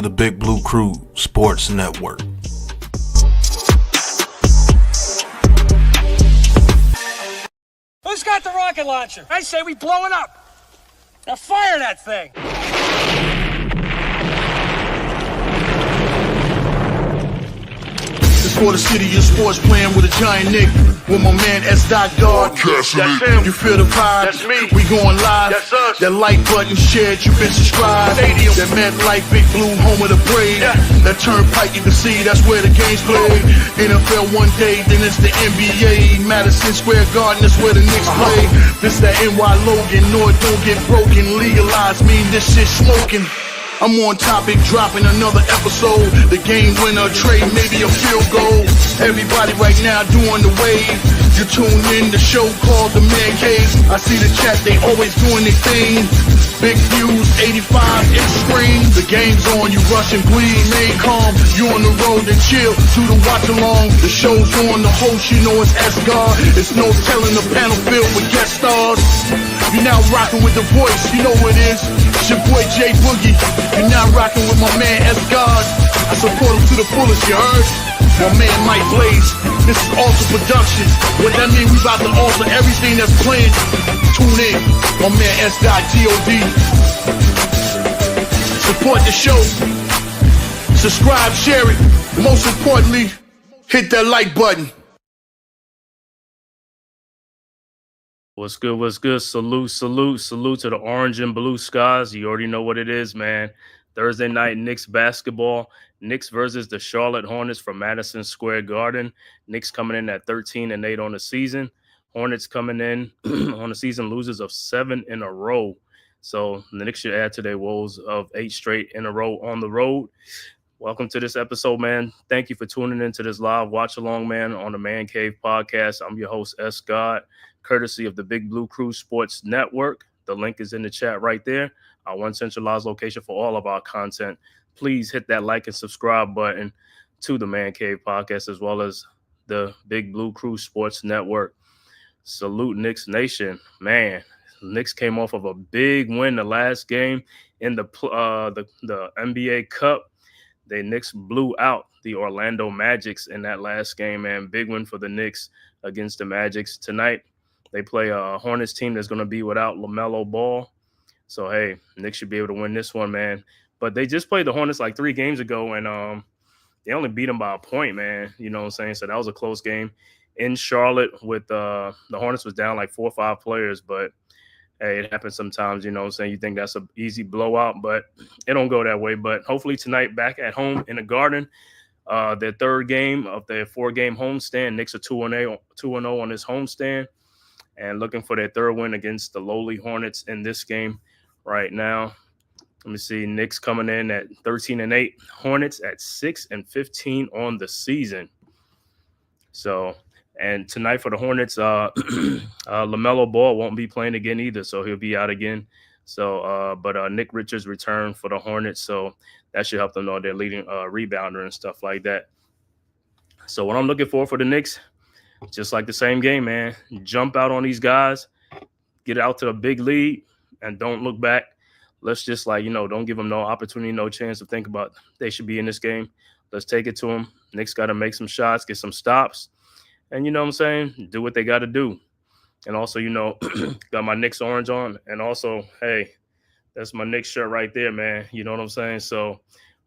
the Big Blue Crew Sports Network. Who's got the rocket launcher? I say we blow it up. Now fire that thing. For the city of sports, playing with a giant Nick, with my man S. Dot Guard. That's him. You feel the vibe? That's me. We going live. That's us. That like button shared, you been subscribed. Stadium. That MetLife, Big Blue, home of the Braves. Yeah. That turnpike, you can see that's where the game's played. NFL one day, then it's the NBA. Madison Square Garden, that's where the Knicks play. This that NY Logan, no it don't get broken. Legalized, mean this shit smoking. I'm on topic, dropping another episode. The game winner, trade, maybe a field goal. Everybody right now doing the wave. You tune in, the show called The Man Cave. I see the chat, they always doing their thing. Big views, 85 inch screen. The game's on, you rush and bleed. Stay calm, you on the road and chill. To the watch along, the show's on. The host, you know it's S-God. It's no telling the panel filled with guest stars. You're now rocking with the voice, you know what it is. It's your boy J Boogie. You're now rocking with my man S-God. I support him to the fullest, you heard? My man Mike Blaze. This is Alter Productions. What that mean, we about to alter everything that's playing. Tune in. My man S.G.O.D. Support the show. Subscribe, share it. Most importantly, hit that like button. What's good? What's good? Salute to the orange and blue skies. You already know what it is, man. Thursday night Knicks basketball. Knicks versus the Charlotte Hornets from Madison Square Garden. Knicks coming in at 13-8 on the season. Hornets coming in on the season losers of 7 in a row. So the Knicks should add to their woes of 8 straight in a row on the road. Welcome to this episode, man. Thank you for tuning into this live watch along, man, on the Man Cave podcast. I'm your host, S. God, courtesy of the Big Blue Crew Sports Network. The link is in the chat right there. Our one centralized location for all of our content. Please hit that like and subscribe button to the Man Cave podcast as well as the Big Blue Crew Sports Network. Salute Knicks Nation. Man, Knicks came off of a big win the last game in the NBA Cup. The Knicks blew out the Orlando Magics in that last game, man. Big win for the Knicks against the Magics. Tonight, they play a Hornets team that's going to be without LaMelo Ball. So, hey, Knicks should be able to win this one, man. But they just played the Hornets like 3 games ago, and they only beat them by a point, man. You know what I'm saying? So that was a close game in Charlotte with the Hornets was down like 4 or 5 players. But, hey, it happens sometimes, you know what I'm saying? You think that's an easy blowout, but it don't go that way. But hopefully tonight back at home in the Garden, their 3rd game of their 4-game homestand. Knicks are 2-0 on this homestand and looking for their 3rd win against the lowly Hornets in this game right now. Let me see. Knicks coming in at 13-8. Hornets at 6-15 on the season. So, and tonight for the Hornets, LaMelo Ball won't be playing again either, so he'll be out again. So, but Nick Richards returned for the Hornets, so that should help them know they're leading rebounder and stuff like that. So, what I'm looking for the Knicks, just like the same game, man, jump out on these guys, get out to a big lead, and don't look back. Let's just don't give them no opportunity, no chance to think about they should be in this game. Let's take it to them. Knicks got to make some shots, get some stops. And you know what I'm saying? Do what they got to do. And also, got my Knicks orange on. And also, hey, that's my Knicks shirt right there, man. You know what I'm saying? So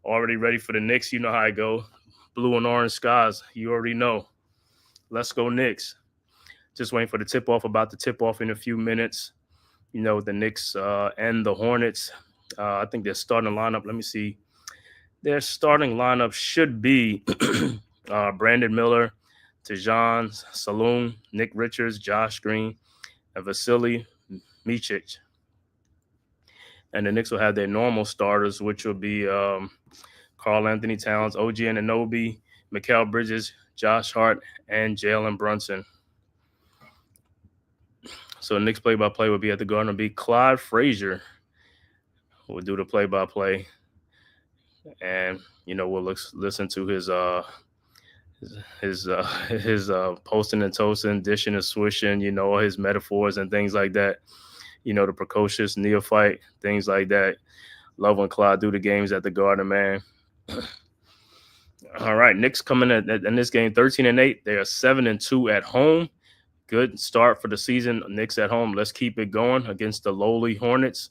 already ready for the Knicks. You know how I go. Blue and orange skies. You already know. Let's go Knicks. Just waiting for the tip-off. About to tip off in a few minutes. The Knicks and the Hornets. I think their starting lineup, let me see. Their starting lineup should be Brandon Miller, Tejan Saloon, Nick Richards, Josh Green, and Vasily Micic. And the Knicks will have their normal starters, which will be Karl Anthony Towns, OG Anunoby, Mikal Bridges, Josh Hart, and Jalen Brunson. So the Knicks play-by-play will be at the Garden. Will be Clyde Frazier who will do the play-by-play. And, we'll listen to his posting and toasting, dishing and swishing, all his metaphors and things like that. The precocious neophyte, things like that. Love when Clyde do the games at the Garden, man. All right, Knicks coming in this game 13-8. They are 7-2 at home. Good start for the season. Knicks at home. Let's keep it going against the lowly Hornets.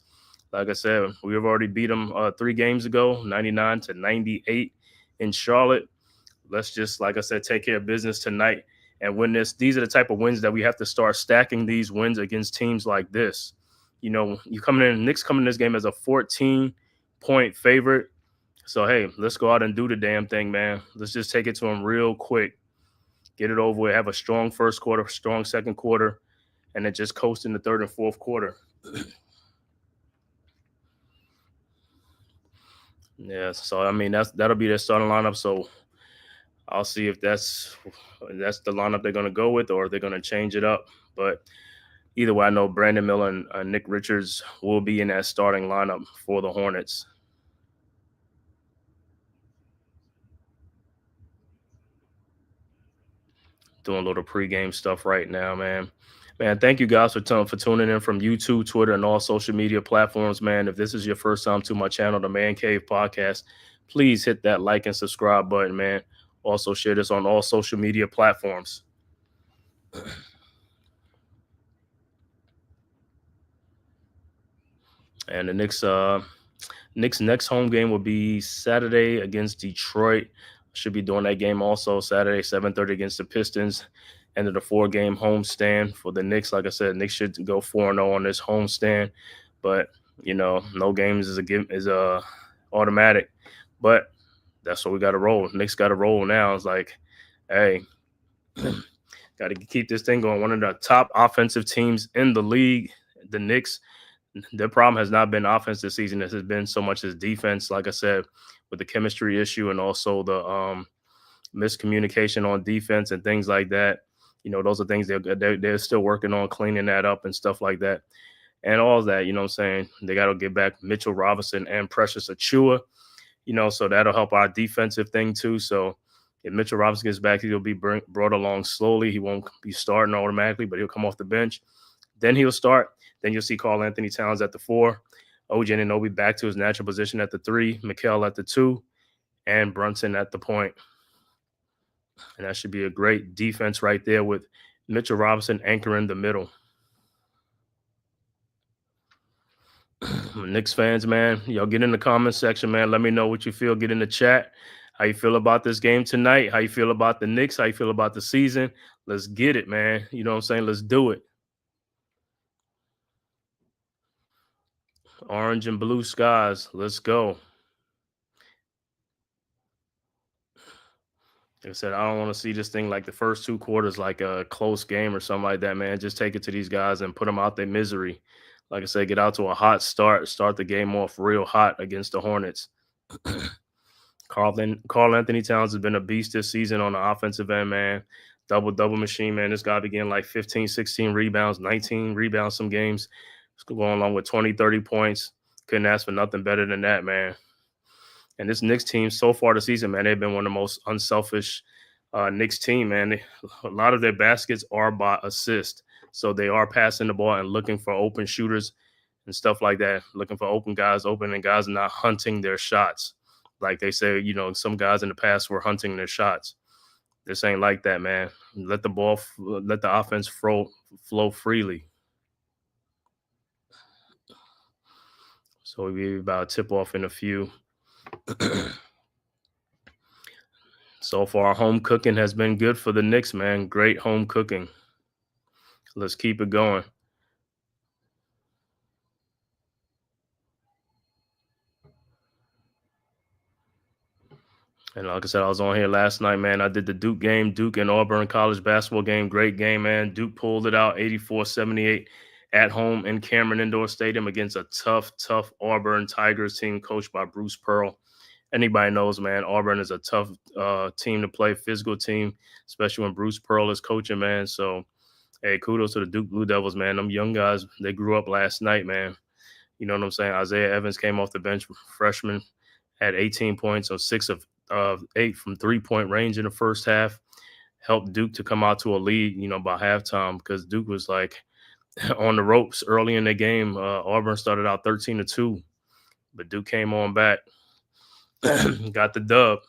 Like I said, we have already beat them 3 games ago, 99-98 in Charlotte. Let's just, like I said, take care of business tonight and win this. These are the type of wins that we have to start stacking these wins against teams like this. You know, Knicks coming in this game as a 14-point favorite. So, hey, let's go out and do the damn thing, man. Let's just take it to them real quick. Get it over with. Have a strong first quarter, strong second quarter, and then just coast in the third and fourth quarter. Yeah, so I mean that'll be their starting lineup. So I'll see if that's the lineup they're gonna go with, or they're gonna change it up. But either way, I know Brandon Miller and Nick Richards will be in that starting lineup for the Hornets. Doing a little pregame stuff right now, man. Man, thank you guys for tuning in from YouTube, Twitter, and all social media platforms, man. If this is your first time to my channel, the Man Cave Podcast, please hit that like and subscribe button, man. Also share this on all social media platforms. And the Knicks next home game will be Saturday against Detroit. Should be doing that game also Saturday, 7:30 against the Pistons. End of the 4-game homestand for the Knicks. Like I said, Knicks should go 4-0 on this homestand. But, you know, no games is automatic. But that's what we got to roll. Knicks got to roll now. It's like, hey, got to keep this thing going. One of the top offensive teams in the league, the Knicks. Their problem has not been offense this season. It has been so much as defense, like I said, with the chemistry issue and also the miscommunication on defense and things like that. You know, those are things they're still working on cleaning that up and stuff like that. And all of that, you know what I'm saying? They got to get back Mitchell Robinson and Precious Achiuwa, you know, so that'll help our defensive thing too. So if Mitchell Robinson gets back, he'll be brought along slowly. He won't be starting automatically, but he'll come off the bench. Then he'll start. Then you'll see Karl Anthony Towns at the 4, OG Anunoby back to his natural position at the 3, Mikal at the 2, and Brunson at the point. And that should be a great defense right there with Mitchell Robinson anchoring the middle. Knicks fans, man, y'all get in the comment section, man. Let me know what you feel. Get in the chat. How you feel about this game tonight? How you feel about the Knicks? How you feel about the season? Let's get it, man. You know what I'm saying? Let's do it. Orange and blue skies. Let's go. Like I said, I don't want to see this thing like the first 2 quarters like a close game or something like that, man. Just take it to these guys and put them out their misery. Like I said, get out to a hot start. Start the game off real hot against the Hornets. Karl Anthony Towns has been a beast this season on the offensive end, man. Double machine, man. This guy began like 15, 16 rebounds, 19 rebounds some games. It's going along with 20, 30 points. Couldn't ask for nothing better than that, man. And this Knicks team so far this season, man, they've been one of the most unselfish Knicks team, man. A lot of their baskets are by assist. So they are passing the ball and looking for open shooters and stuff like that, looking for open guys, and guys not hunting their shots. Like they say, you know, some guys in the past were hunting their shots. This ain't like that, man. Let the offense flow freely. So we'll be about to tip off in a few. So far, home cooking has been good for the Knicks, man. Great home cooking. Let's keep it going. And like I said, I was on here last night, man. I did the Duke game, Duke and Auburn college basketball game. Great game, man. Duke pulled it out 84-78 at home in Cameron Indoor Stadium against a tough Auburn Tigers team coached by Bruce Pearl. Anybody knows, man, Auburn is a tough team to play, physical team, especially when Bruce Pearl is coaching, man. So, hey, kudos to the Duke Blue Devils, man. Them young guys, they grew up last night, man. You know what I'm saying? Isaiah Evans came off the bench, freshman, had 18 points, so 6 of 8 from 3-point range in the first half. Helped Duke to come out to a lead, you know, by halftime because Duke was like on the ropes early in the game. Auburn started out 13-2, but Duke came on back. got the dub.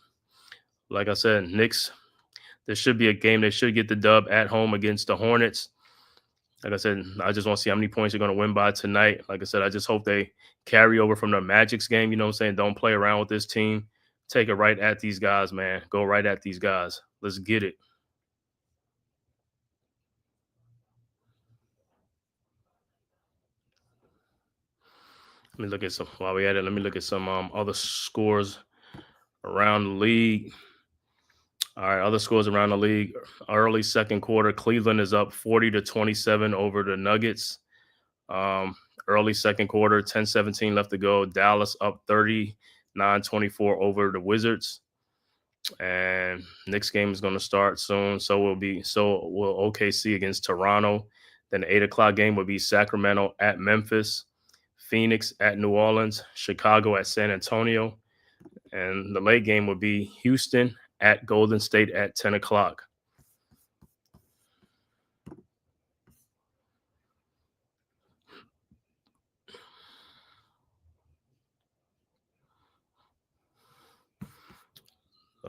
Like I said, Knicks, there should be a game. They should get the dub at home against the Hornets. Like I said, I just want to see how many points they're going to win by tonight. Like I said, I just hope they carry over from the Magic's game. You know what I'm saying? Don't play around with this team. Take it right at these guys, man. Go right at these guys. Let's get it. Let me look at some, while we at it, let me look at some other scores around the league. All right, other scores around the league. Early second quarter, Cleveland is up 40-27 over the Nuggets. Early second quarter, 10-17 left to go. Dallas up 39-24 over the Wizards. And Knicks game is going to start soon. So will OKC against Toronto. Then the 8 o'clock game will be Sacramento at Memphis, Phoenix at New Orleans, Chicago at San Antonio. And the late game will be Houston at Golden State at 10 o'clock.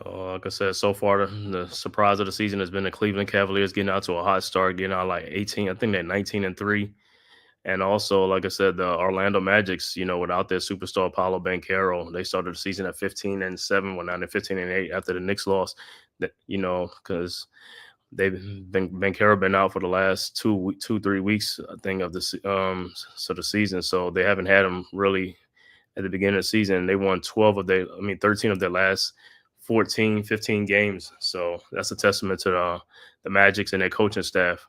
Like I said, so far the surprise of the season has been the Cleveland Cavaliers getting out to a hot start, getting out like 18. I think they're 19-3. And also, like I said, the Orlando Magics, without their superstar Paolo Banchero, they started the season at 15-7, went down to 15-8 after the Knicks lost. Because they've been Banchero been out for the last 3 weeks, I think, of the season. So they haven't had him really at the beginning of the season. They won 13 of their last 14, 15 games. So that's a testament to the Magics and their coaching staff.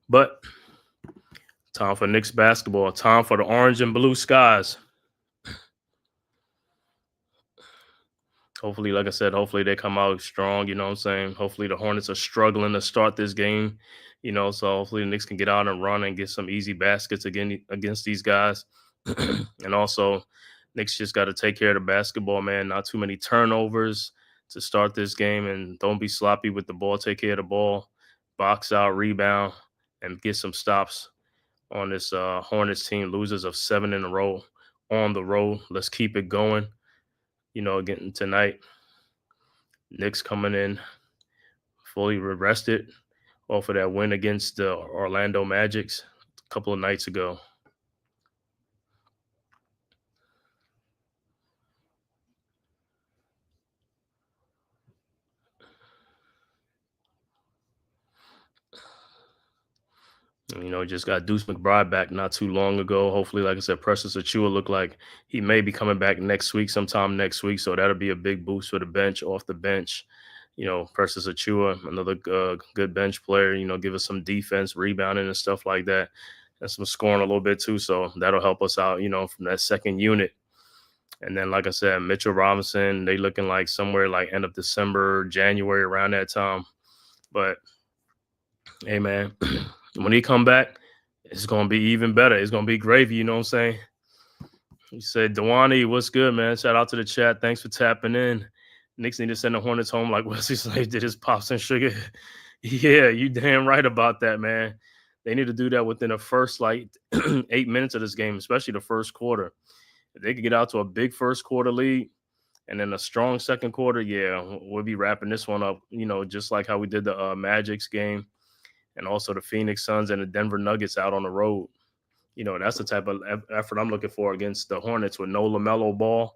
But time for Knicks basketball. Time for the orange and blue skies. Hopefully, like I said, they come out strong. You know what I'm saying? Hopefully the Hornets are struggling to start this game. So hopefully the Knicks can get out and run and get some easy baskets against these guys. And also, Knicks just got to take care of the basketball, man. Not too many turnovers to start this game. And don't be sloppy with the ball. Take care of the ball. Box out, rebound, and get some stops on this Hornets team. Losers of 7 in a row on the road. Let's keep it going. Again tonight, Knicks coming in fully rested off of that win against the Orlando Magics a couple of nights ago. Just got Deuce McBride back not too long ago. Hopefully, like I said, Precious Achiuwa looked like he may be coming back sometime next week. So that'll be a big boost for the bench, off the bench. Precious Achiuwa, another good bench player, give us some defense, rebounding and stuff like that. And some scoring a little bit too. So that'll help us out, from that second unit. And then, like I said, Mitchell Robinson, they looking like somewhere like end of December, January, around that time. But, hey, man, when he come back, it's going to be even better. It's going to be gravy, you know what I'm saying? He said, Dewani, what's good, man? Shout out to the chat. Thanks for tapping in. Knicks need to send the Hornets home like Wesley Snipes did his Pops and Sugar. Yeah, you damn right about that, man. They need to do that within the first, 8 minutes of this game, especially the first quarter. If they could get out to a big first quarter lead and then a strong second quarter, yeah, we'll be wrapping this one up, just like how we did the Magic's game and also the Phoenix Suns and the Denver Nuggets out on the road. That's the type of effort I'm looking for against the Hornets with no LaMelo Ball.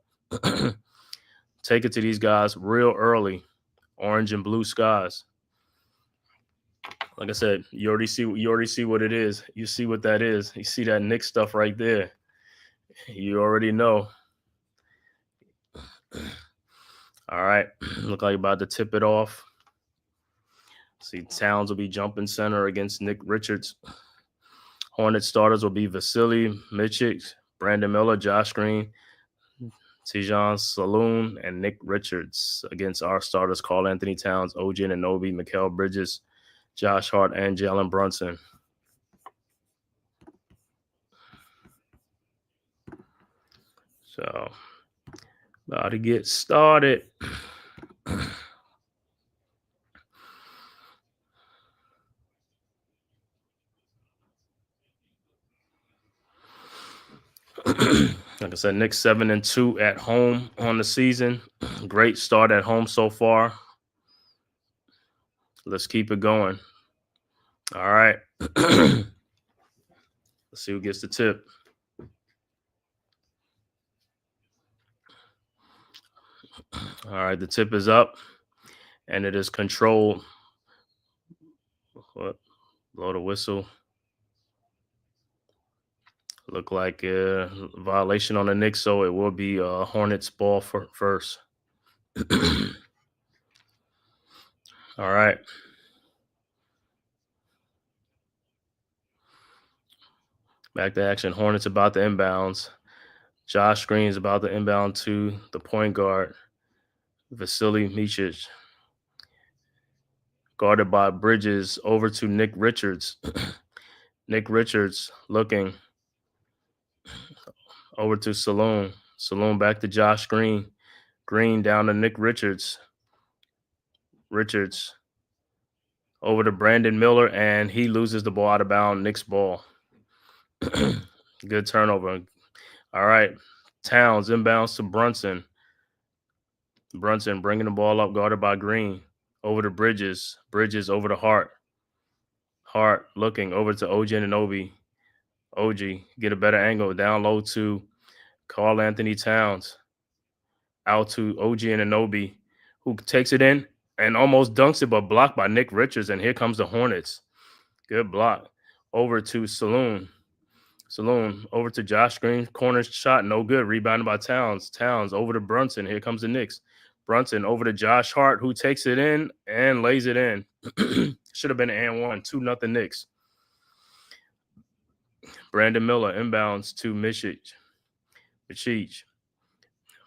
Take it to these guys real early, orange and blue skies. Like I said, you already see what it is. You see what that is. You see that Knicks stuff right there. You already know. All right. Look like about to tip it off. See, Towns will be jumping center against Nick Richards. Hornet starters will be Vasily Michik, Brandon Miller, Josh Green, Tijan Saloon, and Nick Richards. Against our starters, Karl Anthony Towns, OG Anunoby, Mikal Bridges, Josh Hart, and Jalen Brunson. So, about to get started. Like I said, Knicks 7-2 at home on the season. Great start at home so far. Let's keep it going. All right. Let's see who gets the tip. All right, the tip is up, and it is controlled. What? Blow the whistle. Look like a violation on the Knicks, so it will be Hornets ball first. All right. Back to action. Hornets about to inbounds. Josh Green's about to inbound to the point guard, Vasily Micic. Guarded by Bridges, over to Nick Richards. Nick Richards looking over to Saloon. Saloon back to Josh Green. Green down to Nick Richards. Richards over to Brandon Miller, and he loses the ball out of bounds. Knicks ball. Good turnover. All right. Towns inbounds to Brunson. Brunson bringing the ball up, guarded by Green. Over to Bridges. Bridges over to Hart. Hart looking over to OG Anunoby. OG get a better angle. Down low to Karl Anthony Towns. Out to OG Anunoby, who takes it in and almost dunks it, but blocked by Nick Richards. And here comes the Hornets. Good block. Over to Saloon. Saloon over to Josh Green. Corner shot, no good. Rebounded by Towns. Towns over to Brunson. Here comes the Knicks. Brunson over to Josh Hart, who takes it in and lays it in. Should have been an and one. 2-0 Knicks. Brandon Miller inbounds to Micic.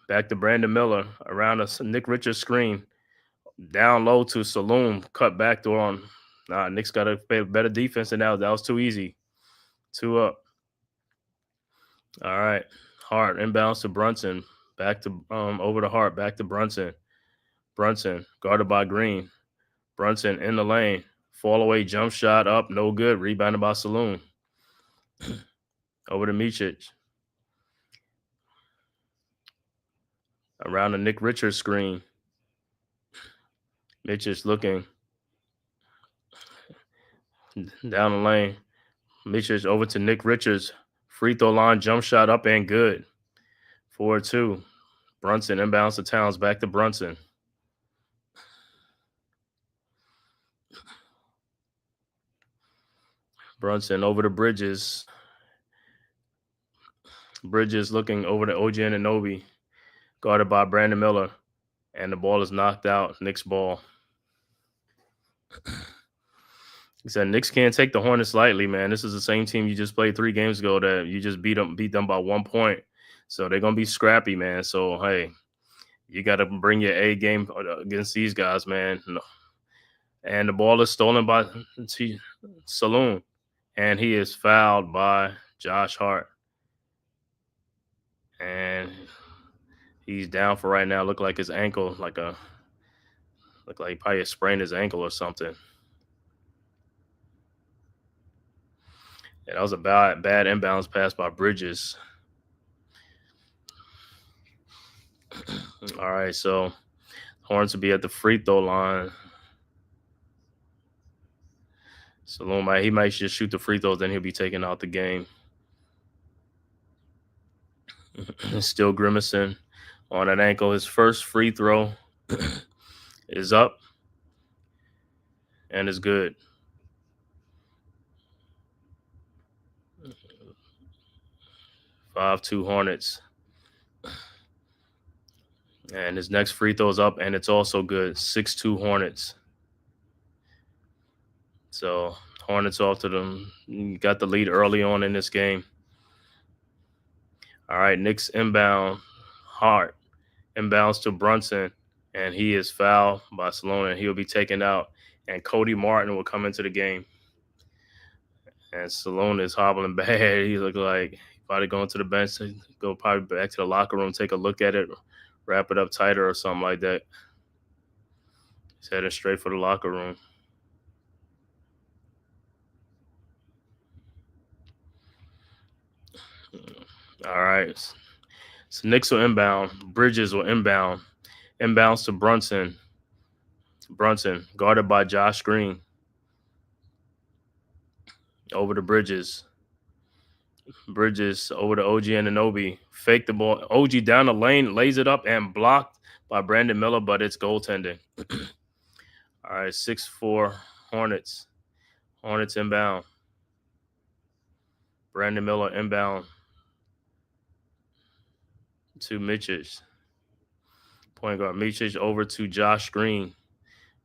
Back to Brandon Miller around a Nick Richards screen. Down low to Saloon. Cut back door on. Knicks got to play better defense than that. That was too easy. 2 up. All right. Hart inbounds to Brunson. Back to over to Hart. Back to Brunson. Brunson guarded by Green. Brunson in the lane. Fall away jump shot up. No good. Rebounded by Saloon. Over to Micic. Around the Nick Richards screen. Micic looking down the lane. Micic over to Nick Richards. Free throw line jump shot up and good. 4-2. Brunson inbounds to Towns. Back to Brunson. Brunson over to Bridges. Bridges looking over to OG Anunoby. Guarded by Brandon Miller. And the ball is knocked out. Knicks ball. He said Knicks can't take the Hornets lightly, man. This is the same team you just played 3 games ago that you just beat them by 1 point. So they're going to be scrappy, man. So, hey, you got to bring your A game against these guys, man. And the ball is stolen by Saloon. And he is fouled by Josh Hart. And he's down for right now. Look like his ankle, look like he probably sprained his ankle or something. Yeah, that was a bad inbounds pass by Bridges. All right, so Hornets will be at the free throw line. Saloon might just shoot the free throws, then he'll be taken out the game. Still grimacing on an ankle. His first free throw is up and is good. (5-2) Hornets. And his next free throw is up, and it's also good. 6-2 Hornets. So Hornets off to them. Got the lead early on in this game. All right, Knicks inbound. Hart inbounds to Brunson, and he is fouled by Saloon, and he'll be taken out. And Cody Martin will come into the game. And Saloon is hobbling bad. He look like probably going to the bench, go probably back to the locker room, take a look at it, wrap it up tighter or something like that. He's heading straight for the locker room. All right. So Knicks will inbound. Bridges will inbound. Inbounds to Brunson. Brunson, guarded by Josh Green. Over to Bridges. Bridges over to OG Anunoby. Fake the ball. OG down the lane, lays it up and blocked by Brandon Miller, but it's goaltending. All right, 6-4 Hornets. Hornets inbound. Brandon Miller inbound to Mičić. Point guard Mičić over to Josh Green.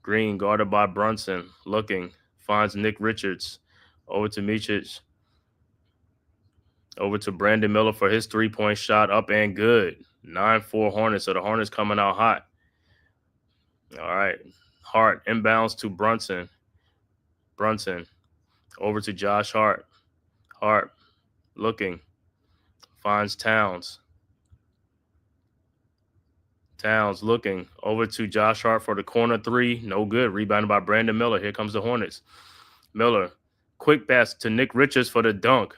Green guarded by Brunson. Looking. Finds Nick Richards. Over to Mičić. Over to Brandon Miller for his three-point shot. Up and good. 9-4 Hornets. So the Hornets coming out hot. All right. Hart inbounds to Brunson. Brunson. Over to Josh Hart. Hart. Looking. Finds Towns. Towns looking over to Josh Hart for the corner three. No good. Rebounded by Brandon Miller. Here comes the Hornets. Miller. Quick pass to Nick Richards for the dunk.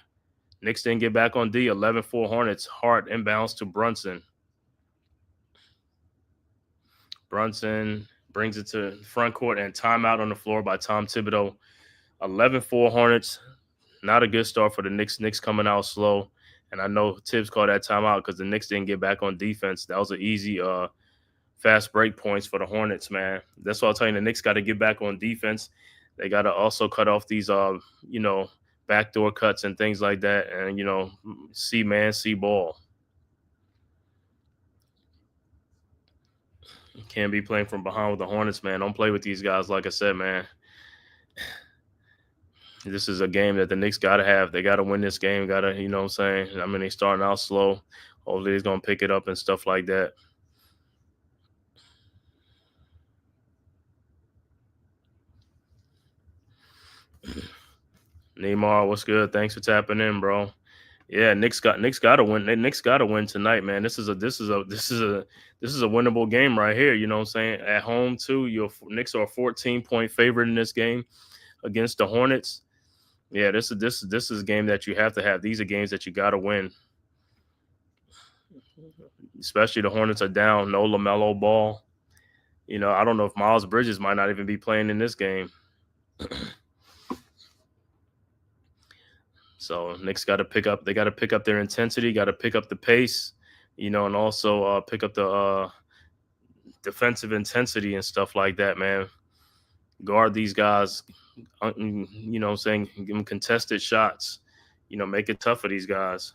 Knicks didn't get back on D. 11-4 Hornets. Hart inbounds to Brunson. Brunson brings it to front court and timeout on the floor by Tom Thibodeau. 11-4 Hornets. Not a good start for the Knicks. Knicks coming out slow. And I know Tibbs called that timeout because the Knicks didn't get back on defense. That was an easy fast break points for the Hornets, man. That's why I'll tell you, the Knicks got to get back on defense. They got to also cut off these, backdoor cuts and things like that. And, see man, see ball. Can't be playing from behind with the Hornets, man. Don't play with these guys, like I said, man. This is a game that the Knicks got to have. They got to win this game. Got to, what I'm saying? I mean, they starting out slow. Hopefully he's going to pick it up and stuff like that. Neymar, what's good? Thanks for tapping in, bro. Yeah, Knicks got to win. Knicks got to win tonight, man. This is a winnable game right here. You know what I'm saying? At home too. Your Knicks are a 14-point favorite in this game against the Hornets. Yeah, this is a game that you have to have. These are games that you got to win. Especially the Hornets are down. No LaMelo Ball. I don't know if Miles Bridges might not even be playing in this game. So Knicks got to pick up. They got to pick up their intensity. Got to pick up the pace. And also pick up the defensive intensity and stuff like that, man. Guard these guys. What I'm saying? Give them contested shots. Make it tough for these guys.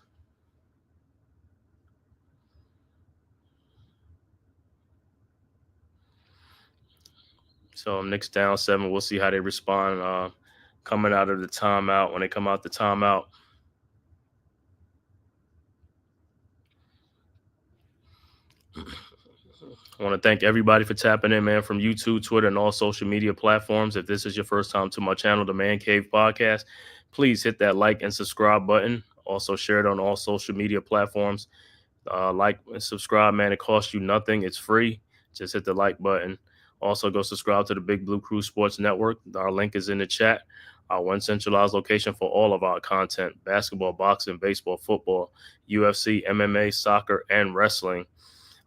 So Knicks down 7. We'll see how they respond coming out of the timeout when they come out the timeout. I want to thank everybody for tapping in, man, from YouTube, Twitter, and all social media platforms. If this is your first time to my channel, the Man Cave Podcast, please hit that like and subscribe button. Also share it on all social media platforms. Like and subscribe, man. It costs you nothing. It's free. Just hit the like button. Also go subscribe to the Big Blue Crew Sports Network. Our link is in the chat. Our one centralized location for all of our content: basketball, boxing, baseball, football, UFC, MMA, soccer, and wrestling.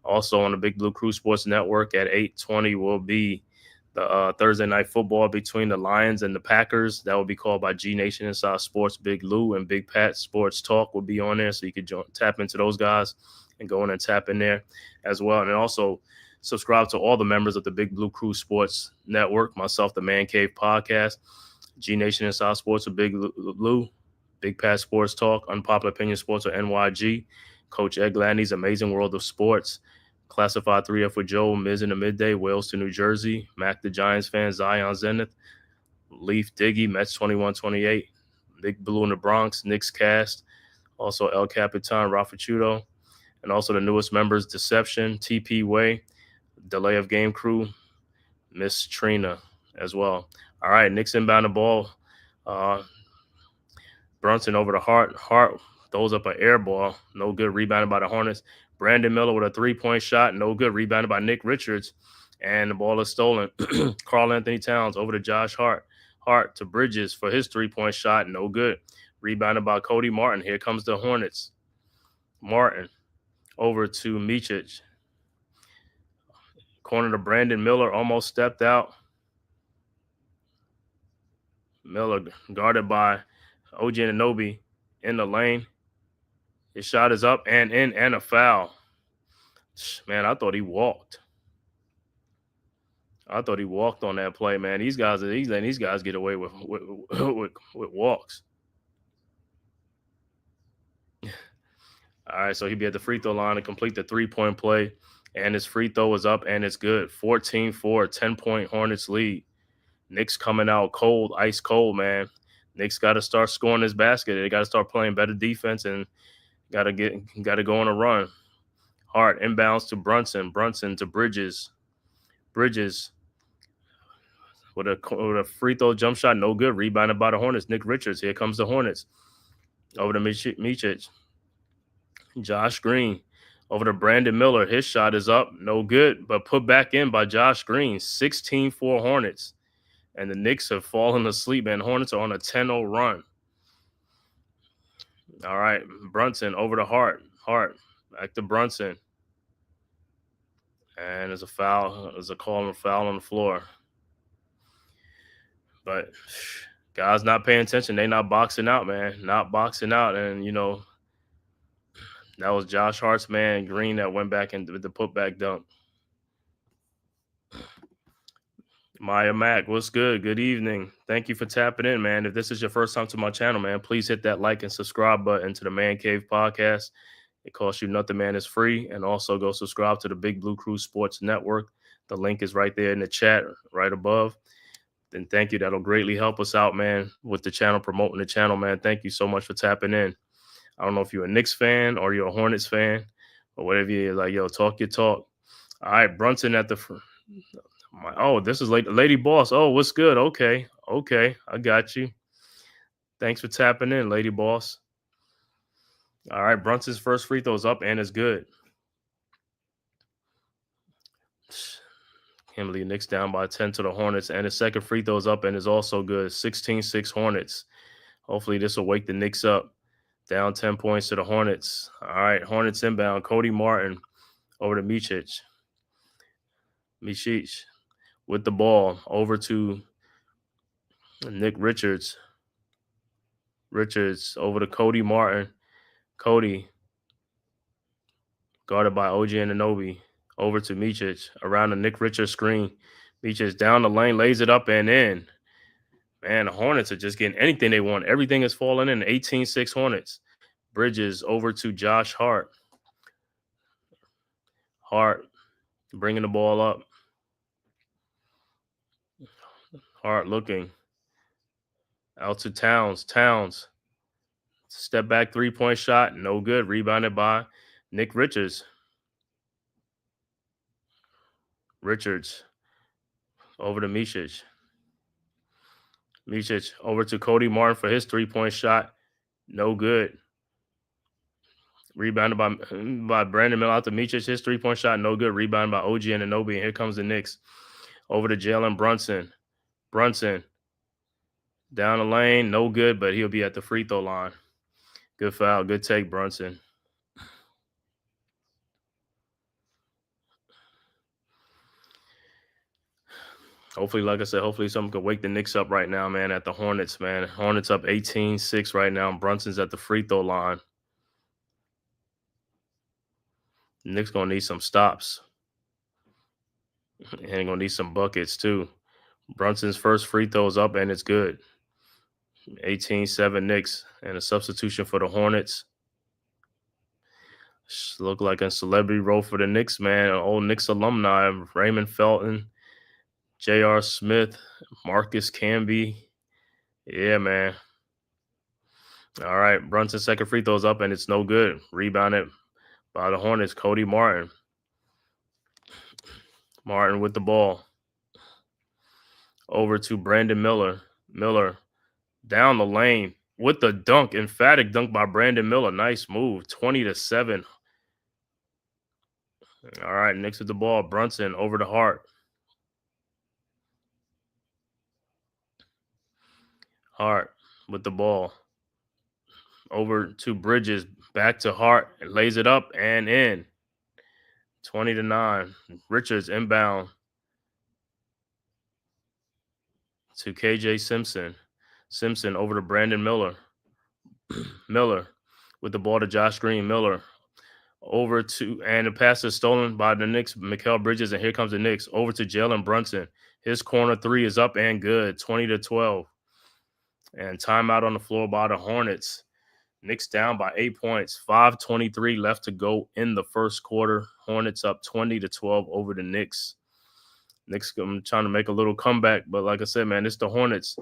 Also on the Big Blue Crew Sports Network at 8:20 will be the Thursday night football between the Lions and the Packers. That will be called by G Nation Inside Sports. Big Lou and Big Pat Sports Talk will be on there, so you can tap into those guys and go in and tap in there as well. And also subscribe to all the members of the Big Blue Crew Sports Network, myself, the Man Cave Podcast, G Nation Inside Sports with Big Lou, Big Pat Sports Talk, Unpopular Opinion Sports or NYG, Coach Ed Gladney's Amazing World of Sports, Classified 3F with Joe, Miz in the Midday, Wales to New Jersey, Mac the Giants fan, Zion Zenith, Leaf Diggy, Mets 2128, Big Blue in the Bronx, Knicks Cast, also El Capitan, Rafachudo, and also the newest members, Deception, TP Way, Delay of Game Crew, Miss Trina as well. All right, Knicks inbound the ball. Brunson over to Hart. Hart throws up an air ball. No good. Rebounded by the Hornets. Brandon Miller with a three-point shot. No good. Rebounded by Nick Richards. And the ball is stolen. Karl Anthony Towns over to Josh Hart. Hart to Bridges for his three-point shot. No good. Rebounded by Cody Martin. Here comes the Hornets. Martin over to Micic. Corner to Brandon Miller, almost stepped out. Miller guarded by OG Anunoby in the lane. His shot is up and in, and a foul. Man, I thought he walked. I thought he walked on that play, man. He's letting these guys get away with walks. All right, so he'd be at the free throw line to complete the 3-point play, and his free throw is up, and it's good. 14-4, 10-point Hornets lead. Knicks coming out cold, ice cold, man. Knicks got to start scoring this basket. They got to start playing better defense and got to go on a run. Hart inbounds to Brunson. Brunson to Bridges. Bridges with a free throw jump shot, no good. Rebounded by the Hornets. Nick Richards. Here comes the Hornets. Over to Micic. Josh Green. Over to Brandon Miller. His shot is up, no good, but put back in by Josh Green. 16-4 Hornets. And the Knicks have fallen asleep, man. Hornets are on a 10-0 run. All right, Brunson over to Hart. Hart back to Brunson. And there's a foul. There's a call on a foul on the floor. But guys not paying attention. They not boxing out, man. Not boxing out. And, that was Josh Hart's man, Green, that went back and did the putback dunk. Maya Mack, what's good? Good evening. Thank you for tapping in, man. If this is your first time to my channel, man, please hit that like and subscribe button to the Man Cave Podcast. It costs you nothing, man. It's free. And also go subscribe to the Big Blue Crew Sports Network. The link is right there in the chat, right above. Then thank you. That'll greatly help us out, man, with the channel, promoting the channel, man. Thank you so much for tapping in. I don't know if you're a Knicks fan or you're a Hornets fan or whatever you're like, yo, talk your talk. All right, Brunson at the front. Oh, this is Lady Boss. Oh, what's good? Okay, I got you. Thanks for tapping in, Lady Boss. All right, Brunson's first free throw's up and it's good. Kimberly Knicks down by 10 to the Hornets, and his second free throw's up and is also good. 16-6 Hornets. Hopefully this will wake the Knicks up. Down 10 points to the Hornets. All right, Hornets inbound. Cody Martin over to Micic. Micic with the ball over to Nick Richards. Richards over to Cody Martin. Cody guarded by OG Anunoby. Over to Micic around the Nick Richards screen. Micic down the lane, lays it up and in. Man, the Hornets are just getting anything they want. Everything is falling in. 18-6 Hornets. Bridges over to Josh Hart. Hart bringing the ball up. Hart looking out to Towns. Towns. Step back 3-point shot. No good. Rebounded by Nick Richards. Richards over to Micic. Micic over to Cody Martin for his 3-point shot. No good. Rebounded by Brandon Miller out to Micic. His 3-point shot. No good. Rebounded by OG Anunoby. And here comes the Knicks. Over to Jalen Brunson. Brunson down the lane. No good, but he'll be at the free throw line. Good foul. Good take, Brunson. Hopefully, like I said, hopefully something could wake the Knicks up right now, man, at the Hornets, man. Hornets up 18-6 right now. Brunson's at the free throw line. Knicks going to need some stops. And going to need some buckets, too. Brunson's first free throw is up, and it's good. 18-7 Knicks. And a substitution for the Hornets. Look like a celebrity role for the Knicks, man. An old Knicks alumni, Raymond Felton. J.R. Smith, Marcus Camby. Yeah, man. All right, Brunson's second free throw's up, and it's no good. Rebounded by the Hornets, Cody Martin. Martin with the ball. Over to Brandon Miller. Miller down the lane with the dunk. Emphatic dunk by Brandon Miller. Nice move. 20-7. All right, Knicks with the ball. Brunson over to Hart. Hart with the ball. Over to Bridges. Back to Hart. And lays it up and in. 20-9. Richards inbound to KJ Simpson. Simpson over to Brandon Miller. Miller with the ball to Josh Green. Miller over to, and the pass is stolen by the Knicks, Mikal Bridges, and here comes the Knicks over to Jalen Brunson. His corner three is up and good, 20-12. And timeout on the floor by the Hornets. Knicks down by 8 points, 5:23 left to go in the first quarter. Hornets up 20-12 over the Knicks. Knicks trying to make a little comeback, but like I said, man, it's the Hornets.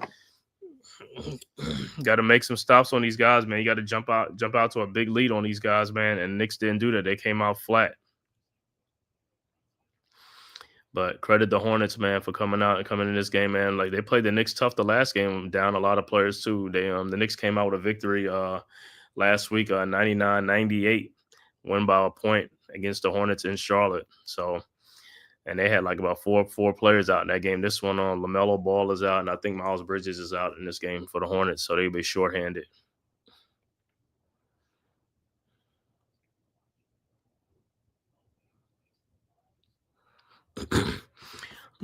Got to make some stops on these guys, man. You got to jump out to a big lead on these guys, man. And Knicks didn't do that. They came out flat. But credit the Hornets, man, for coming in this game, man. Like, they played the Knicks tough the last game, down a lot of players too. They the Knicks came out with a victory last week, 99-98, win by a point against the Hornets in Charlotte. So, and they had like about four players out in that game. This one on LaMelo Ball is out, and I think Miles Bridges is out in this game for the Hornets, so they'll be shorthanded.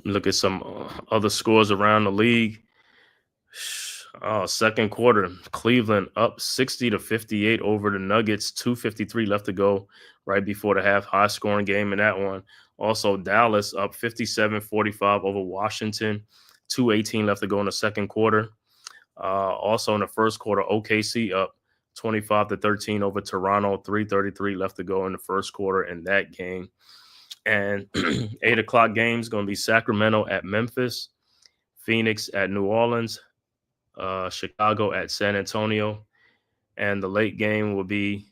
Look at some other scores around the league. Second quarter, Cleveland up 60-58 over the Nuggets. 2:53 left to go right before the half. High scoring game in that one. Also, Dallas up 57-45 over Washington. 2:18 left to go in the second quarter. Also in the first quarter, OKC up 25-13 over Toronto. 3:33 left to go in the first quarter in that game. And 8 o'clock game is going to be Sacramento at Memphis, Phoenix at New Orleans, Chicago at San Antonio, and the late game will be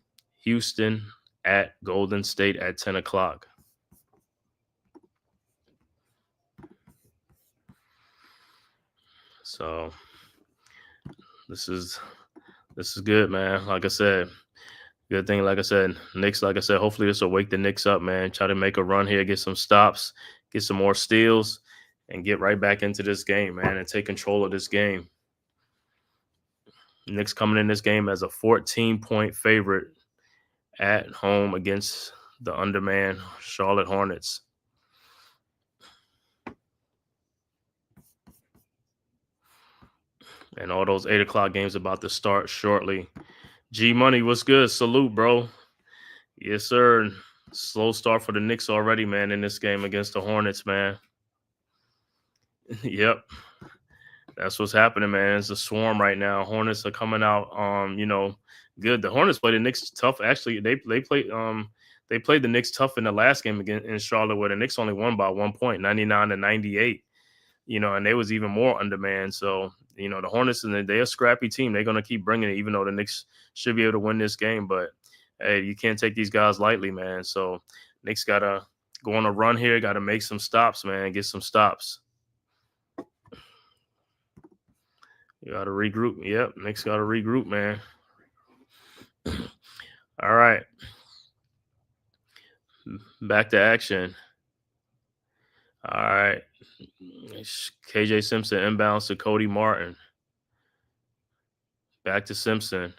Houston at Golden State at 10 o'clock. So this is good, man. Like I said, good thing, like I said, Knicks, like I said, hopefully this will wake the Knicks up, man. Try to make a run here, get some stops, get some more steals, and get right back into this game, man, and take control of this game. Knicks coming in this game as a 14-point favorite at home against the undermanned Charlotte Hornets. And all those 8 o'clock games about to start shortly. G Money, what's good? Salute, bro. Yes, sir. Slow start for the Knicks already, man, in this game against the Hornets, man. Yep. That's what's happening, man. It's a swarm right now. Hornets are coming out, good. The Hornets played the Knicks tough. Actually, they played the Knicks tough in the last game again in Charlotte, where the Knicks only won by 1 point, 99-98. And they was even more undermanned. So, the Hornets, and they're a scrappy team. They're going to keep bringing it, even though the Knicks should be able to win this game. But, hey, you can't take these guys lightly, man. So, Knicks got to go on a run here, got to make some stops, man, get some stops. You got to regroup. Yep, Knicks got to regroup, man. All right. Back to action. All right. KJ Simpson inbounds to Cody Martin. Back to Simpson.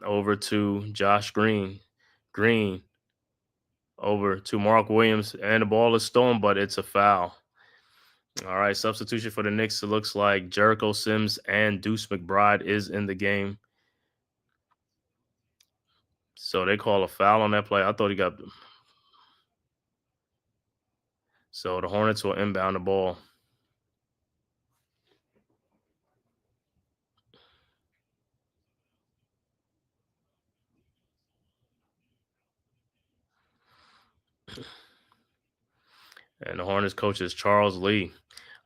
Over to Josh Green. Green over to Mark Williams. And the ball is stolen, but it's a foul. All right, substitution for the Knicks. It looks like Jericho Sims and Deuce McBride is in the game. So they call a foul on that play. I thought he got... So the Hornets will inbound the ball. And the Hornets coach is Charles Lee.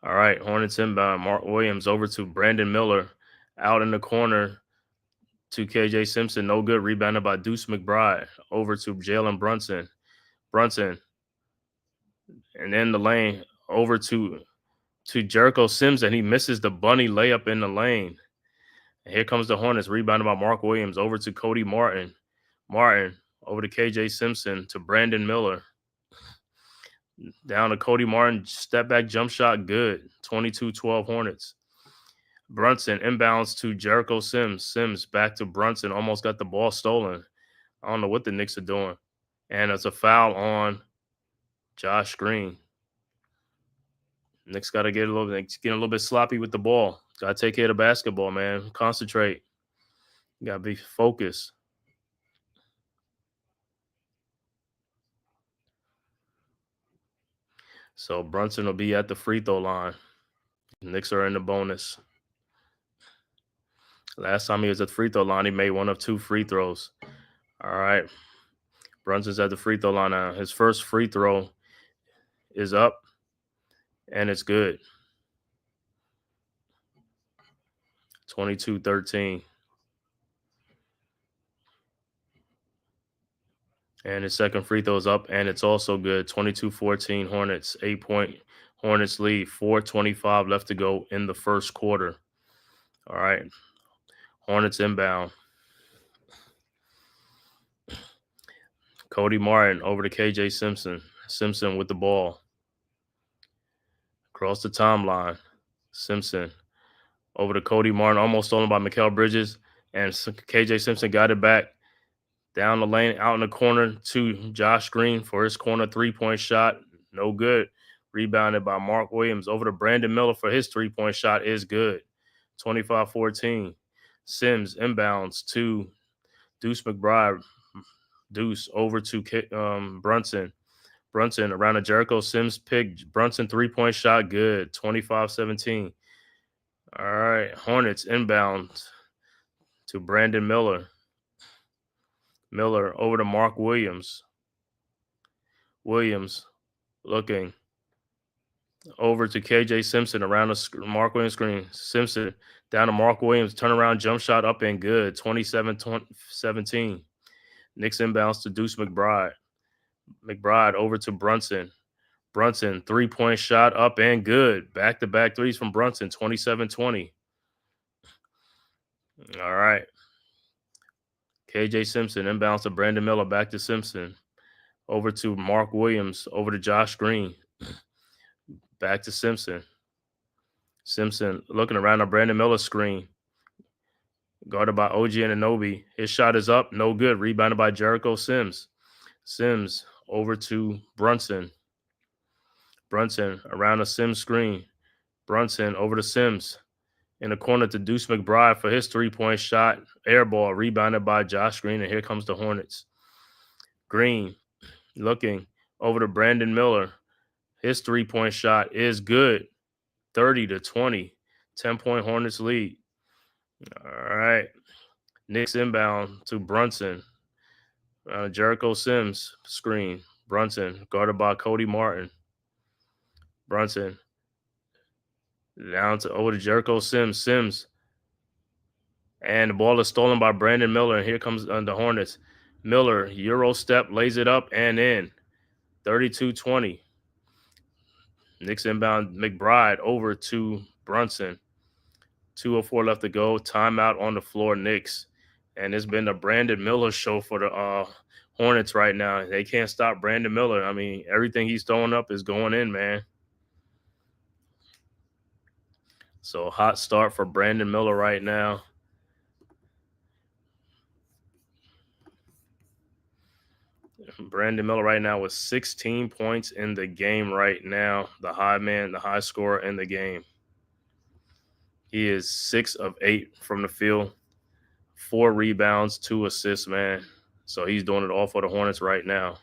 All right, Hornets inbound. Mark Williams over to Brandon Miller. Out in the corner to KJ Simpson. No good. Rebounded by Deuce McBride. Over to Jalen Brunson. Brunson. And then the lane over to Jericho Sims, and he misses the bunny layup in the lane. And here comes the Hornets, rebounded by Mark Williams, over to Cody Martin. Martin over to KJ Simpson, to Brandon Miller. Down to Cody Martin, step back jump shot, good. 22-12 Hornets. Brunson inbounds to Jericho Sims. Sims back to Brunson, almost got the ball stolen. I don't know what the Knicks are doing. And it's a foul on Josh Green. Knicks got to get a little bit sloppy with the ball. Got to take care of the basketball, man. Concentrate. You got to be focused. So Brunson will be at the free throw line. Knicks are in the bonus. Last time he was at the free throw line, he made one of 2 free throws. All right. Brunson's at the free throw line now. His first free throw is up, and it's good. 22-13. And his second free throw is up, and it's also good. 22-14 Hornets, 8-point Hornets lead, 4:25 left to go in the first quarter. All right. Hornets inbound. Cody Martin over to KJ Simpson. Simpson with the ball. Across the timeline. Simpson over to Cody Martin, almost stolen by Mikal Bridges. And KJ Simpson got it back. Down the lane, out in the corner to Josh Green for his corner 3-point shot. No good. Rebounded by Mark Williams. Over to Brandon Miller for his 3-point shot is good. 25-14. Sims inbounds to Deuce McBride. Deuce over to Brunson. Brunson around the Jericho. Sims pick. Brunson 3-point shot good. 25-17. All right. Hornets inbound to Brandon Miller. Miller over to Mark Williams. Williams looking over to KJ Simpson around the Mark Williams screen. Simpson down to Mark Williams. Turnaround jump shot up and good. 27-17. Knicks inbounds to Deuce McBride. McBride over to Brunson. Brunson 3-point shot up and good. Back-to-back threes from Brunson. 27-20. All right. KJ Simpson inbounds to Brandon Miller. Back to Simpson. Over to Mark Williams. Over to Josh Green. Back to Simpson. Simpson looking around the Brandon Miller screen. Guarded by OG Anunoby. His shot is up. No good. Rebounded by Jericho Sims. Sims over to Brunson. Brunson around the Sims screen. Brunson over to Sims. In the corner to Deuce McBride for his 3-point shot. Air ball rebounded by Josh Green. And here comes the Hornets. Green looking over to Brandon Miller. His 3-point shot is good. 30-20. 10-point Hornets lead. All right. Knicks inbound to Brunson. Jericho Sims screen. Brunson guarded by Cody Martin. Brunson down to over to Jericho Sims. Sims. And the ball is stolen by Brandon Miller. And here comes the Hornets. Miller, Euro step, lays it up and in. 32-20. Knicks inbound McBride over to Brunson. 2:04 left to go. Timeout on the floor, Knicks. And it's been the Brandon Miller show for the Hornets right now. They can't stop Brandon Miller. I mean, everything he's throwing up is going in, man. So hot start for Brandon Miller right now. Brandon Miller right now with 16 points in the game right now. The high scorer in the game. He is 6 of 8 from the field. 4 rebounds, 2 assists, man. So he's doing it all for the Hornets right now.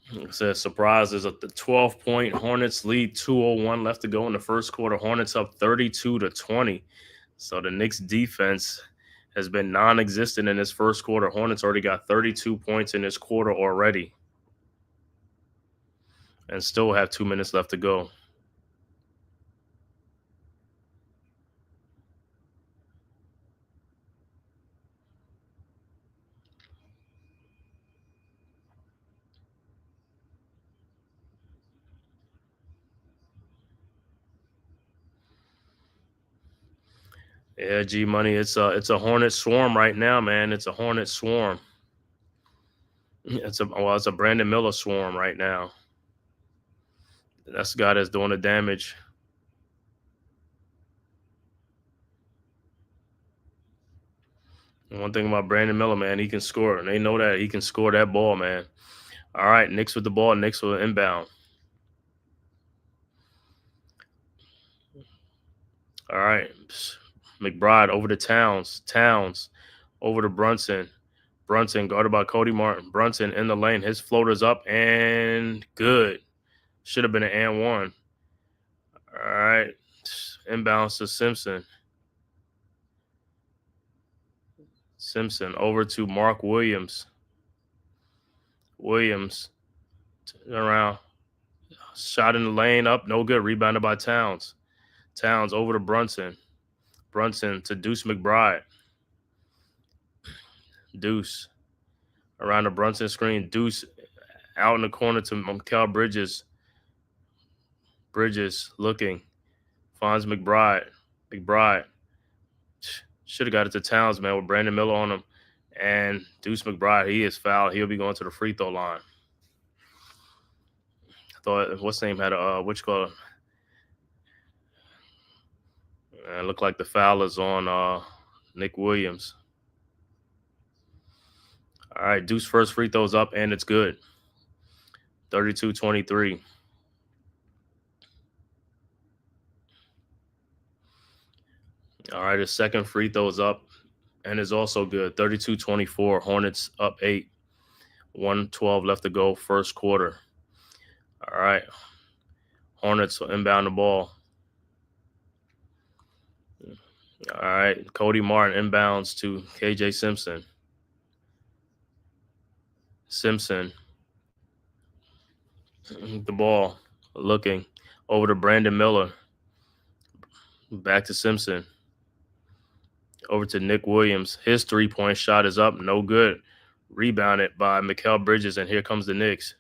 It says surprise is at the 12-point Hornets lead, 2:01 left to go in the first quarter. Hornets up 32-20. So the Knicks defense has been non-existent in this first quarter. Hornets already got 32 points in this quarter already. And still have 2 minutes left to go. Yeah, G Money, it's a Hornet swarm right now, man. It's a Hornet swarm. It's a Brandon Miller swarm right now. That's the guy that's doing the damage. One thing about Brandon Miller, man, he can score. And they know that he can score that ball, man. All right, Knicks with the ball. Knicks with inbound. All right. McBride over to Towns. Towns over to Brunson. Brunson guarded by Cody Martin. Brunson in the lane. His floater's up and good. Should have been an and one. All right. Inbounds to Simpson. Simpson over to Mark Williams. Williams around. Shot in the lane up. No good. Rebounded by Towns. Towns over to Brunson. Brunson to Deuce McBride. Deuce around the Brunson screen. Deuce out in the corner to Mikal Bridges. Bridges looking. Finds McBride. McBride should have got it to Towns, man, with Brandon Miller on him. And Deuce McBride, he is fouled. He'll be going to the free throw line. I thought, what's name had a, which call? It looked like the foul is on Nick Williams. All right, Deuce first free throw's up, and it's good. 32-23. All right, his second free throw's up, and is also good. 32-24. Hornets up 8. 1:12 left to go, first quarter. All right, Hornets will inbound the ball. All right, Cody Martin inbounds to KJ Simpson. Simpson, the ball, looking over to Brandon Miller. Back to Simpson. Over to Nick Williams. His three-point shot is up, no good. Rebounded by Mikal Bridges, and here comes the Knicks.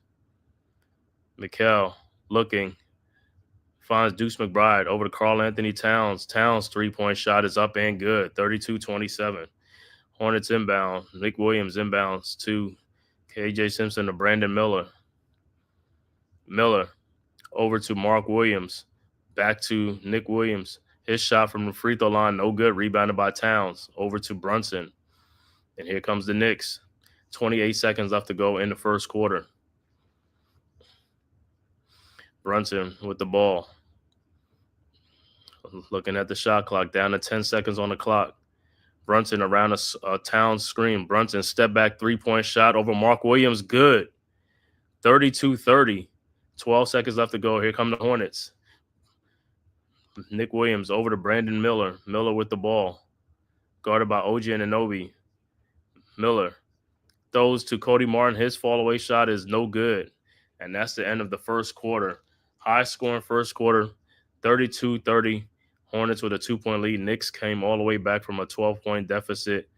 Mikal looking. Finds Deuce McBride over to Karl Anthony Towns. Towns' three-point shot is up and good. 32-27. Hornets inbound. Nick Williams inbounds to KJ Simpson to Brandon Miller. Miller over to Mark Williams. Back to Nick Williams. His shot from the free throw line, no good. Rebounded by Towns. Over to Brunson. And here comes the Knicks. 28 seconds left to go in the first quarter. Brunson with the ball. Looking at the shot clock, down to 10 seconds on the clock. Brunson around a Towns screen. Brunson step back three-point shot over Mark Williams. Good. 32-30. 12 seconds left to go. Here come the Hornets. Nick Williams over to Brandon Miller. Miller with the ball. Guarded by OG Anunoby. Miller throws to Cody Martin. His fall-away shot is no good. And that's the end of the first quarter. High-scoring first quarter. 32-30. Hornets with a 2-point lead. Knicks came all the way back from a 12-point deficit.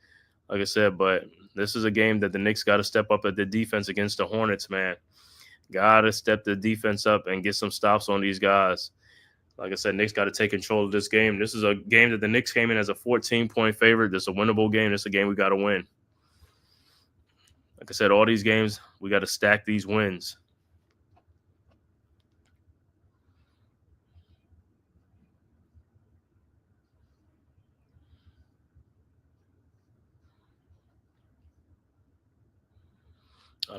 Like I said, but this is a game that the Knicks got to step up at the defense against the Hornets, man. Got to step the defense up and get some stops on these guys. Like I said, Knicks got to take control of this game. This is a game that the Knicks came in as a 14-point favorite. This is a winnable game. This is a game we got to win. Like I said, all these games, we got to stack these wins.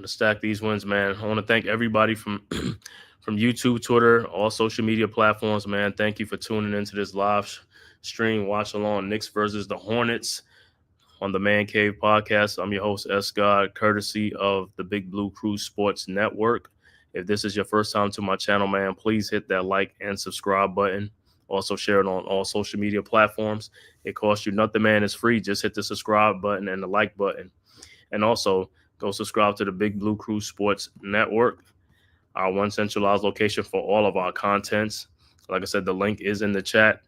To stack these wins, man. I want to thank everybody from from YouTube, Twitter, all social media platforms, man. Thank you for tuning into this live stream. Watch along Knicks versus the Hornets on the Man Cave podcast. I'm your host, S. Scott, courtesy of the Big Blue Crew Sports Network. If this is your first time to my channel, man, please hit that like and subscribe button. Also share it on all social media platforms. It costs you nothing, man. It's free. Just hit the subscribe button and the like button. And also, go subscribe to the Big Blue Crew Sports Network, our one centralized location for all of our contents. Like I said, the link is in the chat.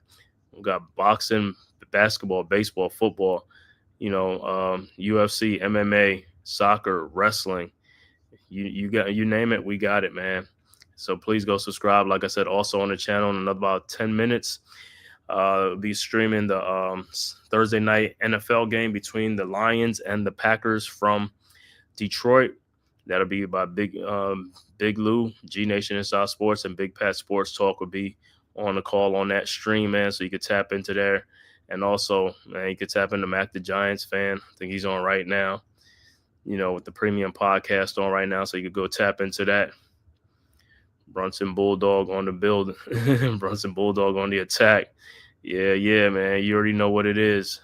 We've got boxing, basketball, baseball, football, UFC, MMA, soccer, wrestling. You name it, we got it, man. So please go subscribe. Like I said, also on the channel in about 10 minutes, we'll be streaming the Thursday night NFL game between the Lions and the Packers from Detroit. That'll be by Big Lou, G Nation Inside Sports, and Big Pat Sports Talk will be on the call on that stream, man. So you can tap into there And also, man, you could tap into Mac the Giants fan. I think he's on right now, with the premium podcast on right now. So you could go tap into that. Brunson Bulldog on the build. Brunson Bulldog on the attack. Yeah, man. You already know what it is.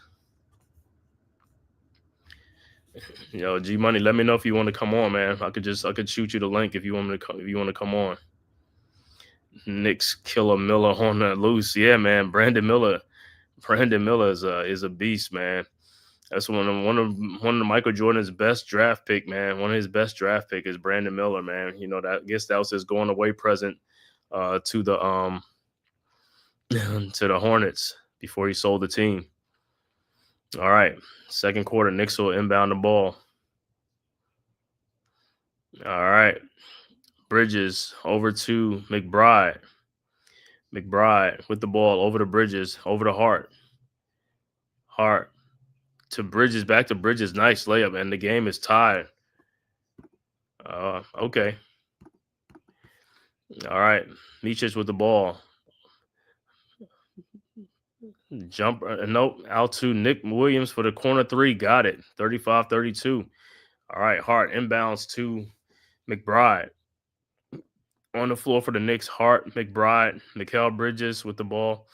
G Money, let me know if you want to come on, man. I could shoot you the link if you want to come on. Knicks Killer Miller on the loose. Yeah, man. Brandon Miller is a beast, man. That's one of Michael Jordan's best draft pick, man. One of his best draft pick is Brandon Miller, man. That I guess that was his going away present to the to the Hornets before he sold the team. All right, second quarter, Knicks will inbound the ball. All right, Bridges over to McBride. McBride with the ball over to Bridges, over to Hart. Hart to Bridges, back to Bridges. Nice layup, and the game is tied. Okay. All right. Micic with the ball. Jump. Nope. Out to Nick Williams for the corner three. Got it. 35-32. All right. Hart inbounds to McBride. On the floor for the Knicks, Hart, McBride, Mikal Bridges with the ball,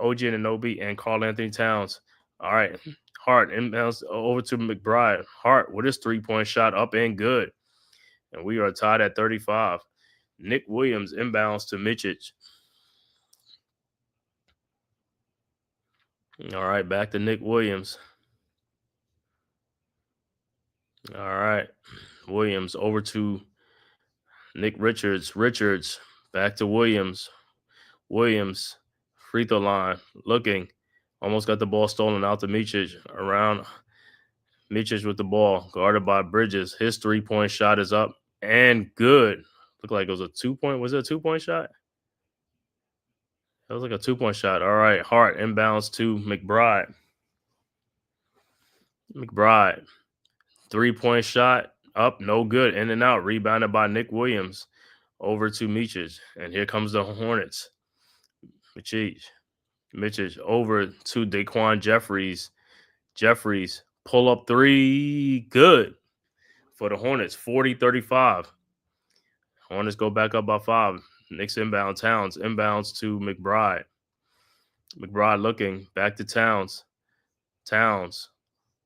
OG Anunoby, and Karl Anthony Towns. All right. Hart inbounds over to McBride. Hart with his three-point shot up and good. And we are tied at 35. Nick Williams inbounds to Micic. All right, back to Nick Williams. All right. Williams over to Nick Richards. Richards back to Williams. Williams, free throw line, looking. Almost got the ball stolen out to Micic. Around Micic with the ball, guarded by Bridges. His three-point shot is up and good. Looked like it was a 2-point. Was it a 2-point shot? That was like a 2-point shot. All right, Hart inbounds to McBride. McBride, three-point shot, up, no good. In and out, rebounded by Nick Williams. Over to Micic. And here comes the Hornets. Micic over to Daquan Jeffries. Jeffries, pull up three, good for the Hornets, 40-35. Hornets go back up by 5. Knicks inbound, Towns inbounds to McBride. McBride looking, back to Towns. Towns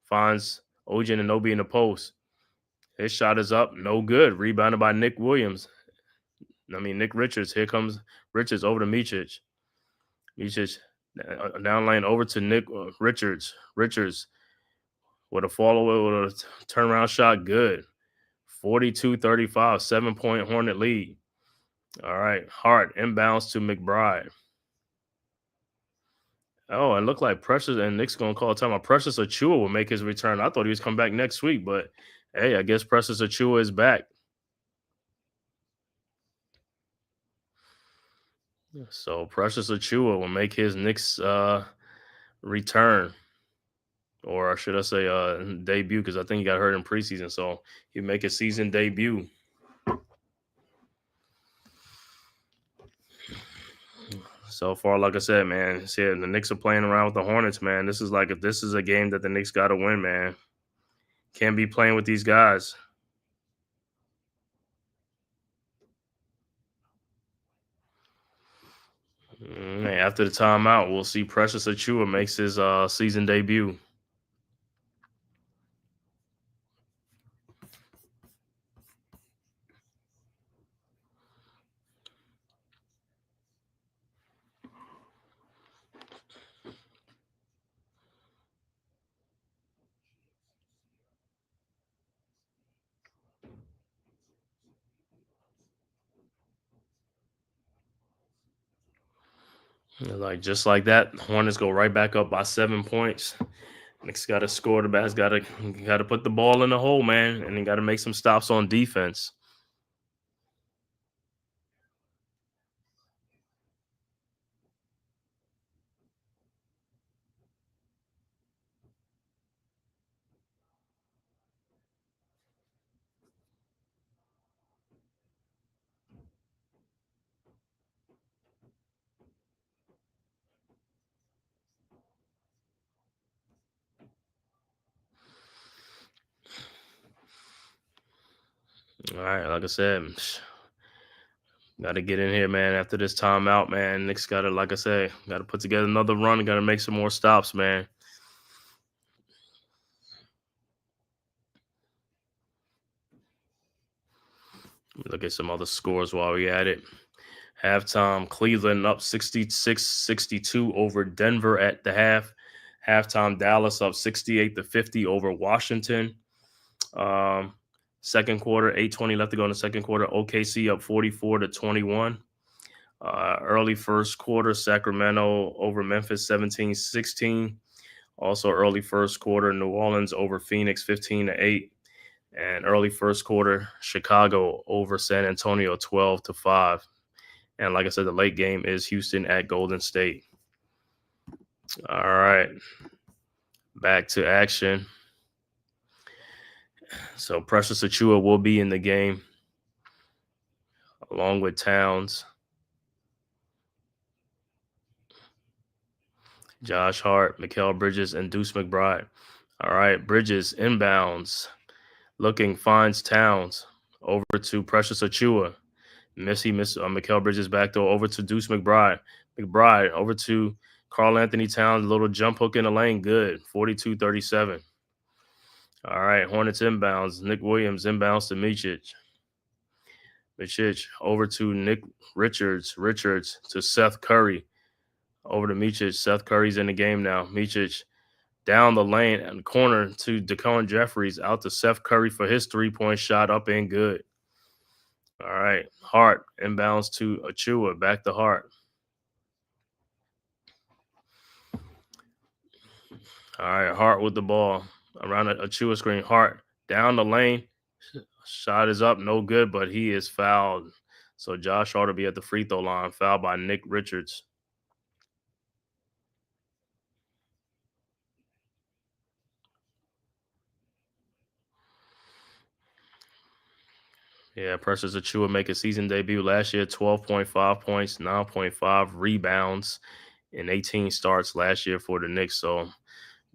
finds OG Anunoby in the post. His shot is up, no good. Rebounded by Nick Richards. Here comes Richards over to Micic. Micic down lane over to Nick Richards. Richards with a follow with a turnaround shot, good. 42-35, 7-point Hornet lead. All right, Hart inbounds to McBride. Oh, and look like Precious, and Nick's going to call a timeout. Precious Achiuwa will make his return. I thought he was coming back next week, but hey, I guess Precious Achiuwa is back. So Precious Achiuwa will make his Knicks return, or should I say debut, because I think he got hurt in preseason. So he'll make his season debut. So far, like I said, man, the Knicks are playing around with the Hornets, man. This is a game that the Knicks got to win, man. Can't be playing with these guys. After the timeout, we'll see Precious Achiuwa makes his season debut. Just like that, Hornets go right back up by 7 points. Knicks got to score the best. Got to put the ball in the hole, man, and then got to make some stops on defense. All right, like I said, got to get in here, man. After this timeout, man, Knicks got to, like I said, got to put together another run. Got to make some more stops, man. Look at some other scores while we at it. Halftime, Cleveland up 66-62 over Denver at the half. Halftime, Dallas up 68-50 over Washington. Second quarter, 8:20 left to go in the second quarter. OKC up 44-21. Early first quarter, Sacramento over Memphis 17-16. Also early first quarter, New Orleans over Phoenix 15-8. And early first quarter, Chicago over San Antonio 12-5. And like I said, the late game is Houston at Golden State. All right. Back to action. So Precious Achiuwa will be in the game along with Towns, Josh Hart, Mikal Bridges, and Deuce McBride. All right. Bridges inbounds. Looking, finds Towns. Over to Precious Achiuwa. Mikal Bridges back door over to Deuce McBride. McBride over to Karl Anthony Towns. Little jump hook in the lane. Good. 42-37. All right. Hornets inbounds. Nick Williams inbounds to Micic. Micic over to Nick Richards. Richards to Seth Curry. Over to Micic. Seth Curry's in the game now. Micic down the lane and corner to DeCon Jeffries. Out to Seth Curry for his three-point shot. Up and good. All right. Hart inbounds to Achiuwa. Back to Hart. All right. Hart with the ball. Around a Achiuwa screen. Hart down the lane. Shot is up. No good, but he is fouled. So Josh Hart will be at the free throw line. Fouled by Nick Richards. Yeah, Precious Achiuwa make a season debut last year, 12.5 points, 9.5 rebounds, and 18 starts last year for the Knicks. So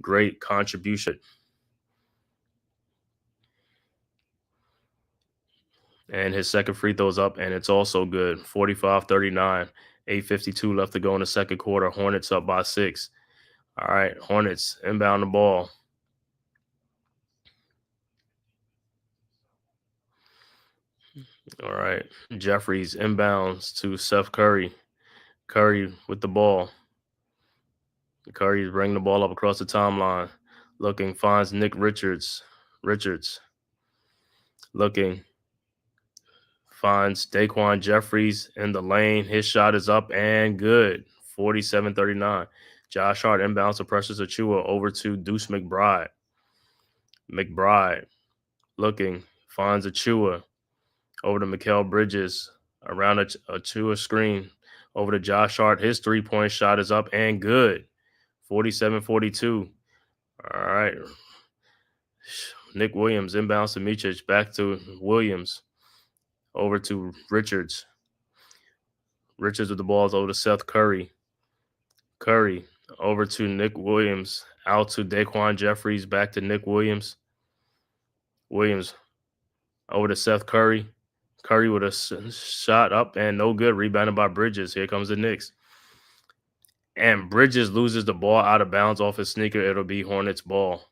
great contribution. And his second free throw's up, and it's also good. 45-39, 8:52 left to go in the second quarter. Hornets up by 6. All right, Hornets inbound the ball. All right, Jeffries inbounds to Seth Curry. Curry with the ball. Curry's bringing the ball up across the timeline. Looking, finds Nick Richards. Richards. Looking, finds Daquan Jeffries in the lane. His shot is up and good. 47-39. Josh Hart inbounds to Precious Achiuwa over to Deuce McBride. McBride looking, finds Achiuwa over to Mikal Bridges. Around Achiuwa screen over to Josh Hart. His three-point shot is up and good. 47-42. All right. Nick Williams inbounds to Micic. Back to Williams. Over to Richards. Richards with the ball over to Seth Curry. Curry over to Nick Williams. Out to Daquan Jeffries. Back to Nick Williams. Williams over to Seth Curry. Curry with a shot up and no good. Rebounded by Bridges. Here comes the Knicks. And Bridges loses the ball out of bounds off his sneaker. It'll be Hornets ball.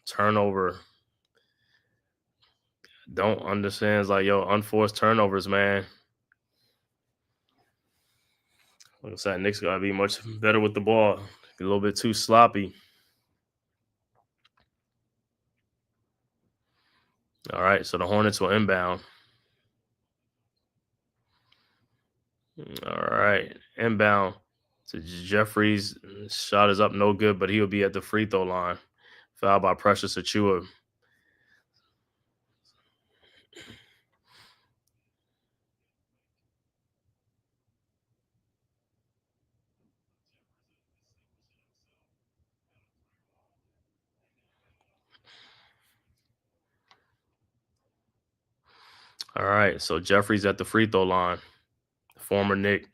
Turnover. Don't understand. It's like, yo, unforced turnovers, man. Like I said, Knicks got to be much better with the ball. A little bit too sloppy. All right, so the Hornets will inbound. All right, inbound to Jeffries. Shot is up, no good, but he'll be at the free throw line. Fouled by Precious Achiuwa. All right, so Jeffries at the free throw line. Former Knick.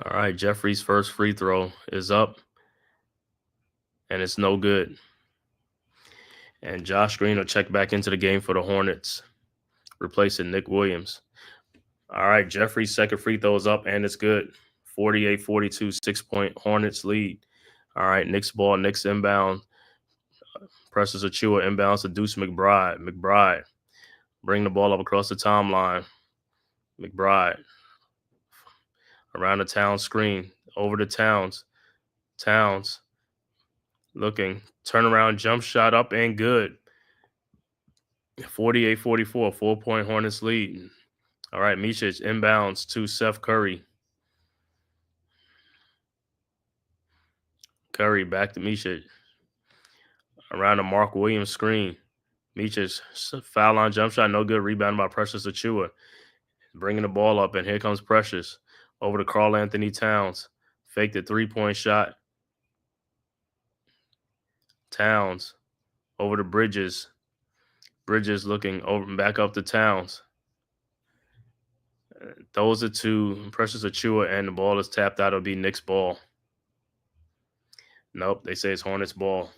All right, Jeffries' first free throw is up. and it's no good. And Josh Green will check back into the game for the Hornets, replacing Nick Williams. All right, Jeffrey's second free throw is up, and it's good. 48-42, 6-point Hornets lead. All right, Knicks ball, Knicks inbound. Presses Achua inbounds to Deuce McBride. McBride bring the ball up across the timeline. McBride around the Towns screen. Over to Towns. Towns looking. Turnaround jump shot up and good. 48-44, 4-point Hornets lead. All right, Micic inbounds to Seth Curry. Curry back to Micic. Around the Mark Williams screen. Micic foul line jump shot, no good. Rebound by Precious Achua. Bringing the ball up, and here comes Precious. Over to Karl Anthony Towns. Faked a three-point shot. Towns. Over to Bridges. Bridges looking over and back up to Towns. Those are to Precious Achua, and the ball is tapped out. It'll be Knicks ball. Nope, they say it's Hornets ball.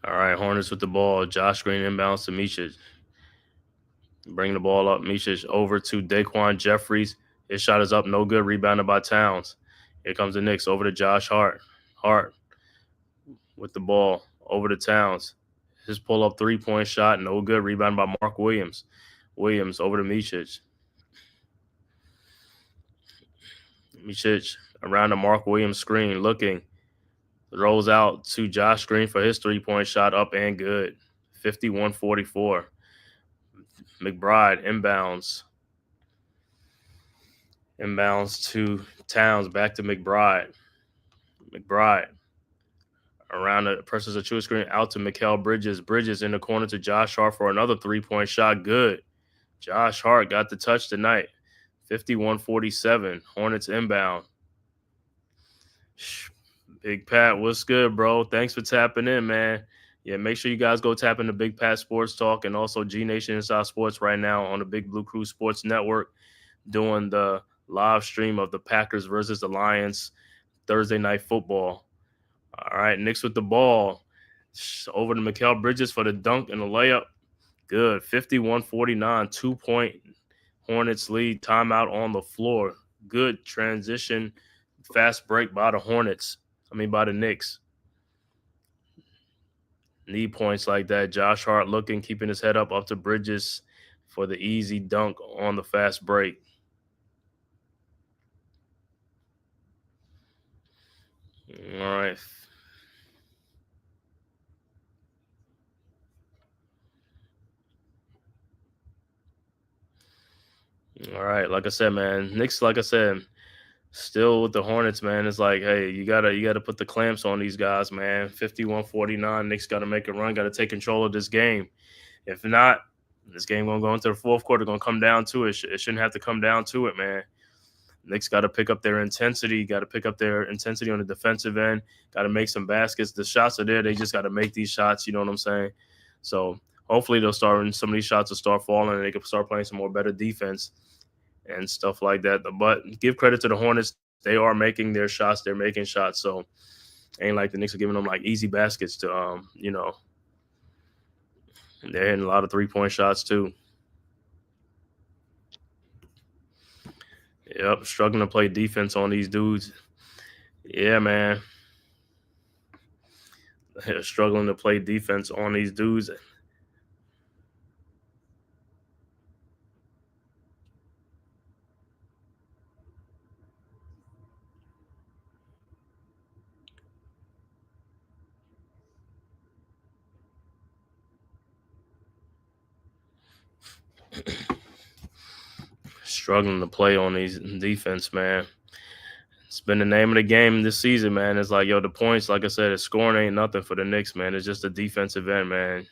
All right, Hornets with the ball. Josh Green inbounds to Micic. Bring the ball up. Micic over to Daquan Jeffries. His shot is up, no good. Rebounded by Towns. Here comes the Knicks. Over to Josh Hart. Hart with the ball. Over to Towns. His pull-up three-point shot, no good. Rebound by Mark Williams. Williams over to Micic. Micic around the Mark Williams screen, looking. Throws out to Josh Green for his three-point shot, up and good. 51-44. McBride inbounds. Inbounds to Towns, back to McBride. McBride around the Precious Achua screen, out to Mikal Bridges. Bridges in the corner to Josh Hart for another three-point shot. Good. Josh Hart got the touch tonight. 51-47. Hornets inbound. Big Pat, what's good, bro? Thanks for tapping in, man. Yeah, make sure you guys go tap into Big Pat Sports Talk and also G Nation Inside Sports right now on the Big Blue Crew Sports Network, doing the live stream of the Packers versus the Lions Thursday night football. All right, Knicks with the ball. Over to Mikal Bridges for the dunk and the layup. Good. 51-49, 2-point Hornets lead. Timeout on the floor. Good transition. Fast break by the Knicks. Need points like that. Josh Hart looking, keeping his head up to Bridges for the easy dunk on the fast break. All right. All right. Like I said, man, Knicks, like I said, still with the Hornets, man. It's like, hey, you gotta put the clamps on these guys, man. 51-49. Knicks got to make a run, got to take control of this game. If not, this game gonna go into the fourth quarter, gonna come down to it. It shouldn't have to come down to it, man. Knicks got to pick up their intensity. Got to pick up their intensity on the defensive end. Got to make some baskets. The shots are there. They just got to make these shots. You know what I'm saying? So hopefully some of these shots will start falling and they can start playing some more better defense and stuff like that. But give credit to the Hornets. They are making their shots. They're making shots. So ain't like the Knicks are giving them like easy baskets to, they're hitting a lot of three-point shots too. Yep, struggling to play defense on these dudes. Yeah, man. They're struggling to play defense on these dudes. Struggling to play on these defense, man. It's been the name of the game this season, man. It's like, the points, like I said, scoring ain't nothing for the Knicks, man. It's just a defensive end, man.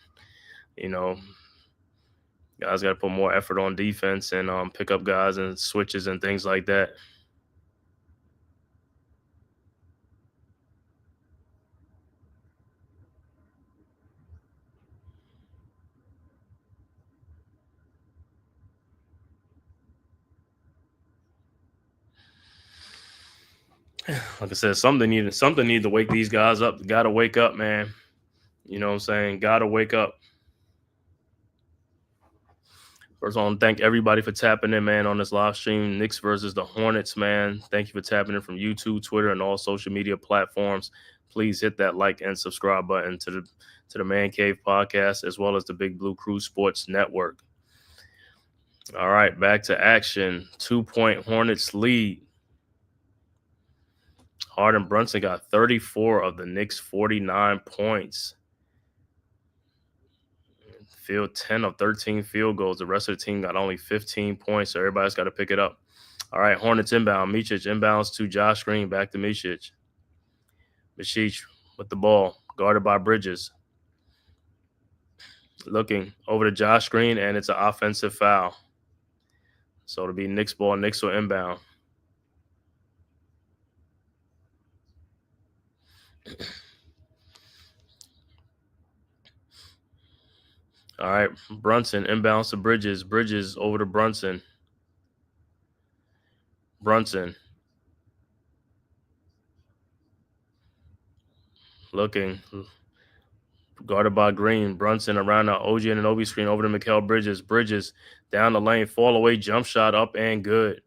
Guys got to put more effort on defense and pick up guys and switches and things like that. Like I said, something need to wake these guys up. Got to wake up, man. You know what I'm saying? Got to wake up. First, I want to thank everybody for tapping in, man, on this live stream. Knicks versus the Hornets, man. Thank you for tapping in from YouTube, Twitter, and all social media platforms. Please hit that like and subscribe button to the Man Cave podcast, as well as the Big Blue Crew Sports Network. All right, back to action. 2-point Hornets lead. Harden Brunson got 34 of the Knicks' 49 points. Field 10 of 13 field goals. The rest of the team got only 15 points, so everybody's got to pick it up. All right, Hornets inbound. Micic inbounds to Josh Green. Back to Micic. Micic with the ball, guarded by Bridges. Looking over to Josh Green, and it's an offensive foul. So it'll be Knicks ball. Knicks will inbound. All right, Brunson inbounds to Bridges. Bridges over to Brunson. Brunson. Looking. Guarded by Green. Brunson around the OG and an OB screen over to Mikal Bridges. Bridges down the lane. Fall away. Jump shot up and good.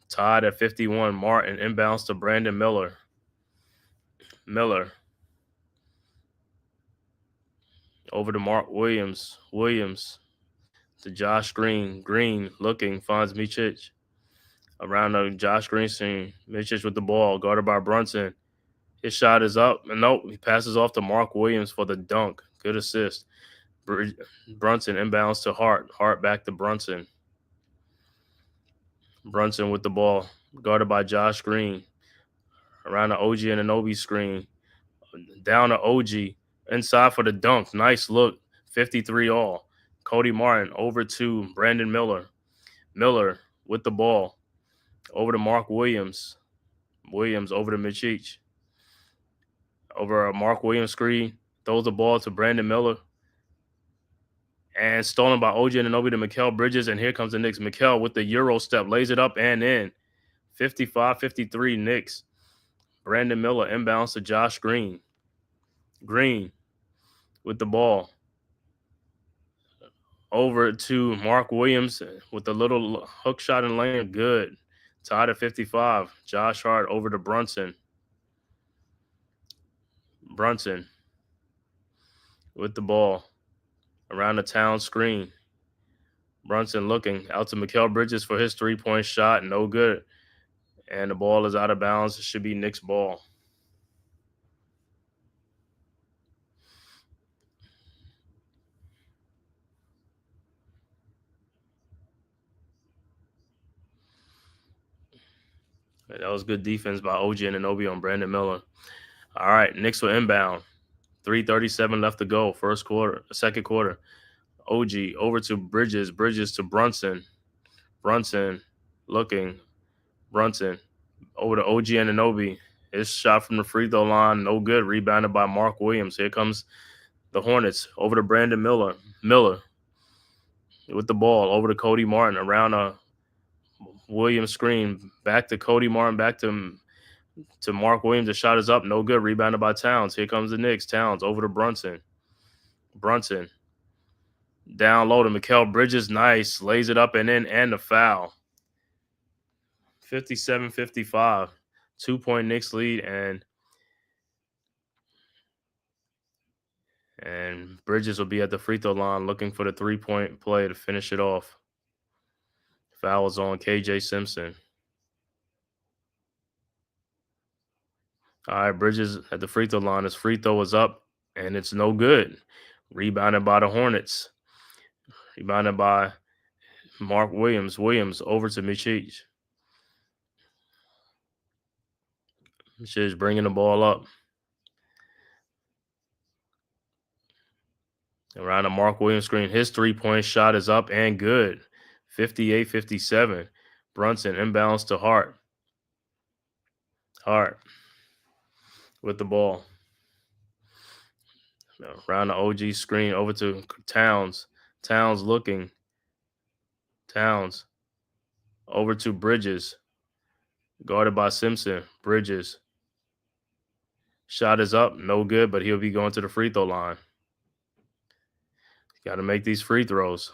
Tied at 51. Martin inbounds to Brandon Miller. Miller. Over to Mark Williams. Williams to Josh Green. Green looking. Finds Micic. Around the Josh Green scene. Micic with the ball. Guarded by Brunson. His shot is up. Nope. He passes off to Mark Williams for the dunk. Good assist. Brunson inbounds to Hart. Hart back to Brunson. Brunson with the ball. Guarded by Josh Green. Around the OG and an OB screen. Down to OG. Inside for the dunk. Nice look. 53 all. Cody Martin over to Brandon Miller. Miller with the ball. Over to Mark Williams. Williams over to Micic. Over a Mark Williams screen. Throws the ball to Brandon Miller. And stolen by OG and Anunoby to Mikal Bridges. And here comes the Knicks. Mikal with the Euro step. Lays it up and in. 55-53 Knicks. Brandon Miller inbounds to Josh Green. Green with the ball. Over to Mark Williams with a little hook shot in lane. Good. Tied at 55. Josh Hart over to Brunson. Brunson with the ball. Around the town screen. Brunson looking out to Mikal Bridges for his three-point shot. No good. And the ball is out of bounds. It should be Knicks ball. That was good defense by OG and Anunoby on Brandon Miller. All right, Knicks will inbound. 3:37 left to go. Second quarter. OG over to Bridges. Bridges to Brunson. Brunson looking. Brunson over to OG and Anunoby. His shot from the free throw line, no good. Rebounded by Mark Williams. Here comes the Hornets. Over to Brandon Miller. Miller with the ball. Over to Cody Martin. Around a Williams screen. Back to Cody Martin. Back to Mark Williams. The shot is up. No good. Rebounded by Towns. Here comes the Knicks. Towns over to Brunson. Brunson. Down low to Mikal Bridges. Nice. Lays it up and in. And the foul. 57-55. 2-point Knicks lead. And Bridges will be at the free throw line looking for the three-point play to finish it off. Foul is on KJ Simpson. All right, Bridges at the free throw line. His free throw is up, and it's no good. Rebounded by the Hornets. Rebounded by Mark Williams. Williams over to Micic. Micic bringing the ball up. Around the Mark Williams screen. His three-point shot is up and good. 58-57. Brunson inbounds to Hart. Hart with the ball. Around the OG screen over to Towns. Towns looking. Towns over to Bridges. guarded by Simpson. Bridges. Shot is up, no good, but he'll be going to the free throw line. Got to make these free throws.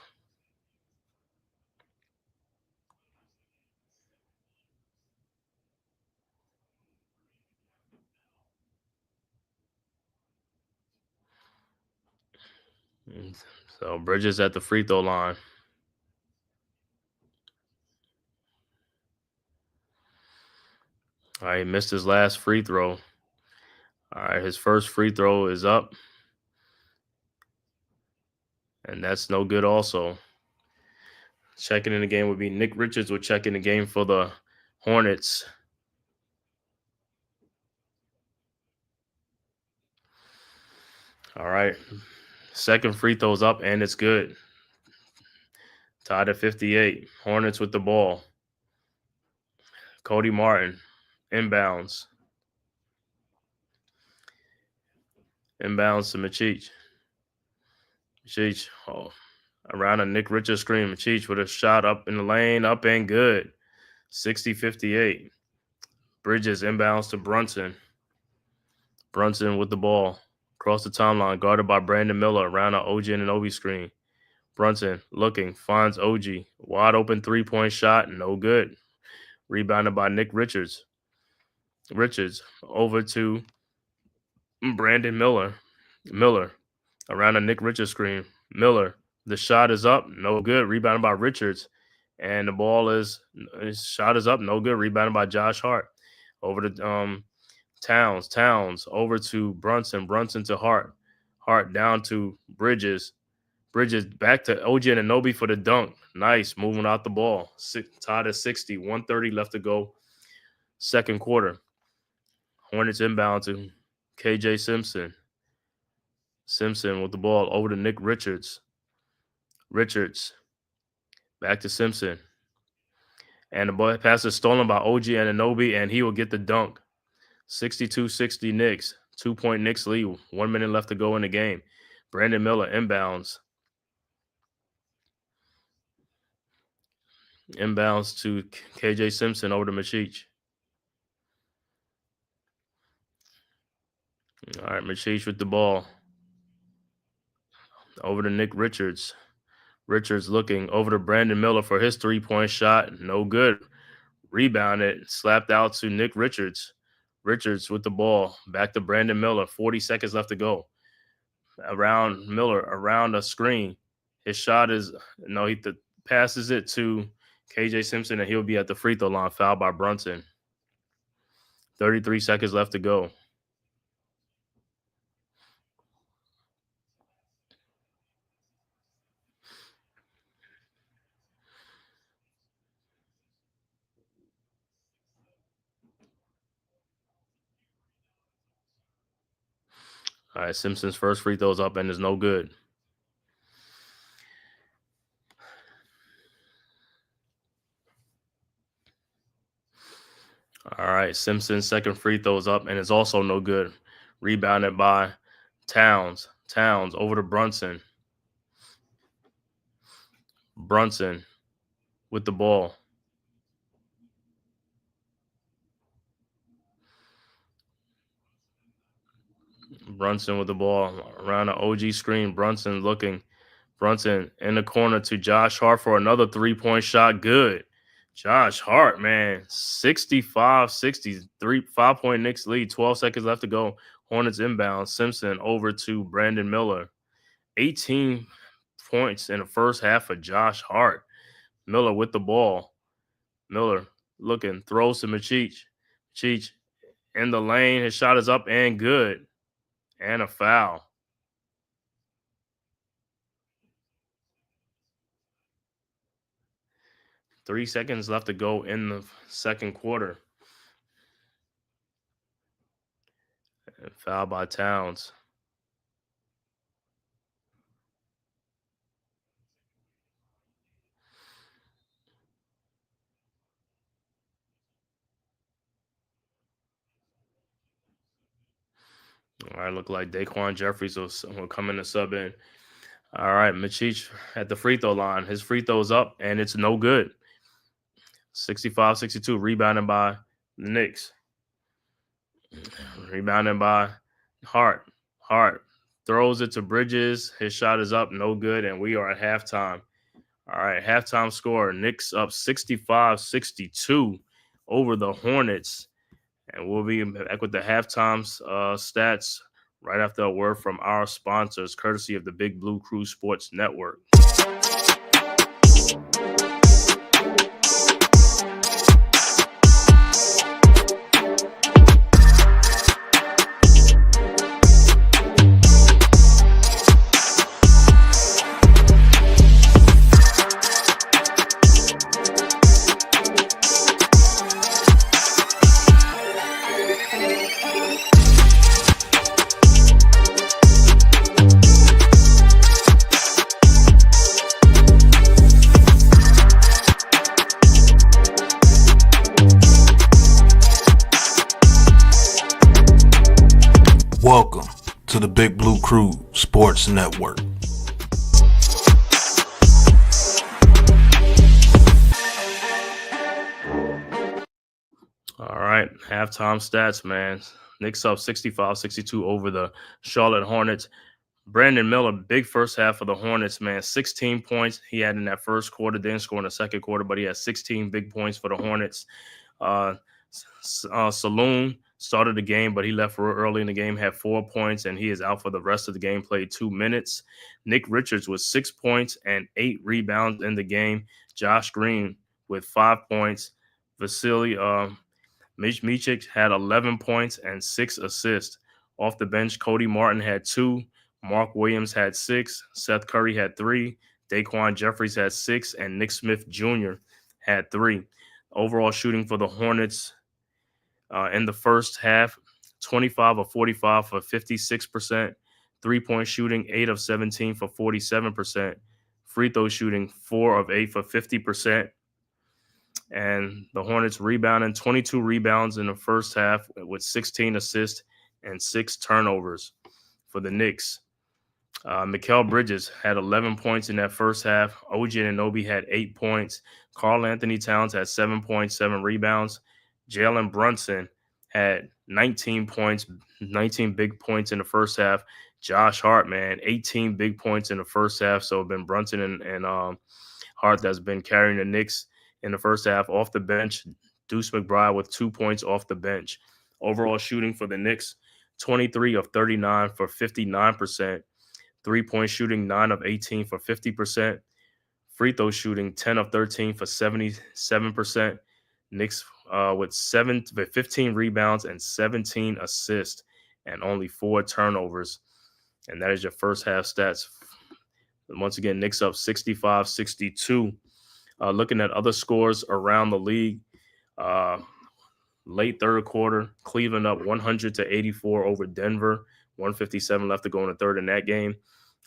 So Bridges at the free throw line. All right, missed his last free throw. All right, his first free throw is up. And that's no good also. Checking in the game would be Nick Richards would check in the game for the Hornets. All right. Second free throw's up, and it's good. Tied at 58. Hornets with the ball. Cody Martin. Inbounds. Inbounds to Machich. Machich, around a Nick Richards screen. Machich with a shot up in the lane, up and good. 60-58. Bridges inbounds to Brunson. Brunson with the ball. Across the timeline, guarded by Brandon Miller around an OG and an Obi screen. Brunson looking, finds OG. Wide open three-point shot, no good. Rebounded by Nick Richards. Richards over to Brandon Miller. Miller around a Nick Richards screen. Miller, the shot is up, no good. Rebounded by Richards. And the ball is, his shot is up, no good. Rebounded by Josh Hart. Over to Towns over to Brunson. Brunson to Hart. Hart down to Bridges. Bridges back to OG Anunoby for the dunk. Nice, moving out the ball. Tied at 60, 1:30 left to go. Second quarter. Hornets inbound to KJ Simpson. Simpson with the ball over to Nick Richards. Richards back to Simpson. And the ball pass is stolen by OG Anunoby, and he will get the dunk. 62-60 Knicks. 2-point Knicks lead. 1 minute left to go in the game. Brandon Miller inbounds. Inbounds to KJ Simpson over to Machich. All right, Machich with the ball. Over to Nick Richards. Richards looking over to Brandon Miller for his three-point shot. No good. Rebounded. Slapped out to Nick Richards. Richards with the ball. Back to Brandon Miller. 40 seconds left to go. Around Miller, around a screen. His shot is, no, he passes it to KJ Simpson, and he'll be at the free throw line, fouled by Brunson. 33 seconds left to go. All right, Simpson's first free throw's up and is no good. All right, Simpson's second free throw's up and is also no good. Rebounded by Towns. Towns over to Brunson. Brunson with the ball. Brunson with the ball around an OG screen. Brunson looking. Brunson in the corner to Josh Hart for another three-point shot. Good. Josh Hart, man. 65-63. 5-point Knicks lead. 12 seconds left to go. Hornets inbound. Simpson over to Brandon Miller. 18 points in the first half for Josh Hart. Miller with the ball. Miller looking. Throws to Machich. Machich in the lane. His shot is up and good. And a foul. Three seconds left to go in the second quarter. And foul by Towns. All right, look like Daquan Jeffries will come in to sub in. All right, Machich at the free throw line. His free throw's up, and it's no good. 65-62, rebounded by The Knicks. Rebounded by Hart. Hart throws it to Bridges. His shot is up, no good, and we are at halftime. All right, halftime score. Knicks up 65-62 over the Hornets. And we'll be back with the halftime stats right after a word from our sponsors, courtesy of the Big Blue Crew Sports Network. Welcome to the Big Blue Crew Sports Network. All right, halftime stats, man. Knicks up 65-62 over the Charlotte Hornets. Brandon Miller, big first half of the Hornets, man. 16 points he had in that first quarter, didn't score in the second quarter, but he had 16 big points for the Hornets. Saloon started the game, but he left real early in the game, had 4 points, and he is out for the rest of the game, played 2 minutes. Nick Richards with 6 points and 8 rebounds in the game. Josh Green with 5 points. Vasily Micic had 11 points and 6 assists. Off the bench, Cody Martin had 2. Mark Williams had 6. Seth Curry had 3. Daquan Jeffries had 6. And Nick Smith Jr. had 3. Overall shooting for the Hornets in the first half, 25 of 45 for 56%. 3-point shooting, 8 of 17 for 47%. Free throw shooting, 4 of 8 for 50%. And the Hornets rebounding 22 rebounds in the first half with 16 assists and 6 turnovers for the Knicks. Mikal Bridges had 11 points in that first half. OG Anunoby had 8 points. Karl Anthony Towns had 7 points, 7 rebounds. Jalen Brunson had 19 points, 19 big points in the first half. Josh Hart, man, 18 big points in the first half. So it's been Brunson and Hart that's been carrying the Knicks in the first half. Off the bench, Deuce McBride with 2 points off the bench. Overall shooting for the Knicks, 23 of 39 for 59%. 3-point shooting, 9 of 18 for 50%. Free throw shooting, 10 of 13 for 77%. Knicks with 15 rebounds and 17 assists and only 4 turnovers. And that is your first half stats. Once again, Knicks up 65-62. Looking at other scores around the league, late third quarter, Cleveland up 100-84 over Denver. 157 left to go in the third in that game.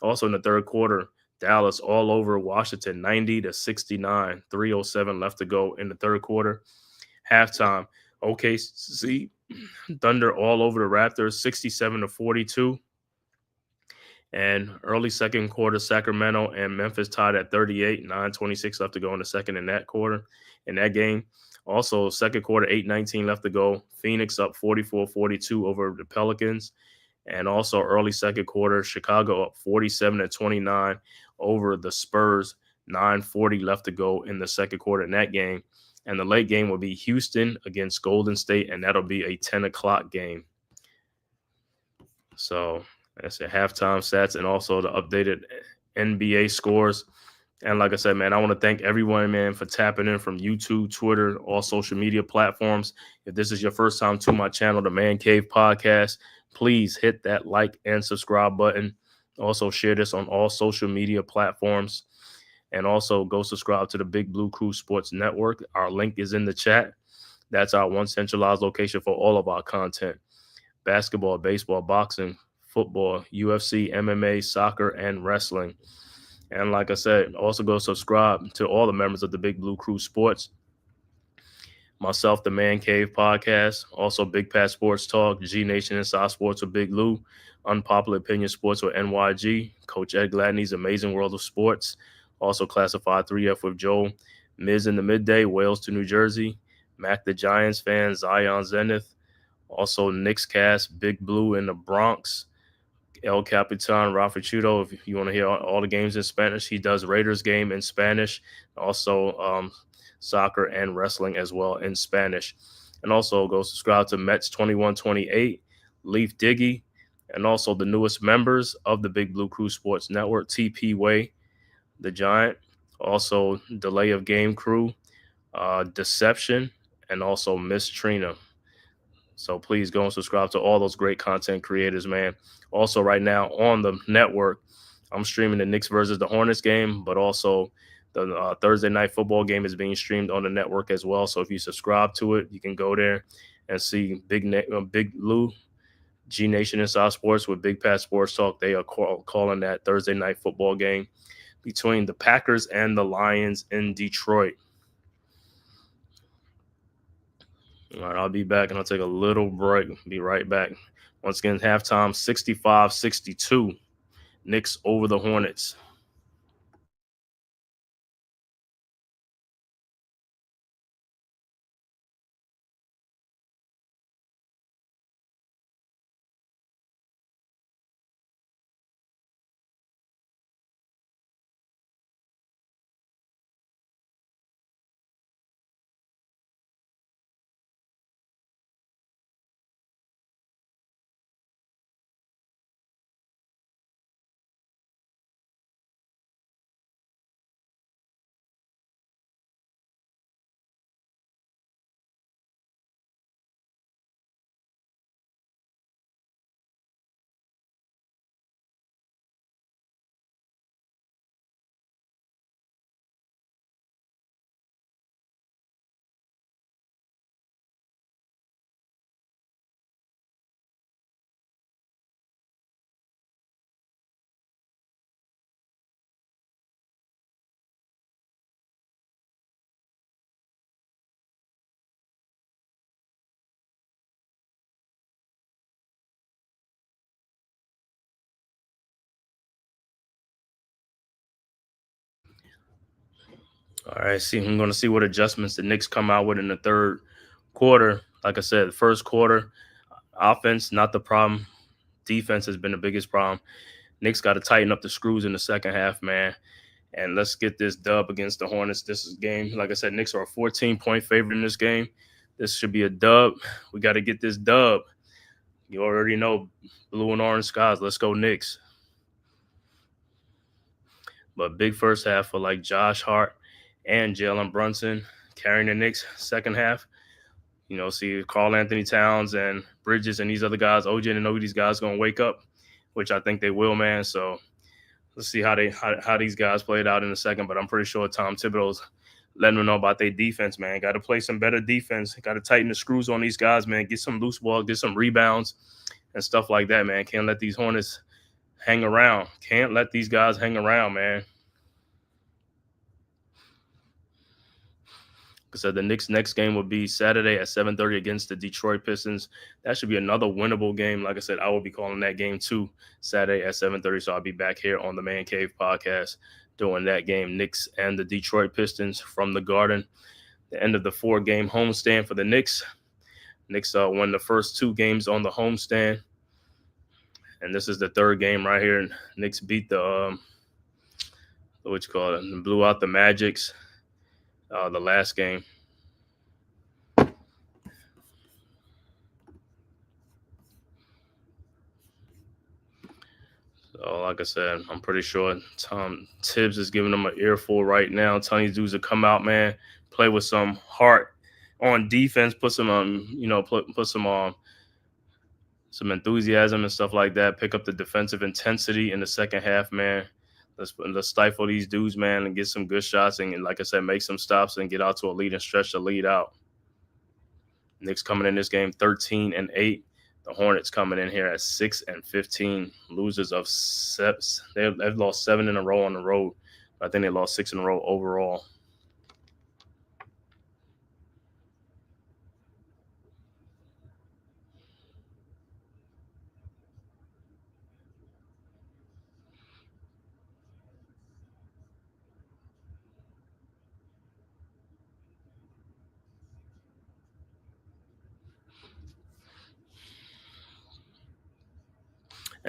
Also in the third quarter, Dallas all over Washington, 90-69. 3:07 left to go in the third quarter. Halftime, OKC Thunder all over the Raptors, 67-42. And early second quarter, Sacramento and Memphis tied at 38. 9:26 left to go in the second in that quarter, in that game. Also, second quarter, 8:19 left to go. Phoenix up 44-42 over the Pelicans. And also early second quarter, Chicago up 47-29 over the Spurs. 9:40 left to go in the second quarter in that game. And the late game will be Houston against Golden State, and that'll be a 10 o'clock game. So that's the halftime stats and also the updated NBA scores. And like I said, man, I want to thank everyone, man, for tapping in from YouTube, Twitter, all social media platforms. If this is your first time to my channel, the Man Cave Podcast, please hit that like and subscribe button. Also share this on all social media platforms. And also go subscribe to the Big Blue Crew Sports Network. Our link is in the chat. That's our one centralized location for all of our content. Basketball, baseball, boxing, football, UFC, MMA, soccer, and wrestling. And like I said, also go subscribe to all the members of the Big Blue Crew Sports. Myself, the Man Cave Podcast, also Big Pat Sports Talk, G Nation Inside Sports with Big Lou, Unpopular Opinion Sports with NYG, Coach Ed Gladney's Amazing World of Sports, also Classified 3F with Joe, Miz in the Midday, Wales to New Jersey, Mac the Giants fan, Zion Zenith. Also, Knicks cast, Big Blue in the Bronx. El Capitan Rafa Chudo, if you want to hear all the games in Spanish, he does Raiders game in Spanish. Also, soccer and wrestling as well in Spanish. And also go subscribe to Mets 2128, Leaf Diggy, and also the newest members of the Big Blue Crew Sports Network, TP Way, the Giant, also Delay of Game Crew, Deception, and also Miss Trina. So please go and subscribe to all those great content creators, man. Also, right now on the network, I'm streaming the Knicks versus the Hornets game, but also the Thursday night football game is being streamed on the network as well. So if you subscribe to it, you can go there and see Big Lou, G Nation Inside Sports with Big Pat Sports Talk. They are calling that Thursday night football game between the Packers and the Lions in Detroit. All right, I'll be back and I'll take a little break. Be right back. Once again, halftime 65-62. Knicks over the Hornets. All right, I'm going to see what adjustments the Knicks come out with in the third quarter. Like I said, the first quarter, offense, not the problem. Defense has been the biggest problem. Knicks got to tighten up the screws in the second half, man. And let's get this dub against the Hornets. This is game. Like I said, Knicks are a 14-point favorite in this game. This should be a dub. We got to get this dub. You already know, blue and orange skies. Let's go Knicks. But big first half for like Josh Hart and Jalen Brunson carrying the Knicks second half. You know, see Karl Anthony Towns and Bridges and these other guys. OJ and know these guys going to wake up, which I think they will, man. So let's see how these guys played out in a second. But I'm pretty sure Tom Thibodeau's letting them know about their defense, man. Got to play some better defense. Got to tighten the screws on these guys, man. Get some loose ball, get some rebounds and stuff like that, man. Can't let these Hornets hang around. Can't let these guys hang around, man. So the Knicks' next game will be Saturday at 7:30 against the Detroit Pistons. That should be another winnable game. Like I said, I will be calling that game too Saturday at 7:30. So I'll be back here on the Man Cave podcast doing that game, Knicks and the Detroit Pistons from the Garden. The end of the 4-game homestand for the Knicks. Knicks won the first 2 games on the homestand. And this is the third game right here. Knicks beat the, blew out the Magics. The last game. So, like I said, I'm pretty sure Tom Tibbs is giving them an earful right now. Telling these dudes to come out, man, play with some heart on defense, put some put some enthusiasm and stuff like that. Pick up the defensive intensity in the second half, man. Let's stifle these dudes, man, and get some good shots and like I said, make some stops and get out to a lead and stretch the lead out. Knicks coming in this game 13-8. The Hornets coming in here at 6-15. Losers of 7. They've lost 7 in a row on the road. I think they lost 6 in a row overall.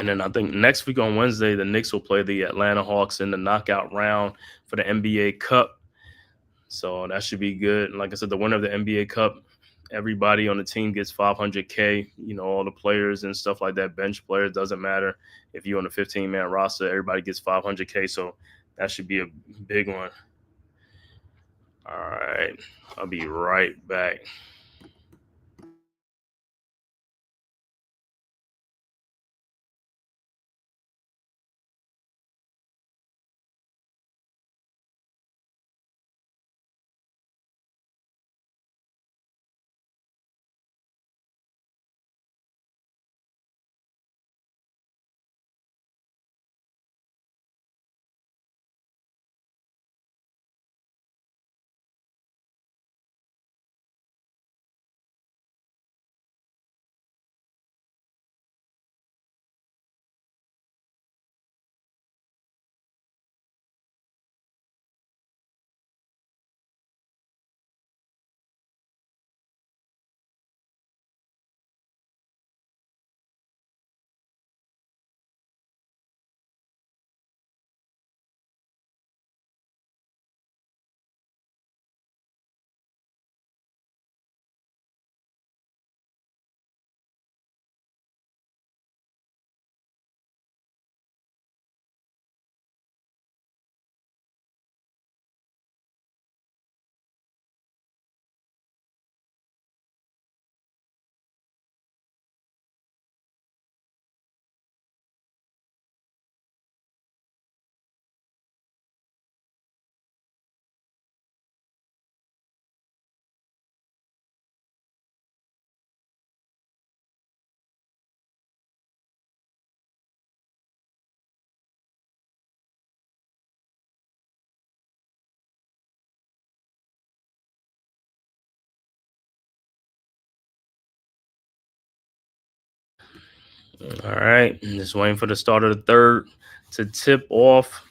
And then I think next week on Wednesday, the Knicks will play the Atlanta Hawks in the knockout round for the NBA Cup. So that should be good. And like I said, the winner of the NBA Cup, everybody on the team gets $500K. You know, all the players and stuff like that, bench players, doesn't matter. If you're on a 15-man roster, everybody gets $500K. So that should be a big one. All right. I'll be right back. All right. Just waiting for the start of the third to tip off.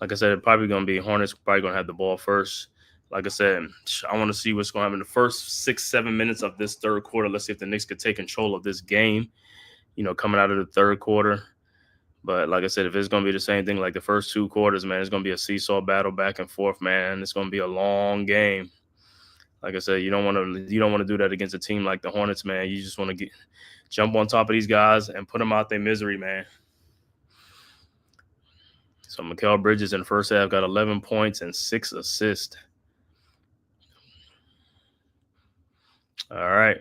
Like I said, it's probably going to be Hornets probably going to have the ball first. Like I said, I want to see what's going to happen in the first 6-7 minutes of this third quarter. Let's see if the Knicks could take control of this game, you know, coming out of the third quarter. But like I said, if it's going to be the same thing like the first 2 quarters, man, it's going to be a seesaw battle back and forth, man. It's going to be a long game. Like I said, you don't want to do that against a team like the Hornets, man. You just want to jump on top of these guys and put them out their misery, man. So Mikal Bridges in the first half got 11 points and 6 assists. All right.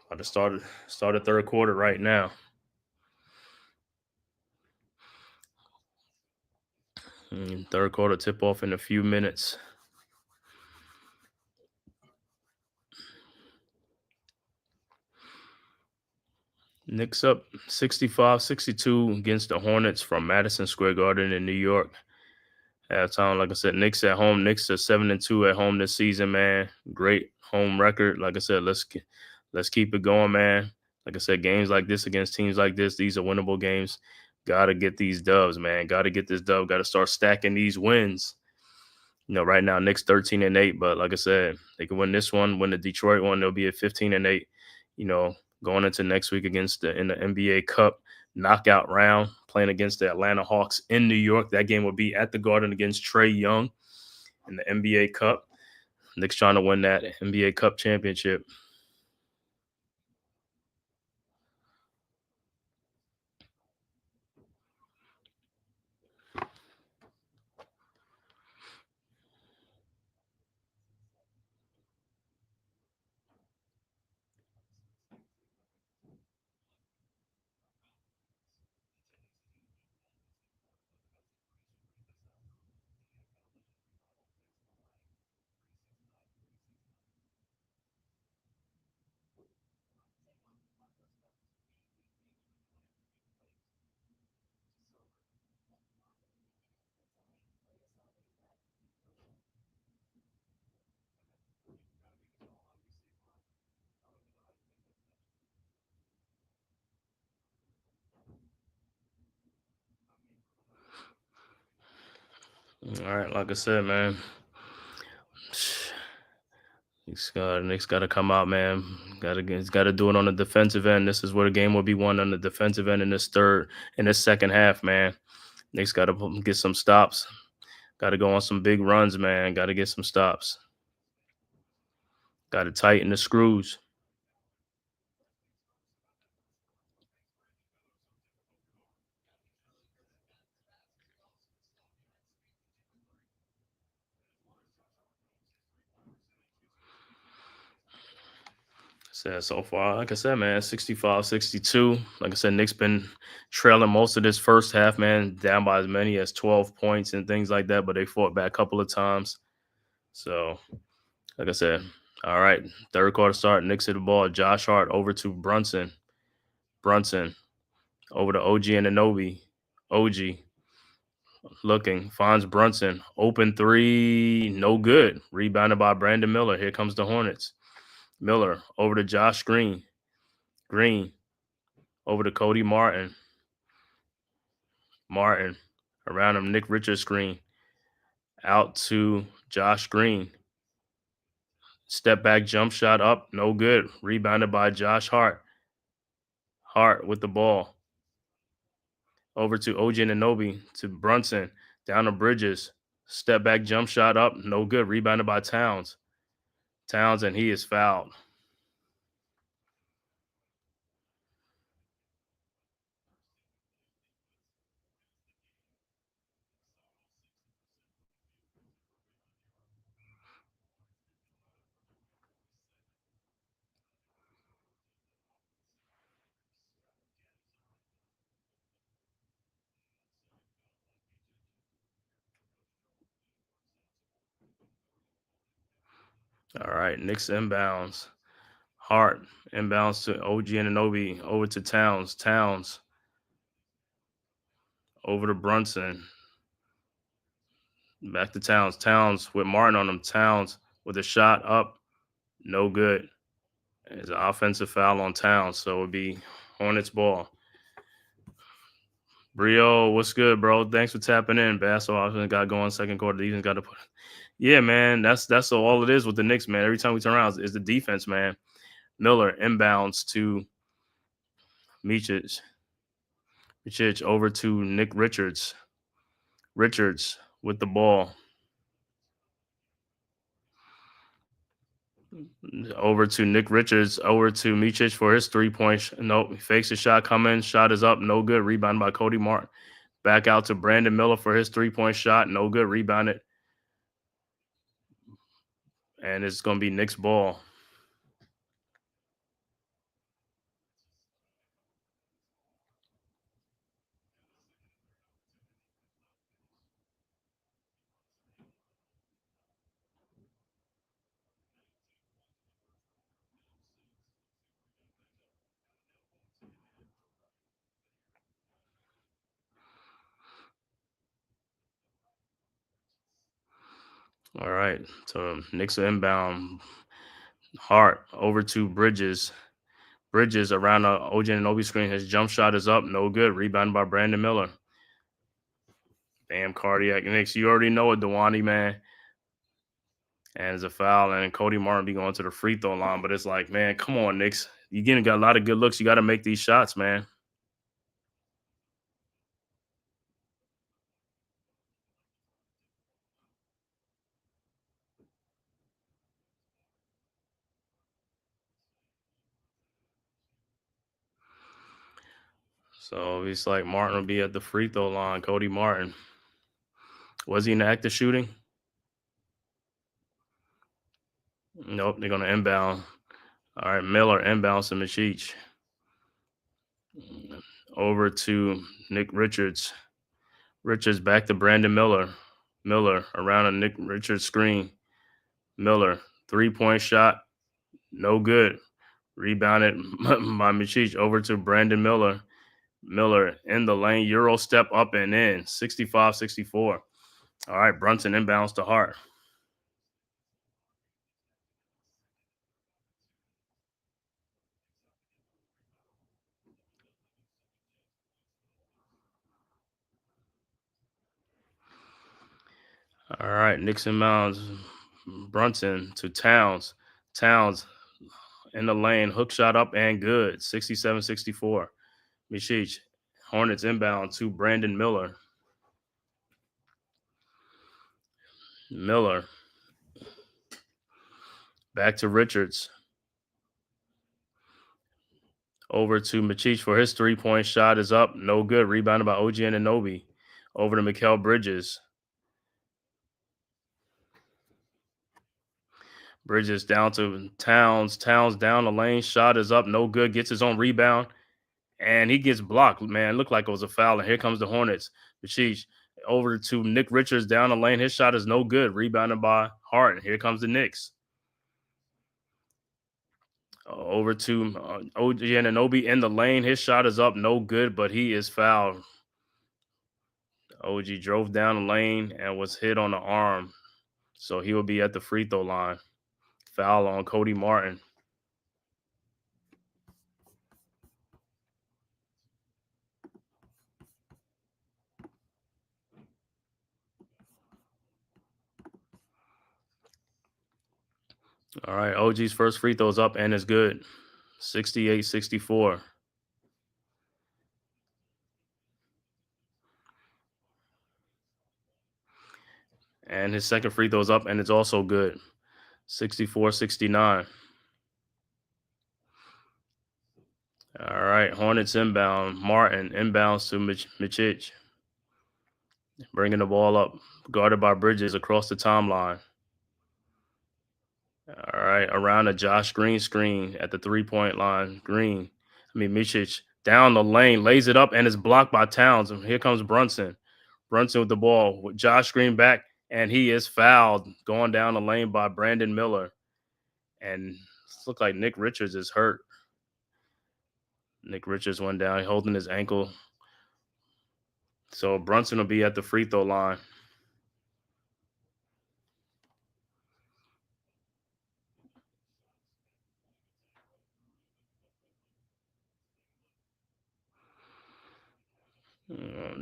About to start the third quarter right now. Third quarter tip off in a few minutes. Knicks up 65-62 against the Hornets from Madison Square Garden in New York. Halftime, like I said, Knicks at home. Knicks are 7-2 at home this season, man. Great home record. Like I said, let's keep it going, man. Like I said, games like this against teams like this, these are winnable games. Got to get these dubs, man. Got to get this dub. Got to start stacking these wins. You know, right now Knicks 13-8, but like I said, they can win this one, win the Detroit one, they'll be at 15-8. You know, going into next week in the NBA Cup knockout round, playing against the Atlanta Hawks in New York. That game will be at the Garden against Trae Young in the NBA Cup. Knicks trying to win that NBA Cup championship. All right, like I said, man, Knicks got to come out, man. It's got to do it on the defensive end. This is where the game will be won on the defensive end in this second half, man. Knicks got to get some stops. Got to go on some big runs, man. Got to get some stops. Got to tighten the screws. So far, like I said, man, 65-62. Like I said, Knicks been trailing most of this first half, man, down by as many as 12 points and things like that, but they fought back a couple of times. So, like I said, all right, third quarter start, Knicks hit the ball. Josh Hart over to Brunson. Brunson over to OG and Anunoby. OG looking, finds Brunson. Open three, no good. Rebounded by Brandon Miller. Here comes the Hornets. Miller over to Josh Green. Green over to Cody Martin. Martin around him, Nick Richards screen. Out to Josh Green. Step back jump shot up, no good. Rebounded by Josh Hart. Hart with the ball. Over to OG Anunoby to Brunson. Down to Bridges. Step back jump shot up, no good. Rebounded by Towns. Towns, and he is fouled. All right, Knicks inbounds. Hart inbounds to OG Anunoby. Over to Towns. Towns over to Brunson. Back to Towns. Towns with Martin on him. Towns with a shot up. No good. It's an offensive foul on Towns, so it would be Hornets ball. Brio, what's good, bro? Thanks for tapping in. Basketball offense got going second quarter. Defense got to put. Yeah, man. That's all it is with the Knicks, man. Every time we turn around is the defense, man. Miller inbounds to Micic. Micic over to Nick Richards. Richards with the ball. Over to Nick Richards. Over to Micic for his 3-point. Nope. He fakes the shot coming. Shot is up. No good. Rebound by Cody Martin. Back out to Brandon Miller for his 3-point shot. No good. Rebounded. And it's going to be Knicks ball. All right. So Knicks are inbound. Hart over to Bridges. Bridges around the OG Anunoby screen. His jump shot is up. No good. Rebound by Brandon Miller. Damn, cardiac Knicks. You already know it, Dewani, man. And it's a foul, and Cody Martin be going to the free throw line. But it's like, man, come on, Knicks. You got a lot of good looks. You got to make these shots, man. So it's like Martin will be at the free throw line. Cody Martin. Was he in the act of shooting? Nope, they're going to inbound. All right, Miller inbounds to Micic. Over to Nick Richards. Richards back to Brandon Miller. Miller around a Nick Richards screen. Miller, 3-point shot. No good. Rebounded by Micic. Over to Brandon Miller. Miller in the lane. Euro step up and in. 65-64. All right, Brunson inbounds to Hart. All right, Nixon mounds Brunson to Towns. Towns in the lane, hook shot up and good. 67-64. Michich. Hornets inbound to Brandon Miller. Miller. Back to Richards. Over to Michich for his three-point shot is up. No good. Rebounded by OG Anunoby. Over to Mikal Bridges. Bridges down to Towns. Towns down the lane. Shot is up. No good. Gets his own rebound. And he gets blocked, man. Looked like it was a foul. And here comes the Hornets. Michich over to Nick Richards down the lane. His shot is no good. Rebounded by Hart. And here comes the Knicks. Over to OG Anunoby in the lane. His shot is up. No good, but he is fouled. OG drove down the lane and was hit on the arm. So he will be at the free throw line. Foul on Cody Martin. All right, OG's first free throw is up and is good. 68-64. And his second free throw is up and it's also good. 64-69. All right, Hornets inbound. Martin inbounds to Michich. Bringing the ball up. Guarded by Bridges across the timeline. All right, around a Josh Green screen at the three-point line. Michich down the lane, lays it up, and is blocked by Towns. And here comes Brunson. Brunson with the ball. With Josh Green back, and he is fouled going down the lane by Brandon Miller. And it looks like Nick Richards is hurt. Nick Richards went down, holding his ankle. So Brunson will be at the free throw line.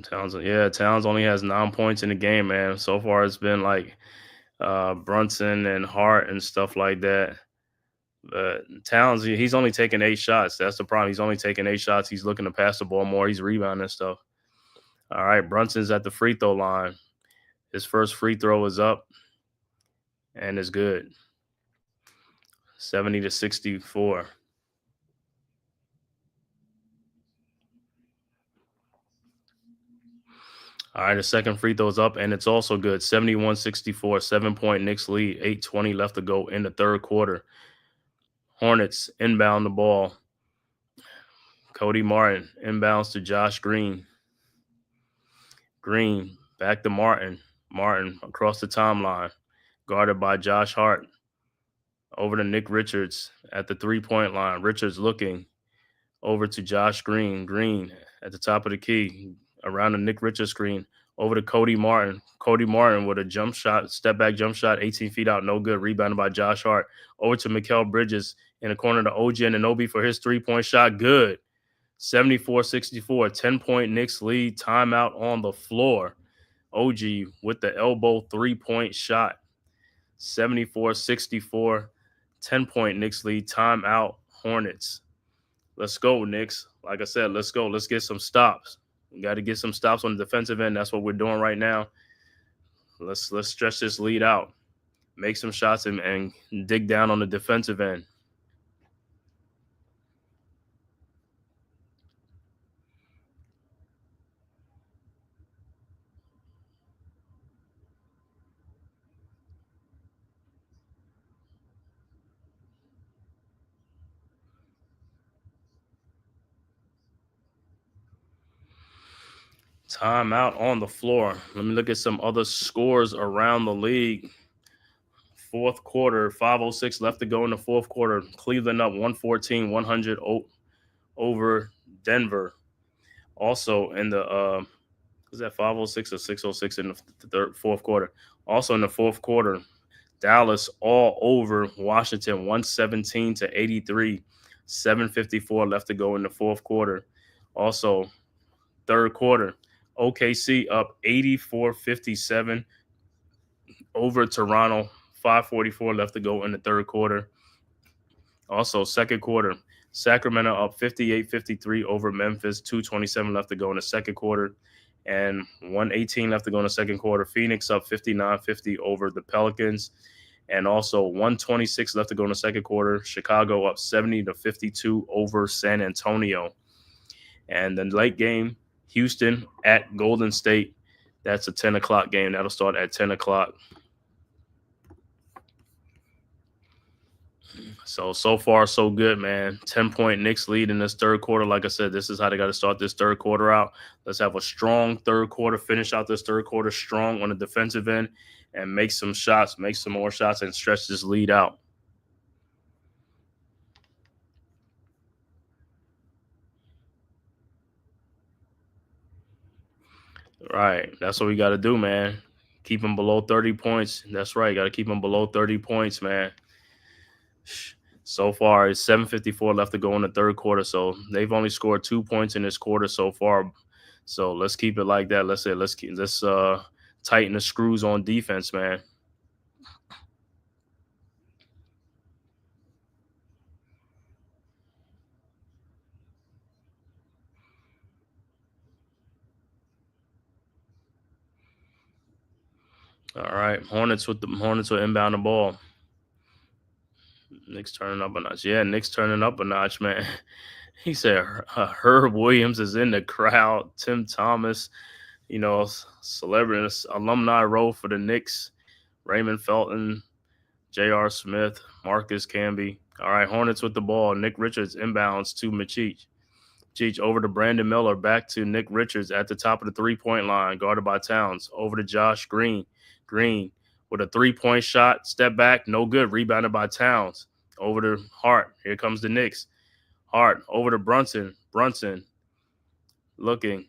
Towns only has 9 points in the game, man. So far it's been like Brunson and Hart and stuff like that. But Towns, he's only taking 8 shots. That's the problem. He's only taking 8 shots. He's looking to pass the ball more. He's rebounding and stuff. All right, Brunson's at the free throw line. His first free throw is up and is good. 70-64. All right, the second free throw is up, and it's also good. 71-64, 7-point Knicks lead, 8:20 left to go in the third quarter. Hornets inbound the ball. Cody Martin inbounds to Josh Green. Green back to Martin. Martin across the timeline, guarded by Josh Hart. Over to Nick Richards at the three-point line. Richards looking over to Josh Green. Green at the top of the key, around the Nick Richards screen, over to Cody Martin. Cody Martin with a jump shot, step back jump shot, 18 feet out, no good. Rebounded by Josh Hart. Over to Mikal Bridges in the corner to OG Anunoby for his three-point shot. Good. 74-64, 10-point Knicks lead. Timeout on the floor. OG with the elbow three-point shot. 74-64, 10-point Knicks lead. Timeout Hornets. Let's go, Knicks. Like I said, let's go. Let's get some stops. We got to get some stops on the defensive end. That's what we're doing right now. Let's stretch this lead out. Make some shots and dig down on the defensive end. Timeout on the floor. Let me look at some other scores around the league. Fourth quarter, 5:06 left to go in the fourth quarter. Cleveland up 114-100 over Denver. Also in the was that 5:06 or 6:06 in the fourth quarter? Also in the fourth quarter, Dallas all over Washington, 117-83. 7:54 left to go in the fourth quarter. Also, third quarter, OKC up 84-57 over Toronto. 5:44 left to go in the third quarter. Also, second quarter, Sacramento up 58-53 over Memphis, 2:27 left to go in the second quarter, and 1:18 left to go in the second quarter. Phoenix up 59-50 over the Pelicans, and also 1:26 left to go in the second quarter. Chicago up 70-52 over San Antonio. And then late game, Houston at Golden State. That's a 10 o'clock game. That'll start at 10 o'clock. So far, so good, man. 10-point Knicks lead in this third quarter. Like I said, this is how they got to start this third quarter out. Let's have a strong third quarter, finish out this third quarter strong on the defensive end, and make some shots, make some more shots, and stretch this lead out. Right. That's what we got to do, man. Keep them below 30 points. That's right. Got to keep them below 30 points, man. So far, it's 7:54 left to go in the third quarter. So they've only scored 2 points in this quarter so far. So let's keep it like that. Let's tighten the screws on defense, man. All right, Hornets will inbound the ball. Knicks turning up a notch. Yeah, Knicks turning up a notch, man. He said Herb Williams is in the crowd. Tim Thomas, celebrity alumni row for the Knicks. Raymond Felton, J.R. Smith, Marcus Camby. All right, Hornets with the ball. Nick Richards inbounds to Maciej. Cheech over to Brandon Miller, back to Nick Richards at the top of the three-point line, guarded by Towns. Over to Josh Green. Green with a three-point shot, step back, no good, rebounded by Towns. Over to Hart. Here comes the Knicks. Hart over to Brunson. Brunson looking.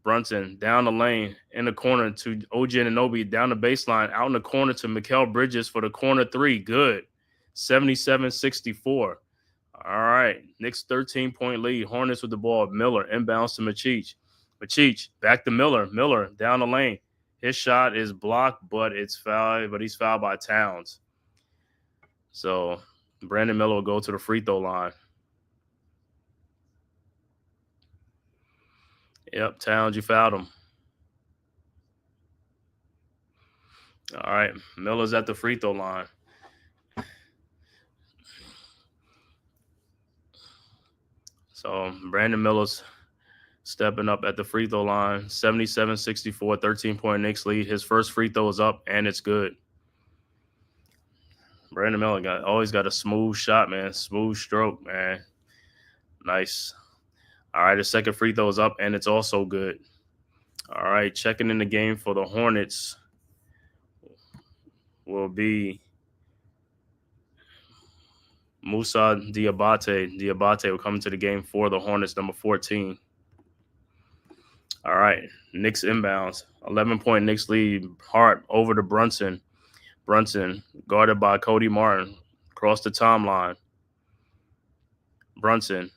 Brunson down the lane in the corner to OG Anunoby, down the baseline, out in the corner to Mikal Bridges for the corner three. Good. 77-64. All right. Knicks 13-point lead. Hornets with the ball. Miller inbounds to Maciej. Maciej back to Miller. Miller down the lane. His shot is blocked, but he's fouled by Towns. So Brandon Miller will go to the free throw line. Yep, Towns, you fouled him. All right, Miller's at the free throw line. So Brandon Miller's stepping up at the free throw line. 77-64, 13-point Knicks lead. His first free throw is up, and it's good. Brandon Miller always got a smooth shot, man. Smooth stroke, man. Nice. All right, his second free throw is up, and it's also good. All right, checking in the game for the Hornets will be Musa Diabate. Diabate will come into the game for the Hornets, number 14. All right, Knicks inbounds. 11-point Knicks lead. Hart over to Brunson. Brunson guarded by Cody Martin. Across the timeline. Brunson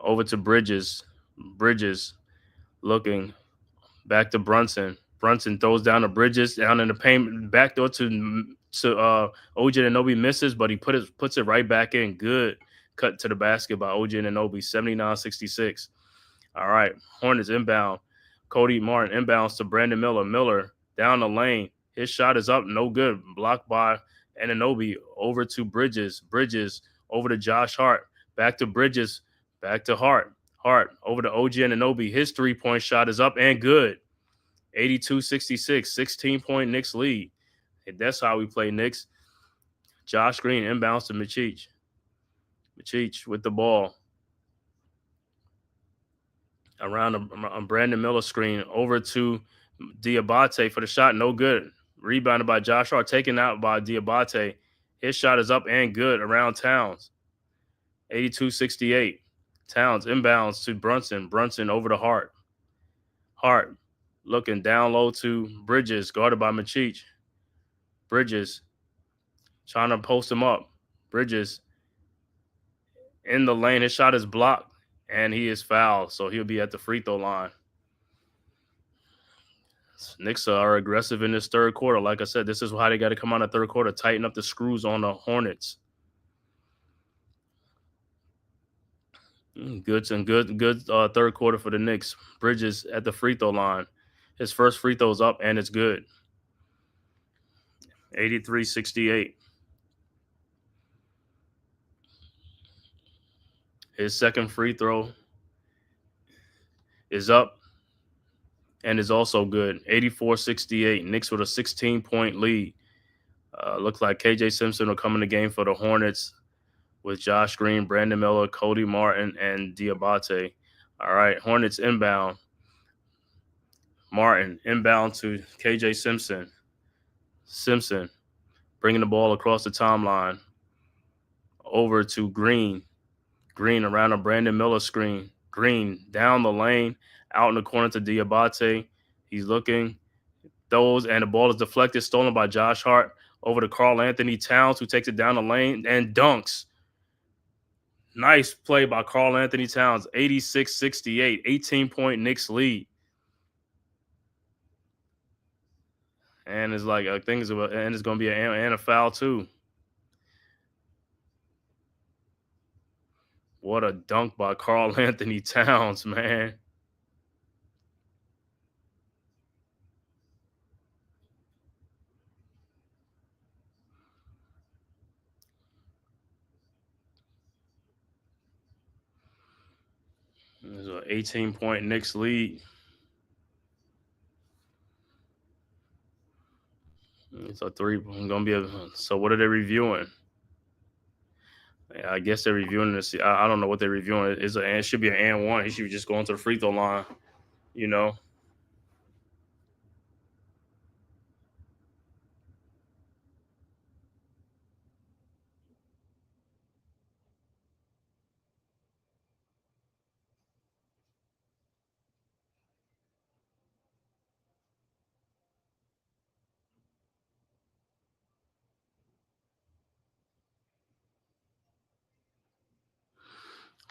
over to Bridges. Bridges looking back to Brunson. Brunson throws down to Bridges, down in the paint, backdoor to OG Anunoby, misses, but he puts it right back in. Good cut to the basket by OG Anunoby, 79-66. All right, Hornets inbound. Cody Martin inbounds to Brandon Miller. Miller down the lane. His shot is up, no good. Blocked by Anunoby. Over to Bridges. Bridges over to Josh Hart. Back to Bridges. Back to Hart. Hart over to OG Anunoby. His three-point shot is up and good. 82-66, 16-point Knicks lead. And that's how we play Knicks. Josh Green inbounds to Maciej. Maciej with the ball. Around a Brandon Miller screen. Over to Diabate for the shot. No good. Rebounded by Josh Hart. Taken out by Diabate. His shot is up and good around Towns. 82-68. Towns inbounds to Brunson. Brunson over to Hart. Hart looking down low to Bridges, guarded by Maciej. Bridges trying to post him up. Bridges in the lane. His shot is blocked, and he is fouled, so he'll be at the free throw line. Knicks are aggressive in this third quarter. Like I said, this is how they got to come out in the third quarter, tighten up the screws on the Hornets. Good third quarter for the Knicks. Bridges at the free throw line. His first free throw's up and it's good. 83-68. His second free throw is up and is also good. 84-68. Knicks with a 16-point lead. Looks like KJ Simpson will come in the game for the Hornets with Josh Green, Brandon Miller, Cody Martin, and Diabate. All right, Hornets inbound. Martin inbound to KJ Simpson. Simpson bringing the ball across the timeline over to Green. Green around a Brandon Miller screen. Green down the lane, out in the corner to Diabate. He's looking, throws, and the ball is deflected, stolen by Josh Hart over to Karl Anthony Towns, who takes it down the lane and dunks. Nice play by Karl Anthony Towns, 86-68, 18-point Knicks lead. And it's like, I think it's going to be a foul too. What a dunk by Karl Anthony Towns, man. There's an 18-point Knicks lead. It's a three. So what are they reviewing? I guess they're reviewing this. I don't know what they're reviewing. It should be an and one. He should be just going to the free throw line, you know.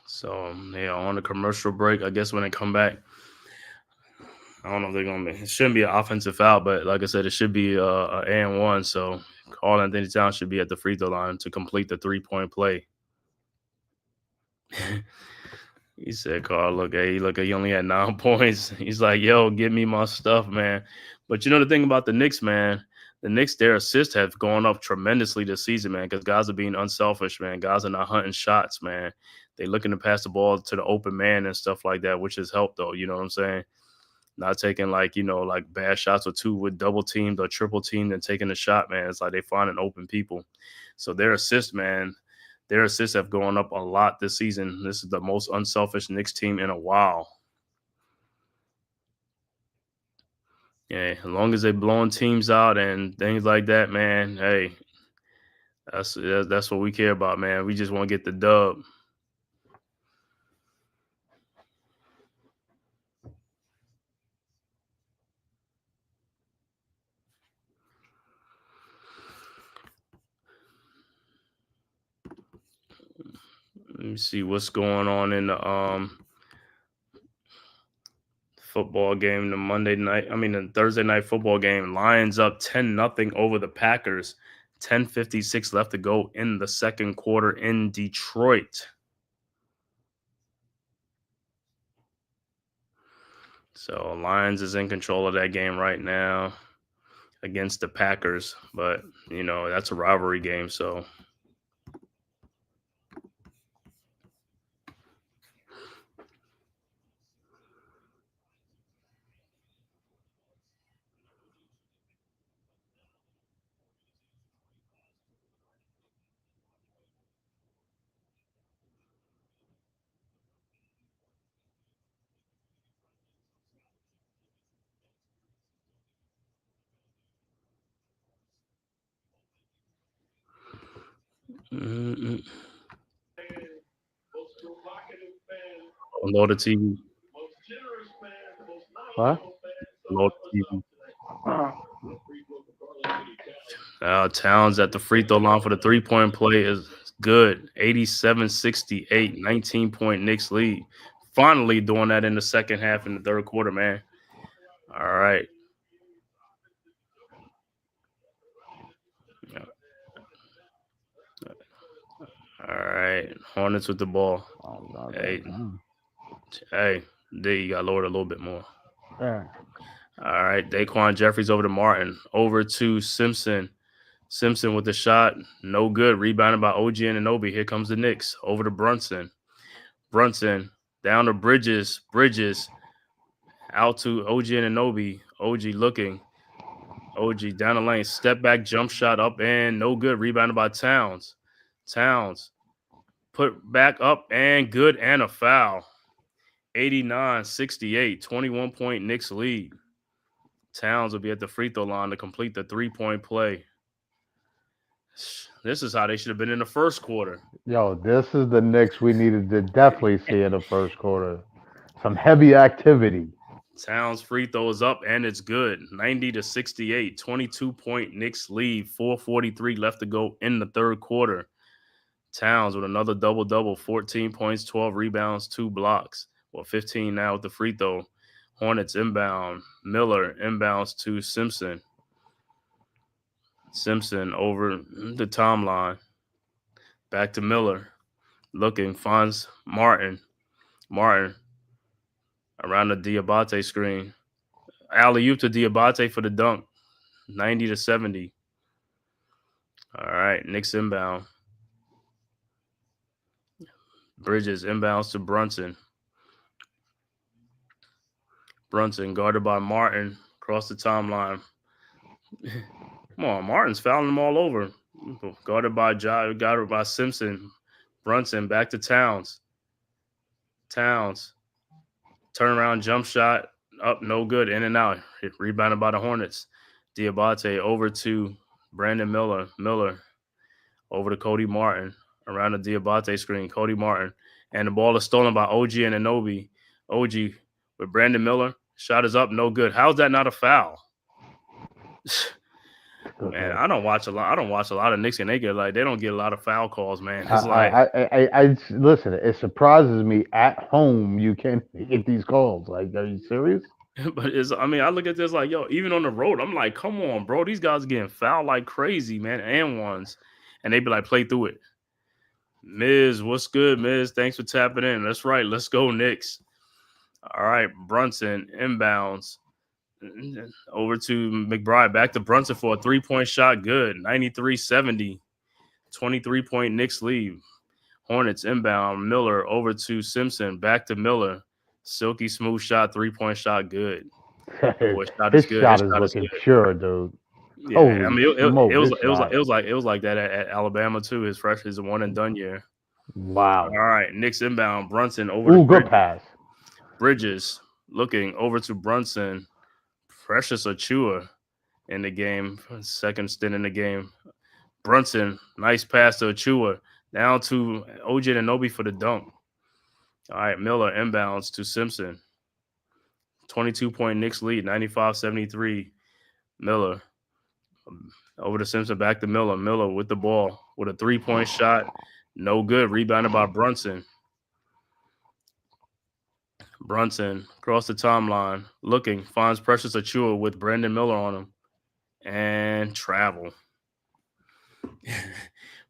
So yeah, on the commercial break, I guess when they come back, I don't know if they're gonna be. It shouldn't be an offensive foul, but like I said, it should be a and one. So Karl Anthony Towns should be at the free throw line to complete the 3-point play. He said, "Carl, look, he only had 9 points." He's like, "Yo, give me my stuff, man." But you know the thing about the Knicks, man, the Knicks, their assists have gone up tremendously this season, man, because guys are being unselfish, man. Guys are not hunting shots, man. They looking to pass the ball to the open man and stuff like that, which has helped, though. You know what I'm saying? Not taking like bad shots or two with double teamed or triple teamed and taking a shot, man. It's like they finding open people. So their assists, man. Their assists have gone up a lot this season. This is the most unselfish Knicks team in a while. Yeah, as long as they're blowing teams out and things like that, man, hey, that's what we care about, man. We just want to get the dub. Let me see what's going on in the football game, the Thursday night football game. Lions up 10-0 over the Packers. 10:56 left to go in the second quarter in Detroit. So Lions is in control of that game right now against the Packers, but that's a rivalry game, so load the TV. What? Load the TV. Towns at the free throw line for the 3-point play is good. 87-68, 19-point Knicks lead. Finally doing that in the second half in the third quarter, man. All right. All right. Hornets with the ball. Hey, there you got lowered a little bit more. Yeah. All right, Daquan Jeffries over to Martin. Over to Simpson. Simpson with the shot. No good. Rebounded by OG Anunoby. Here comes the Knicks. Over to Brunson. Brunson down to Bridges. Bridges out to OG Anunoby. OG looking. OG down the lane. Step back, jump shot up and no good. Rebounded by Towns. Towns put back up and good and a foul. 89-68, 21-point Knicks lead. Towns will be at the free throw line to complete the 3-point play. This is how they should have been in the first quarter. Yo, this is the Knicks we needed to definitely see in the first quarter. Some heavy activity. Towns free throw is up and it's good. 90-68, 22-point Knicks lead. 4:43 left to go in the third quarter. Towns with another double-double, 14 points, 12 rebounds, 2 blocks. Well, 15 now with the free throw. Hornets inbound. Miller inbounds to Simpson. Simpson over the timeline. Back to Miller. Looking, finds Martin. Martin around the Diabate screen. Alley-oop to Diabate for the dunk. 90-70. All right, Knicks inbound. Bridges inbounds to Brunson. Brunson guarded by Martin across the timeline. Come on, Martin's fouling them all over. Guarded by Simpson. Brunson back to Towns. Towns. Turnaround jump shot. Up, no good. In and out. Rebounded by the Hornets. Diabate over to Brandon Miller. Miller over to Cody Martin. Around the Diabate screen. Cody Martin. And the ball is stolen by OG Anunoby. OG with Brandon Miller. Shot is up, no good. How's that not a foul? Man, I don't watch a lot of Knicks, and they don't get a lot of foul calls, man. It's I listen. It surprises me at home you can't get these calls. Like, are you serious? But I look at this like, yo, even on the road, I'm like, come on, bro, these guys are getting fouled like crazy, man, and ones, and they be like, play through it. Miz, what's good, Miz? Thanks for tapping in. That's right. Let's go, Knicks. All right, Brunson inbounds over to McBride. Back to Brunson for a 3-point shot. Good. 93-70. 23-point Knicks lead. Hornets inbound. Miller over to Simpson. Back to Miller. Silky smooth shot. 3-point shot. Good. Boy, his shot is looking pure, dude. Yeah, I mean, it was like that at Alabama too. His one and done year. Wow. All right, Knicks inbound. Brunson over. Ooh, good pass. Bridges looking over to Brunson. Precious Achua in the game. Second stint in the game. Brunson, nice pass to Achua. Down to OG Anunoby for the dunk. All right, Miller inbounds to Simpson. 22-point Knicks lead, 95-73. Miller over to Simpson, back to Miller. Miller with the ball with a 3-point shot. No good. Rebounded by Brunson. Brunson across the timeline, looking, finds Precious Achua with Brandon Miller on him, and travel.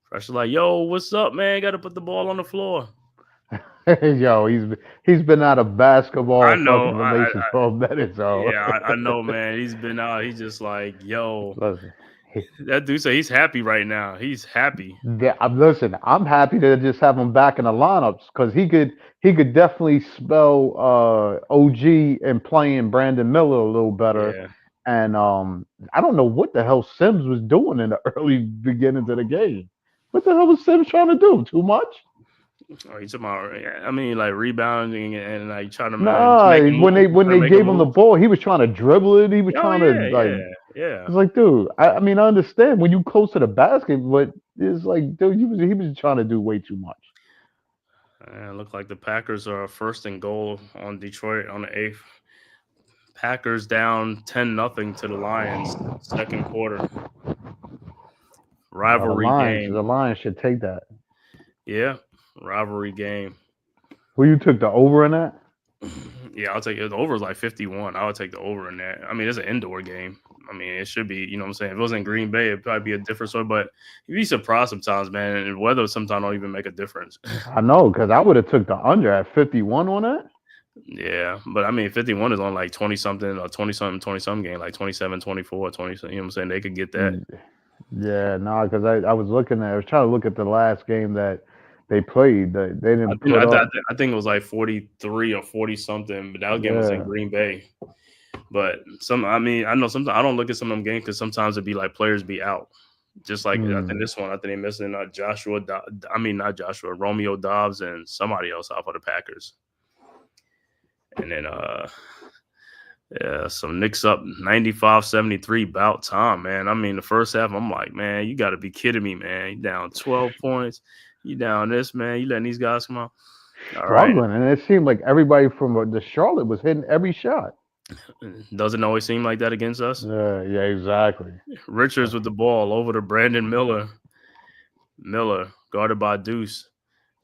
Precious like, yo, what's up, man? Got to put the ball on the floor. Yo, he's been out of basketball. I know. For 12 minutes. Yeah, I know, man. He's been out. He's just like, yo. Listen. That dude said he's happy right now. He's happy. Listen, I'm happy to just have him back in the lineups because he could definitely spell OG and playing Brandon Miller a little better. Yeah. And I don't know what the hell Sims was doing in the early beginnings of the game. What the hell was Sims trying to do? Too much? Oh, you talking about? I mean, like rebounding and like trying to. When they gave him the ball, he was trying to dribble it. He was trying to Yeah. It's like, dude, I mean, I understand when you close to the basket, but it's like, dude, he was trying to do way too much. It looked like the Packers are first and goal on Detroit on the 8th. Packers down 10-0 to the Lions, second quarter. Rivalry game. The Lions should take that. Yeah, rivalry game. Who you took the over in that? Yeah, I'll take it. The over is like 51. I would take the over in that. I mean, it's an indoor game. I mean, it should be, you know what I'm saying? If it was in Green Bay, it'd probably be a different story. But you'd be surprised sometimes, man. And weather sometimes don't even make a difference. I know, because I would have took the under at 51 on that. Yeah, but I mean, 51 is on like 20 something or 20 something game, like 27, 24, 20. You know what I'm saying? They could get that. Yeah, no, because I was trying to look at the last game that they played. They didn't put up. I think it was like 43 or 40 something, but that game was in Green Bay. But I know sometimes I don't look at some of them games because sometimes it'd be like players be out. Just like I think this one, I think they're missing Romeo Dobbs and somebody else out for the Packers. And then some Knicks up 95-73, about time, man. I mean, the first half, I'm like, man, you got to be kidding me, man. You down 12 points. You down this, man. You letting these guys come out. Struggling, right. And it seemed like everybody from the Charlotte was hitting every shot. Doesn't always seem like that against us. Yeah, exactly. Richards with the ball over to Brandon Miller. Miller guarded by Deuce.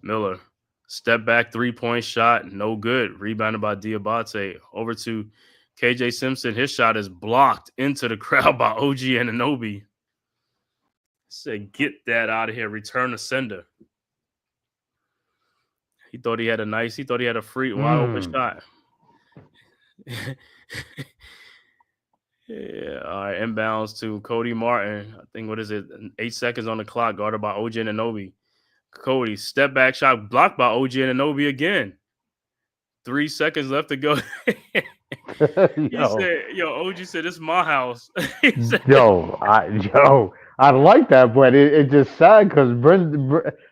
Miller. Step back 3-point shot, no good. Rebounded by Diabate. Over to KJ Simpson. His shot is blocked into the crowd by OG Anunoby. Said, get that out of here. Return the sender. He thought he had a free wide open shot. Yeah, all right. Inbounds to Cody Martin. I think, 8 seconds on the clock, guarded by OG Anunoby. Cody, step back shot blocked by OG Anunoby again. 3 seconds left to go. OG said, "This is my house." I like that, but it's just sad because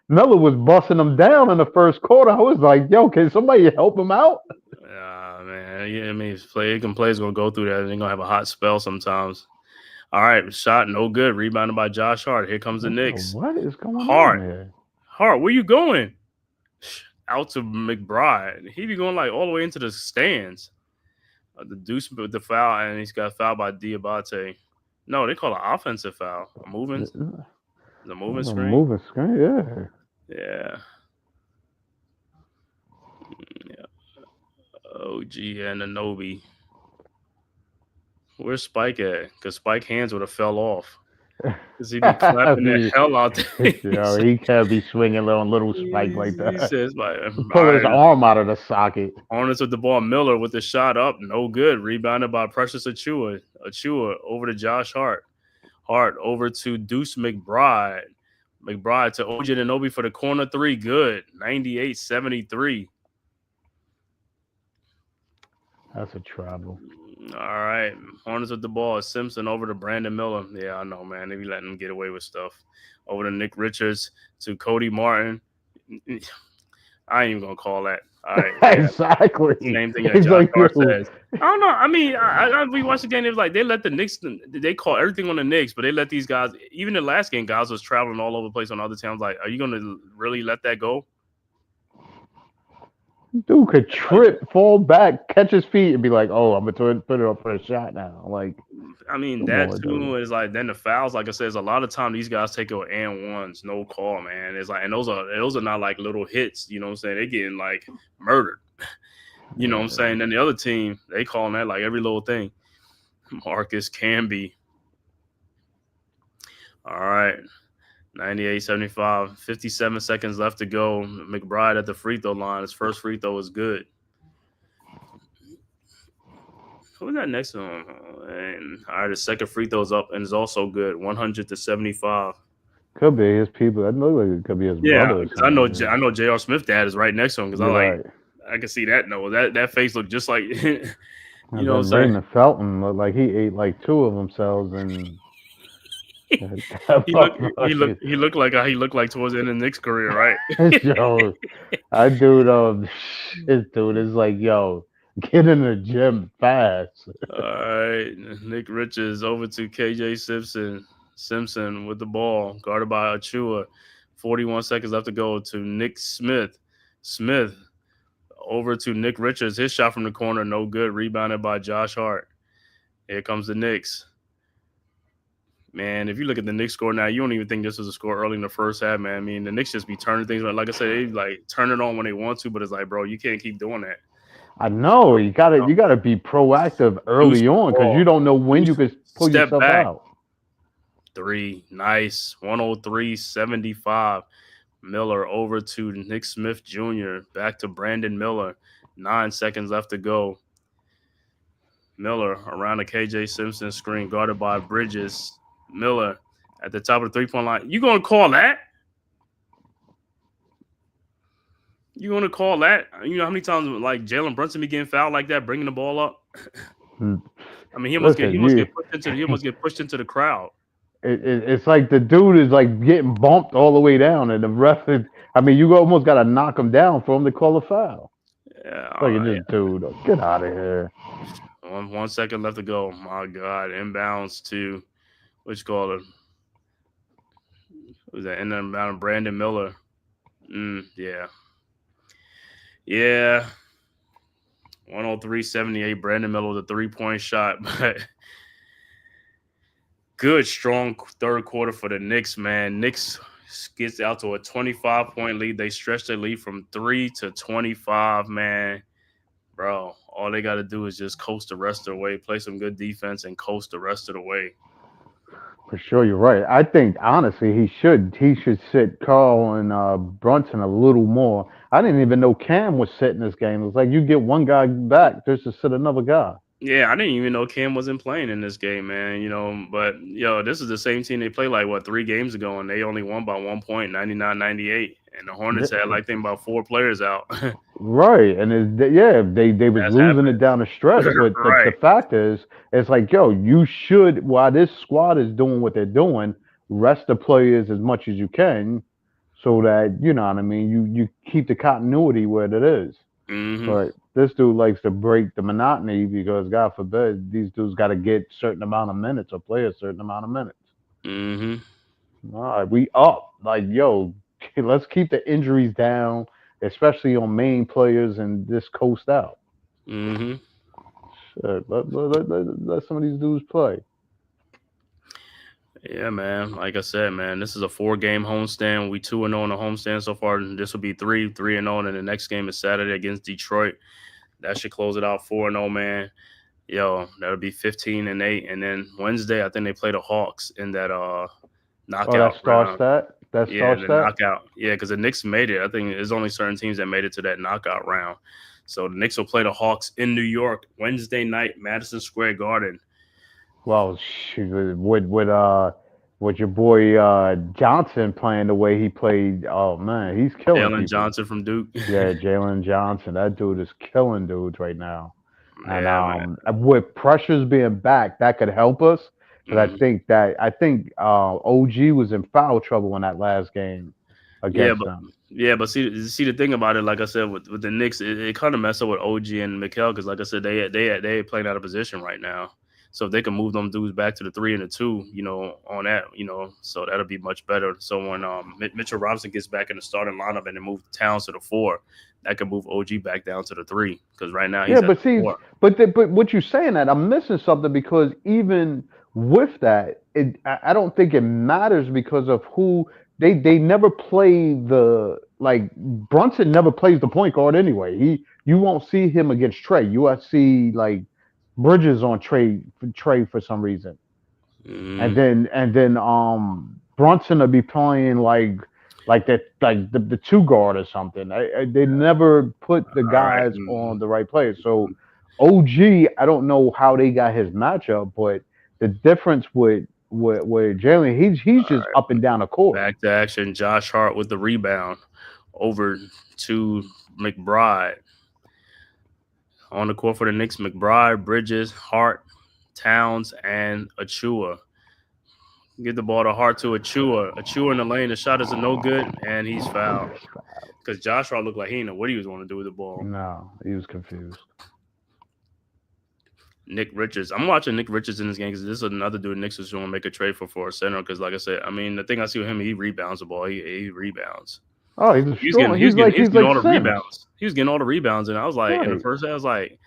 Miller was busting him down in the first quarter. I was like, yo, can somebody help him out? Man. Yeah, I mean, players gonna go through that. They're gonna have a hot spell sometimes. All right, shot no good. Rebounded by Josh Hart. Here comes the Knicks. What is going on here? Hart, where you going? Out to McBride. He be going like all the way into the stands. The Deuce with the foul, and he's got fouled by Diabate. No, they call it an offensive foul. The moving screen. Moving screen, yeah. OG Anunoby. Where's Spike at? Because Spike hands would have fell off. Because he be clapping the hell out there. He can't be swinging on little Spike like that. He says, pull his arm out of the socket. Hornets with the ball. Miller with the shot up. No good. Rebounded by Precious Achua. Achua over to Josh Hart. Hart over to Deuce McBride. McBride to OG Anunoby for the corner three. Good. 98-73. That's a trouble. All right. Hornets with the ball. Simpson over to Brandon Miller. Yeah, I know, man. They be letting him get away with stuff. Over to Nick Richards to Cody Martin. I ain't even going to call that. All right. Exactly. Same thing that John Carr says. I don't know. I mean, we watched the game. It was like they let the Knicks, they call everything on the Knicks, but they let these guys, even the last game, guys was traveling all over the place on other towns. Like, are you going to really let that go? Dude could trip, fall back, catch his feet, and be like, "Oh, I'm gonna put it up for a shot now." Like, I mean, that too is like. Then the fouls, like I said, a lot of time these guys take an and ones, no call, man. It's like, and those are not like little hits. You know what I'm saying? They're getting like murdered. You know what I'm saying? Then the other team, they calling that like every little thing. Marcus Camby. All right. 98-75, 57 seconds left to go. McBride at the free throw line. His first free throw was good. Who's that next to him? And all right, the second free throw is up and is also good. 100-75. Could be his people. I know it could be his brother. I know J.R. Smith dad is right next to him because I can see that. No, that face looked just like you know what I'm saying. Brandon Felton looked like he ate like two of themselves and. he looked like how he looked like towards the end of Nick's career, right? Yo, this dude is like, yo, get in the gym fast. All right, Nick Richards over to KJ Simpson with the ball, guarded by Achua. 41 seconds left to go to Nick Smith. Smith over to Nick Richards. His shot from the corner, no good. Rebounded by Josh Hart. Here comes the Knicks. Man, if you look at the Knicks score now, you don't even think this was a score early in the first half, man. I mean, the Knicks just be turning things around. Like I said, they like turn it on when they want to, but it's like, bro, you can't keep doing that. I know you gotta be proactive early on because you don't know when you could. Pull Step yourself back. out. 3. Nice. 103-75. Miller over to Nick Smith Jr. Back to Brandon Miller. 9 seconds left to go. Miller around the KJ Simpson screen, guarded by Bridges. Miller at the top of the 3-point line. You going to call that? You going to call that? You know how many times like Jalen Brunson be getting fouled like that, bringing the ball up? I mean, he must get pushed into the crowd. It's like the dude is like getting bumped all the way down, and the ref is. I mean, you almost got to knock him down for him to call a foul. Yeah, Dude, get out of here. 1 second left to go. My God, inbounds to which caller? Was that inbound Brandon Miller? Yeah. 103-78. Brandon Miller with a 3-point shot, but good, strong third quarter for the Knicks, man. Knicks gets out to a 25-point lead. They stretch their lead from 3 to 25, man. Bro, all they got to do is just coast the rest of the way, play some good defense, and coast the rest of the way. For sure, you're right. I think honestly he should sit Carl and Brunson a little more. I didn't even know Cam was sitting this game. It was like you get one guy back just to sit another guy. Yeah, I didn't even know Cam wasn't playing in this game, man. But this is the same team they played like 3 games ago, and they only won by 1 point, 99-98. And the Hornets had about 4 players out. Right, and they was losing it down the stretch. But Right. the fact is, it's like, you should, while this squad is doing what they're doing, rest the players as much as you can, so that you know what I mean. You keep the continuity where it is. Mm-hmm. But this dude likes to break the monotony because, God forbid, these dudes got to get certain amount of minutes or play a certain amount of minutes. Mm-hmm. All right, we up. Like, let's keep the injuries down, especially on main players, and just coast out. Mm-hmm. Shit, let some of these dudes play. Yeah, man. Like I said, man, this is a 4-game homestand. We 2-0 on the homestand so far. And this will be 3-0, and the next game is Saturday against Detroit. That should close it out 4-0, man. That'll be 15-8, and then Wednesday I think they play the Hawks in that knockout. That starts round. that. That starts that. Knockout. Yeah, because the Knicks made it. I think there's only certain teams that made it to that knockout round. So the Knicks will play the Hawks in New York Wednesday night, Madison Square Garden. Well, with your boy Johnson playing the way he played, oh man, he's killing. Jalen Johnson from Duke. Yeah, Jalen Johnson. That dude is killing dudes right now. Yeah, and with pressures being back, that could help us. Because I think OG was in foul trouble in that last game against them. Yeah, but see the thing about it, like I said, with the Knicks, it kind of messed up with OG and Mikal because, like I said, they playing out of position right now. So if they can move them dudes back to the 3 and the 2, on that, so that'll be much better. So when Mitchell Robinson gets back in the starting lineup and then move Towns to the 4, that can move OG back down to the 3 because right now he's but what you're saying that I'm missing something because even with that, I don't think it matters because of who they never play Brunson never plays the point guard anyway. You won't see him against Trey. You see Bridges on Trey for some reason, and then Brunson will be playing like the 2 guard or something. They never put the guys on the right players. So OG, I don't know how they got his matchup, but the difference with Jalen, he's just up and down the court. Back to action. Josh Hart with the rebound over to McBride. On the court for the Knicks, McBride, Bridges, Hart, Towns, and Achua. Get the ball to Hart to Achua. Achua in the lane. The shot is a no good, and he's fouled. Because Josh Hart looked like he didn't know what he was going to do with the ball. No, he was confused. Nick Richards. I'm watching Nick Richards in this game because this is another dude Knicks is going to make a trade for a center. Because, like I said, I mean, the thing I see with him, he rebounds the ball. He rebounds. Oh, he's getting all the rebounds. He was getting all the rebounds, and I was like, in the first half, I was like,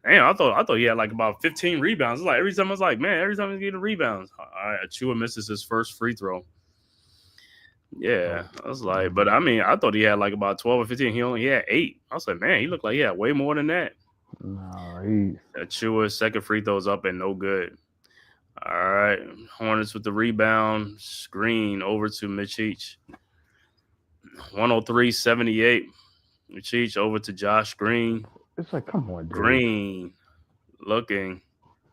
damn, I thought he had like about 15 rebounds. It's like every time I was like, man, every time he's getting rebounds. All right, Achua misses his first free throw. Yeah, I was like, but I mean, I thought he had like about 12 or 15. He only had 8. I was like, man, he looked like he had way more than that. No, Achua's second free throw is up and no good. All right. Hornets with the rebound. Screen over to Michich. 103-78. Michich over to Josh Green. It's like, come on, dude. Green looking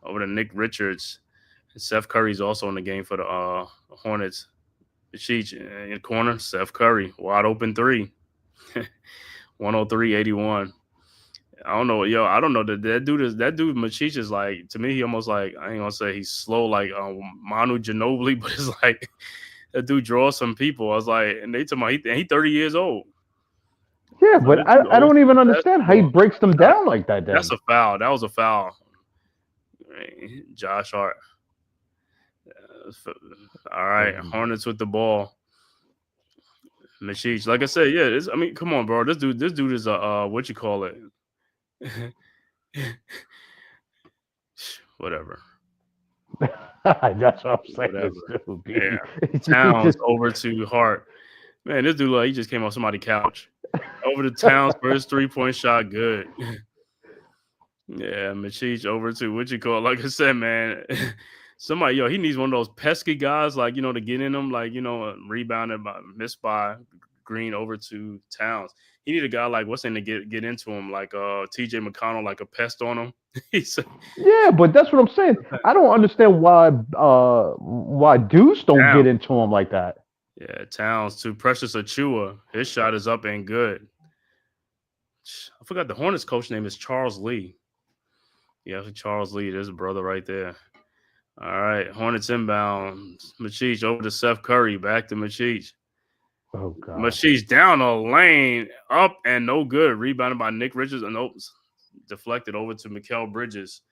over to Nick Richards. And Seth Curry's also in the game for the Hornets. Michich in the corner. Seth Curry, wide open three. 103-81. I don't know, I don't know that dude Michich is like, to me, he almost like, I ain't gonna say he's slow like Manu Ginobili, but it's like that dude draws some people. I was like, and they tell me he 30 years old. Yeah, but I don't even understand how he breaks them down like that. Then. That's a foul. That was a foul. Josh Hart. All right, Hornets with the ball. Michich, like I said, yeah. I mean, come on, bro. This dude is a what you call it? Whatever. That's what I'm saying. Yeah. Towns over to Hart. Man, this dude, he just came off somebody's couch. Over to Towns for his 3-point shot. Good. Yeah, Michich over to what you call it? Like I said, man. Somebody, he needs one of those pesky guys, like, to get in them, like, rebounded missed by Green over to Towns. He need a guy like what's in to get into him, like TJ McConnell, like a pest on him. Yeah, but that's what I'm saying. I don't understand why dudes don't get into him like that. Yeah, Towns to Precious Achua. His shot is up and good. I forgot the Hornets coach name is Charles Lee. Yeah, Charles Lee, there's a brother right there. All right, Hornets inbound. Michich over to Seth Curry. Back to Michich. Oh, God. Michich down a lane. Up and no good. Rebounded by Nick Richards. And deflected over to Mikal Bridges.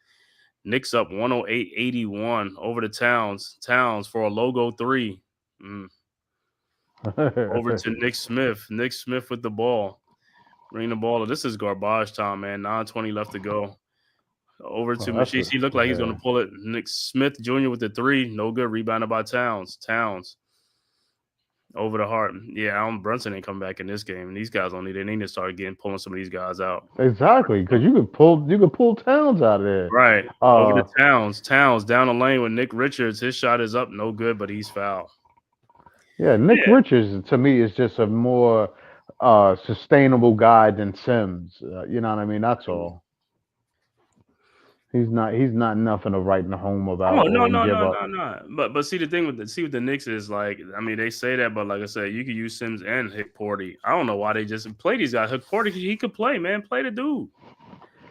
Knicks up 108-81 over to Towns. Towns for a logo three. Over to Nick Smith. Nick Smith with the ball. Bring the ball. This is garbage time, man. 9:20 left to go. Over to Michich. He looked like he's going to pull it. Nick Smith Jr. with the three. No good. Rebounded by Towns. Towns. Over the Hart. Yeah, Allen Brunson ain't come back in this game. And these guys they need to start pulling some of these guys out. Exactly, because you could pull Towns out of there. Right. Over to Towns. Towns down the lane with Nick Richards. His shot is up. No good, but he's fouled. Yeah, Nick Richards to me is just a more sustainable guy than Sims. You know what I mean? That's all. He's not nothing to write home about. Oh no. But see, the thing with the Knicks is like, I mean, they say that, but like I said, you could use Sims and Hickporty. I don't know why they just play these guys. Hickporty, he could play, man. Play the dude.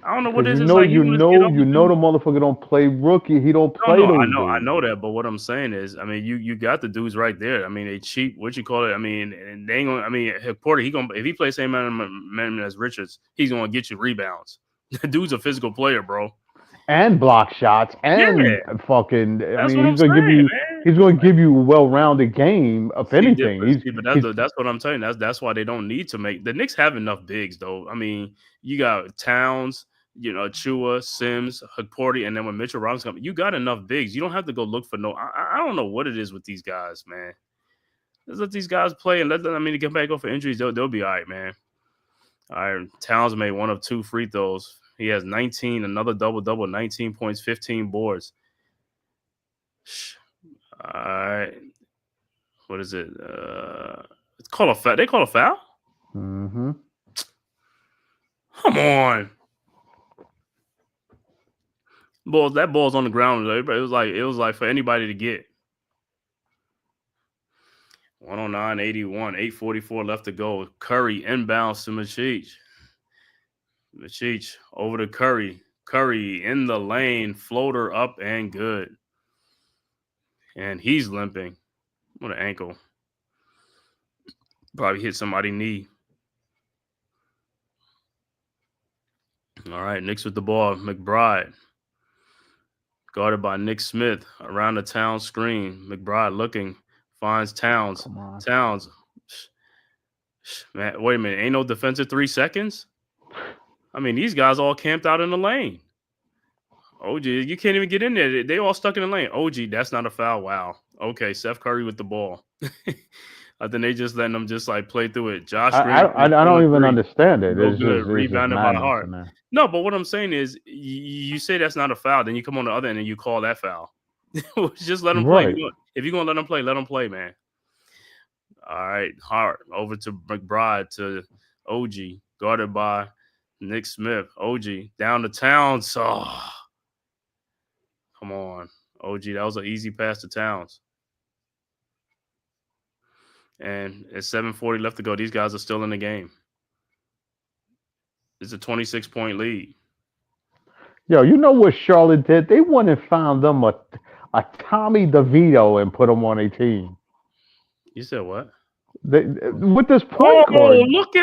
I don't know what it is. You know the motherfucker don't play rookie. He don't play. I know that. But what I'm saying is, I mean, you got the dudes right there. I mean, they cheap. What you call it? I mean, and they ain't gonna. I mean, Hickporty, if he plays same man as Richards, he's gonna get you rebounds. The dude's a physical player, bro. And block shots and fucking. That's I mean, he's going to give you a well-rounded game. If anything, but that's what I'm telling you. That's why they don't need to make the Knicks have enough bigs though. I mean, you got Towns, Chua, Sims, Hickporty, and then when Mitchell Robinson comes, you got enough bigs. You don't have to go look for I don't know what it is with these guys, man. Let's let these guys play and let them. I mean, to come back off for injuries, they'll be all right, man. All right, Towns made one of two free throws. He has 19, another double-double, 19 points, 15 boards. All right. What is it? It's called a foul. They call a foul? Mm-hmm. Come on. That ball's on the ground. It was like for anybody to get. 109-81, 8:44 left to go. Curry inbounds to Michich. Michich over to Curry. Curry in the lane, floater up and good. And he's limping. What an ankle. Probably hit somebody's knee. All right, Knicks with the ball. McBride. Guarded by Nick Smith. Around the Towns screen. McBride looking. Finds Towns. Towns. Man, wait a minute. Ain't no defensive 3 seconds? I mean, these guys all camped out in the lane. OG, you can't even get in there. They all stuck in the lane. OG, that's not a foul. Wow. Okay, Seth Curry with the ball. I think they just letting them just like play through it. Josh Green. I don't even understand it. It's good. Rebounded by Hart. No, but what I'm saying is you say that's not a foul, then you come on the other end and you call that foul. Just let them play. Right. If you're gonna let them play, man. All right, Hart over to McBride to OG, guarded by Nick Smith. OG down to Towns. Oh, come on, OG. That was an easy pass to Towns. And it's 7:40 left to go. These guys are still in the game. It's a 26-point lead. Yo, you know what Charlotte did? They went and found them a Tommy DeVito and put him on a team. You said what? With this point guard. Look.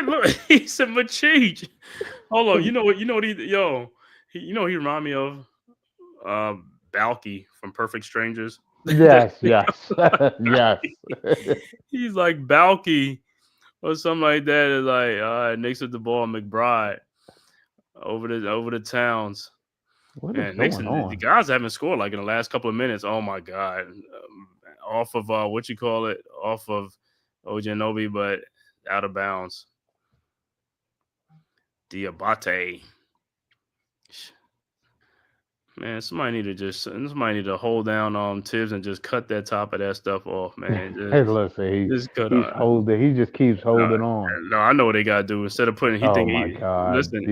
He said Machich. Hold on. You know what he remind me of Balky from Perfect Strangers. Yes. He's like Balky or something like that. It's like Knicks with the ball, McBride over the Towns. What Man, is going on? The guys haven't scored like in the last couple of minutes. Oh my god! Off of off of Ojanobi, but out of bounds. Diabate. Man, somebody need to hold down Tibbs and just cut that top of that stuff off, man. Hey, listen, he's holding. He just keeps holding on. No, I know what they gotta do. Instead of putting, God, instead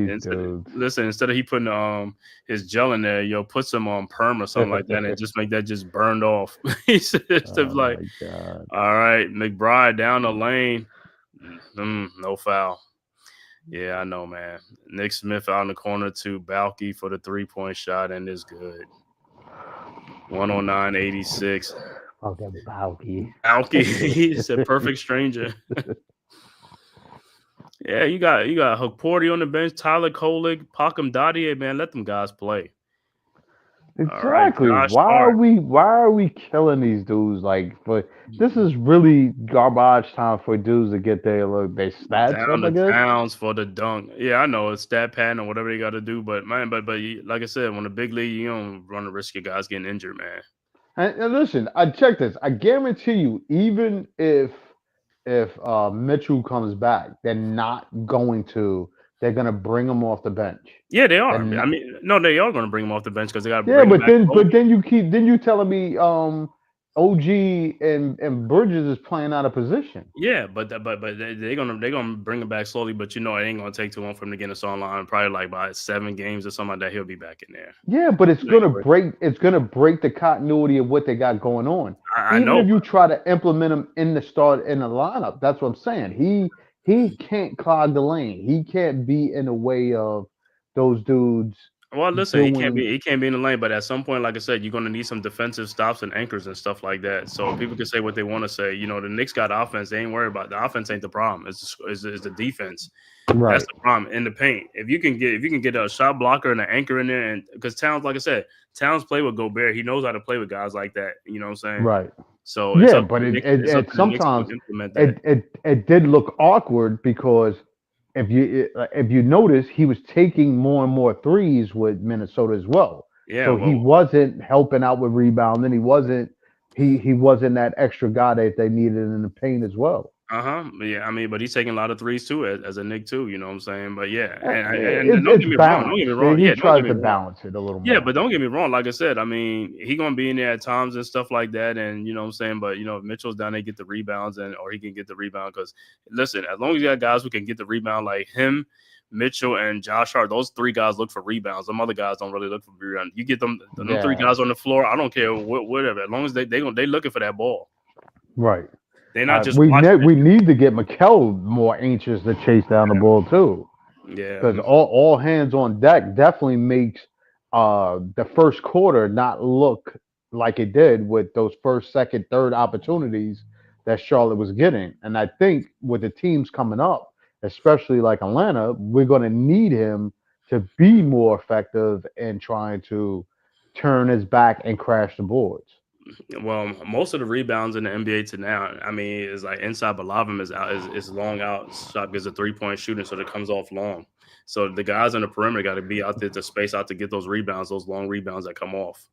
of he putting his gel in there, put some perm or something like that, and just make that just burned off. He's just like, all right, McBride down the lane, no foul. Yeah, I know, man. Nick Smith out in the corner to Balky for the 3-point shot, and it's good. 109-86. Oh, that Balky. Balky, he's a perfect stranger. Yeah, you got Hukporti on the bench, Tyler Kolek, Pakham Dadier, man. Let them guys play. Exactly. Right, why are we killing these dudes? This is really garbage time for dudes to get their stats down up, the Towns for the dunk. Yeah, I know it's stat pattern or whatever they got to do, but man, but like I said, when the big league, you don't run the risk of guys getting injured, man. And listen, I check this. I guarantee you, even if Mitchell comes back, they're going to bring him off the bench. Yeah, they are. I mean, no, they are going to bring him off the bench because they got. Yeah, but then you telling me OG and Bridges is playing out of position. Yeah, but they're gonna bring him back slowly. But it ain't gonna take too long for him to get us online. Probably like by 7 games or something like that, he'll be back in there. Yeah, but it's gonna break the continuity of what they got going on. I know. Even if you try to implement him in the lineup, that's what I'm saying. He can't clog the lane. He can't be in the way of those dudes. Well, listen, he can't be in the lane, but at some point, like I said, you're going to need some defensive stops and anchors and stuff like that. So people can say what they want to say. The Knicks got offense. They ain't worried about the offense. Ain't the problem. It's the defense. Right. That's the problem in the paint. If you can get a shot blocker and an anchor in there, and because Towns, like I said, Towns play with Gobert. He knows how to play with guys like that. You know what I'm saying? Right. So but sometimes it did look awkward because. If you notice, he was taking more and more threes with Minnesota as well. Yeah, so he wasn't helping out with rebounding. He wasn't that extra guy that they needed in the paint as well. Yeah, I mean, but he's taking a lot of threes too as a Knick too. You know what I'm saying? But yeah, and don't get me wrong. He tries to balance it a little more. Yeah, but don't get me wrong. Like I said, I mean, he gonna be in there at times and stuff like that. And you know what I'm saying? But if Mitchell's down there, get the rebounds or he can get the rebound. Because listen, as long as you got guys who can get the rebound like him, Mitchell, and Josh Hart, those 3 guys look for rebounds. Some other guys don't really look for rebounds. You get them 3 guys on the floor. I don't care whatever. As long as they looking for that ball. Right. They're not just. We need to get Mikal more anxious to chase down the ball too. Yeah, because all hands on deck definitely makes the first quarter not look like it did with those first, second, third opportunities that Charlotte was getting. And I think with the teams coming up, especially like Atlanta, we're going to need him to be more effective in trying to turn his back and crash the boards. Well, most of the rebounds in the NBA to now, I mean, is like inside Balavim is long out. Shot gets a 3-point shooting, so it comes off long. So the guys on the perimeter got to be out there to space out to get those rebounds, those long rebounds that come off.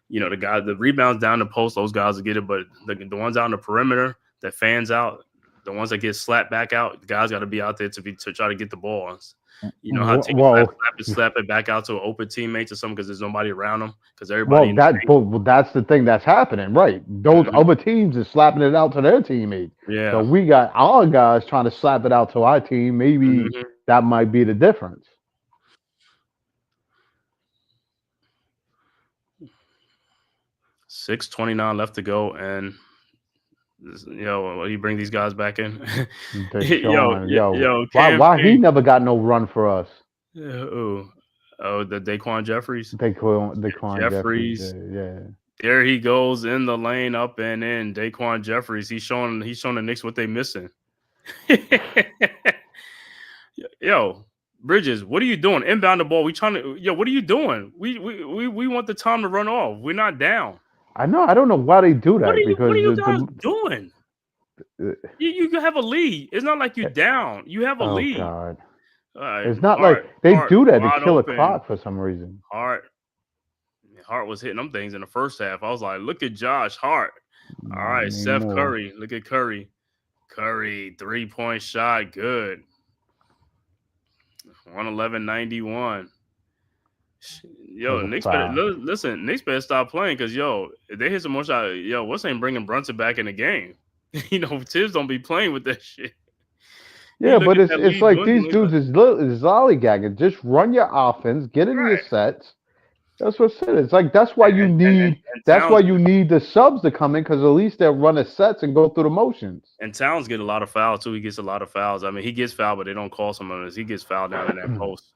The rebounds down the post, those guys will get it, but the ones out on the perimeter that fans out, the ones that get slapped back out, the guys got to be out there to try to get the ball. You know how slap it back out to an open teammate or something because there's nobody around them because everybody. That's the thing that's happening, right? Those other teams is slapping it out to their teammate. Yeah. So we got our guys trying to slap it out to our team. Maybe that might be the difference. $6:29 left to go, and you bring these guys back in. Why he never got no run for us? The Daquan Jeffries. Daquan Jeffries. Yeah. There he goes in the lane, up and in. Daquan Jeffries. He's showing the Knicks what they missing. Bridges, what are you doing? Inbound the ball. What are you doing? We want the time to run off. We're not down. I know. I don't know why they do that. What are you guys doing? You have a lead. It's not like you're down. You have a lead. God. It's not like they do that to kill a clock for some reason. Hart was hitting them things in the first half. I was like, look at Josh Hart. All right, Seth Curry. Look at Curry. Curry, 3-point shot. Good. 111-91. Knicks better stop playing because, if they hit some more shots, what's ain't bringing Brunson back in the game? Tibbs don't be playing with that shit. Yeah, but it's like these dudes is lollygagging. Just run your offense, get into your sets. That's what I said. It's like that's why you need the subs to come in because at least they'll run the sets and go through the motions. And Towns get a lot of fouls too. He gets a lot of fouls. I mean, he gets fouled, but they don't call some of this. He gets fouled down in that post.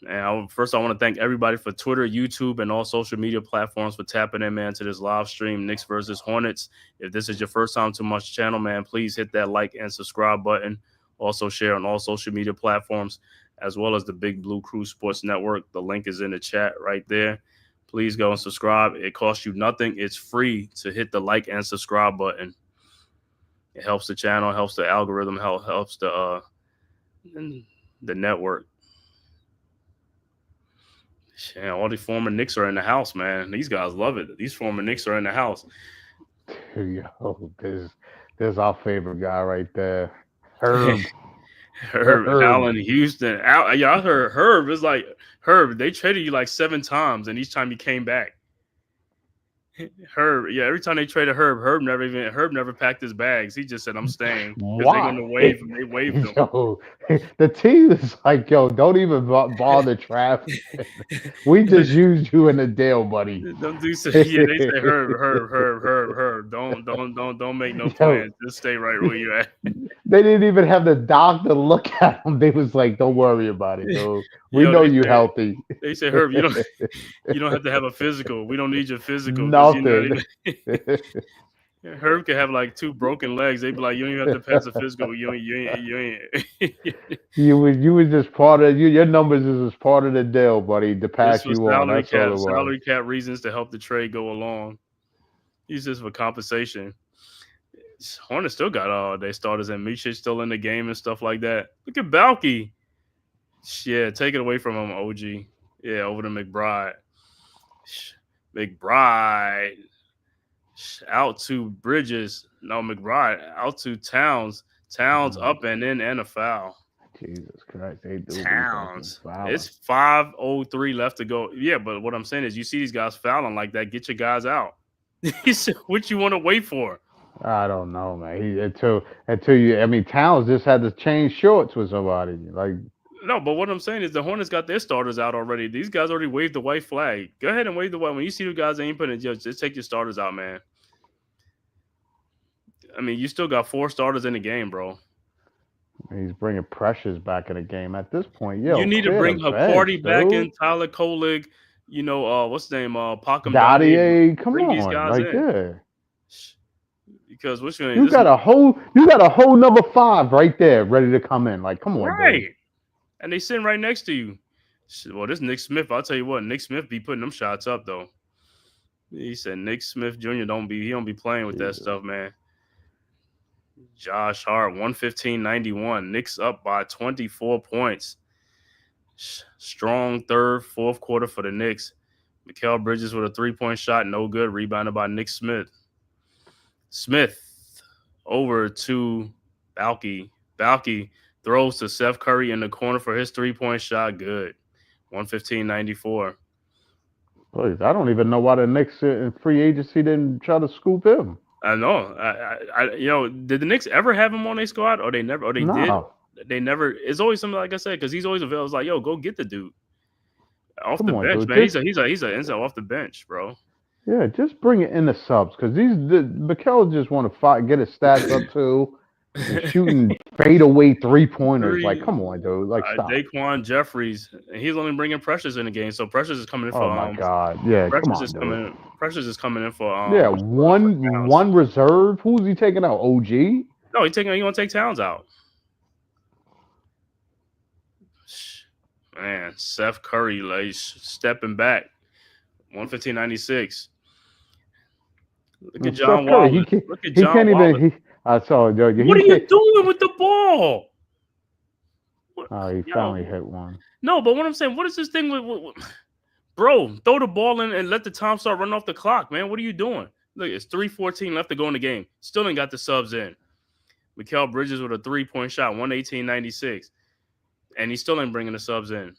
And first, I want to thank everybody for Twitter, YouTube, and all social media platforms for tapping in, man, to this live stream, Knicks versus Hornets. If this is your first time to my channel, man, please hit that like and subscribe button. Also share on all social media platforms, as well as the Big Blue Crew Sports Network. The link is in the chat right there. Please go and subscribe. It costs you nothing. It's free to hit the like and subscribe button. It helps the channel, helps the algorithm, helps the network. Yeah, all the former Knicks are in the house, man. These guys love it. These former Knicks are in the house. There's our favorite guy right there. Herb. Allen Houston. I heard Herb. It's like, Herb, they traded you like 7 times, and each time you came back. Herb, every time they traded Herb never packed his bags. He just said, I'm staying. Because they're going to waive him. They waived him. The team is like, don't even bother traffic. We just used you in the deal, buddy. Don't do so. Yeah, they say Herb. Don't make no plans. Just stay right where you're at. They didn't even have the doctor look at him. They was like, don't worry about it, dude. We know you're healthy. They say, Herb, you don't have to have a physical. We don't need your physical. Nothing. Herb could have like 2 broken legs. They'd be like, you don't even have to pass a physical. You ain't. You was just part of your numbers is just part of the deal, buddy. To pass you on. That's all it was. Salary cap reasons to help the trade go along. He's just for compensation. Hornets still got their starters and Micic still in the game and stuff like that. Look at Balky. Yeah, take it away from him, OG. Yeah, over to McBride. McBride out to Bridges. No, McBride out to Towns. Towns up and in and a foul. Jesus Christ. They do Towns. It's 5:03 left to go. Yeah, but what I'm saying is you see these guys fouling like that, get your guys out. He said, what you want to wait for? I don't know, man. Until you, Towns just had to change shorts with somebody. Like, no, but what I'm saying is the Hornets got their starters out already. These guys already waved the white flag. Go ahead and wave the white. When you see the guys that ain't putting it, just take your starters out, man. You still got 4 starters in the game, bro. He's bringing Precious back in the game at this point. You need to bring Hapardi back in, Tyler Kolig. What's his name? Pacom Dadier. Come on, these guys right in. There. Because you got a whole number 5 right there ready to come in. Like, come on, right? Dude. And they sitting right next to you. Well, this Nick Smith, I'll tell you what, Nick Smith be putting them shots up though. He said Nick Smith Jr. don't be playing with that stuff, man. Josh Hart, 115-91. Knicks up by 24 points. Strong third, fourth quarter for the Knicks. Mikal Bridges with a 3-point shot, no good. Rebounded by Nick Smith. Smith over to Balky. Balky Throws to Seth Curry in the corner for his 3-point shot. Good. 115-94. Please, I don't even know why the Knicks in free agency didn't try to scoop him. I know. Did the Knicks ever have him on their squad, or they never? Or they did? No. They never. It's always something like I said, because he's always available. It's like, yo, go get the dude off Come the on, bench, dude. man. Just- He's an inside off the bench, bro. Yeah, just bring it in the subs because Mikel just want to get his stats up too. And shooting fadeaway 3-pointers. Like, come on, dude. Like, stop. Daquan Jeffries, and he's only bringing Precious in the game, so Precious is coming in for. Oh my God. Yeah, come on, dude. Precious is coming in for. Yeah, one reserve. Who's he taking out? OG? No, he gonna take Towns out. Man, Seth Curry like stepping back. 115-96. Look at John Wall. Look at John Wall. I saw it, Joe. What are you doing with the ball? He finally hit one. No, but what I'm saying, what is this thing with bro? Throw the ball in and let the time start running off the clock, man. What are you doing? Look, it's 3:14 left to go in the game. Still ain't got the subs in. Mikal Bridges with a 3-point shot, 118-96. And he still ain't bringing the subs in.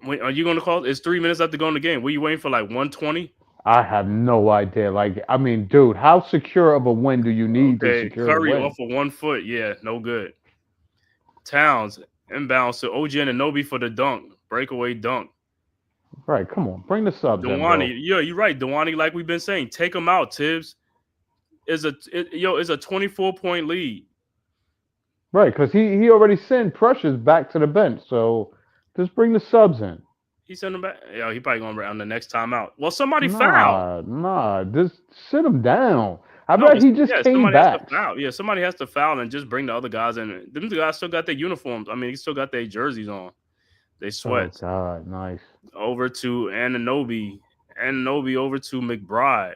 Are you going to call? It's 3 minutes left to go in the game. Were you waiting for like 120? I have no idea. Like, I mean, dude, how secure of a win do you need to secure Curry the win? off of 1 foot. Yeah, no good. Towns inbounds to OG Anunoby for the dunk. Breakaway dunk. Right, come on. Bring the subs in, bro. Dewani, you're right. Dewani, like we've been saying, take him out, Tibbs. Is a 24-point lead. Right, because he already sent Precious back to the bench. So just bring the subs in. He sent him back. Yeah, he probably going on the next time out. Well, somebody foul. Nah, just sit him down. I bet he just came back. Yeah, somebody has to foul and just bring the other guys in. Them guys still got their uniforms. I mean, they still got their jerseys on. They sweat. Oh, God, nice. Over to Anunoby. Anunoby over to McBride.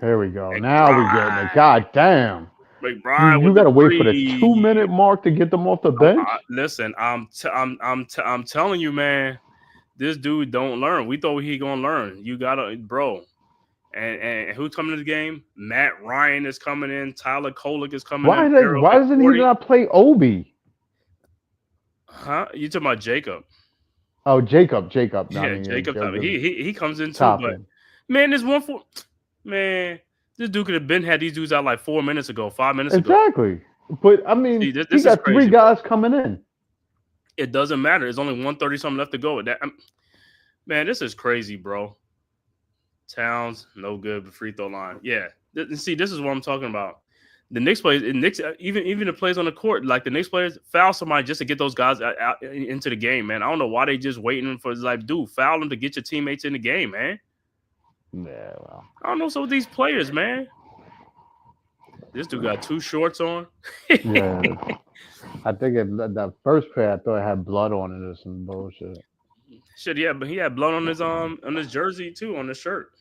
Here we go. Now we're getting it. God damn. McBride, you got to wait for the 2-minute mark to get them off the bench. Listen, I'm telling you, man. This dude don't learn. We thought he gonna learn. You gotta, bro. And who's coming to the game? Matt Ryan is coming in. Tyler Kolek is coming in. Why doesn't he not play Obi? Huh? You talking about Jacob? Oh, Jacob. Jacob. He comes in too. But man, man. This dude could have had these dudes out like 4 minutes ago, 5 minutes ago. Exactly. But I mean, he got crazy, 3 guys coming in. It doesn't matter. There's only 130 something left to go. Man, this is crazy, bro. Towns, no good, but free throw line. Yeah. See, this is what I'm talking about. The Knicks players, even the players on the court, like the Knicks players, foul somebody just to get those guys out into the game, man. I don't know why they just waiting for, like, dude, foul them to get your teammates in the game, man. Yeah, well. I don't know some of these players, man. This dude got 2 shorts on. Yeah. I think that first pair, I thought it had blood on it or some bullshit. Shit, yeah, but he had blood on his jersey too, on his shirt.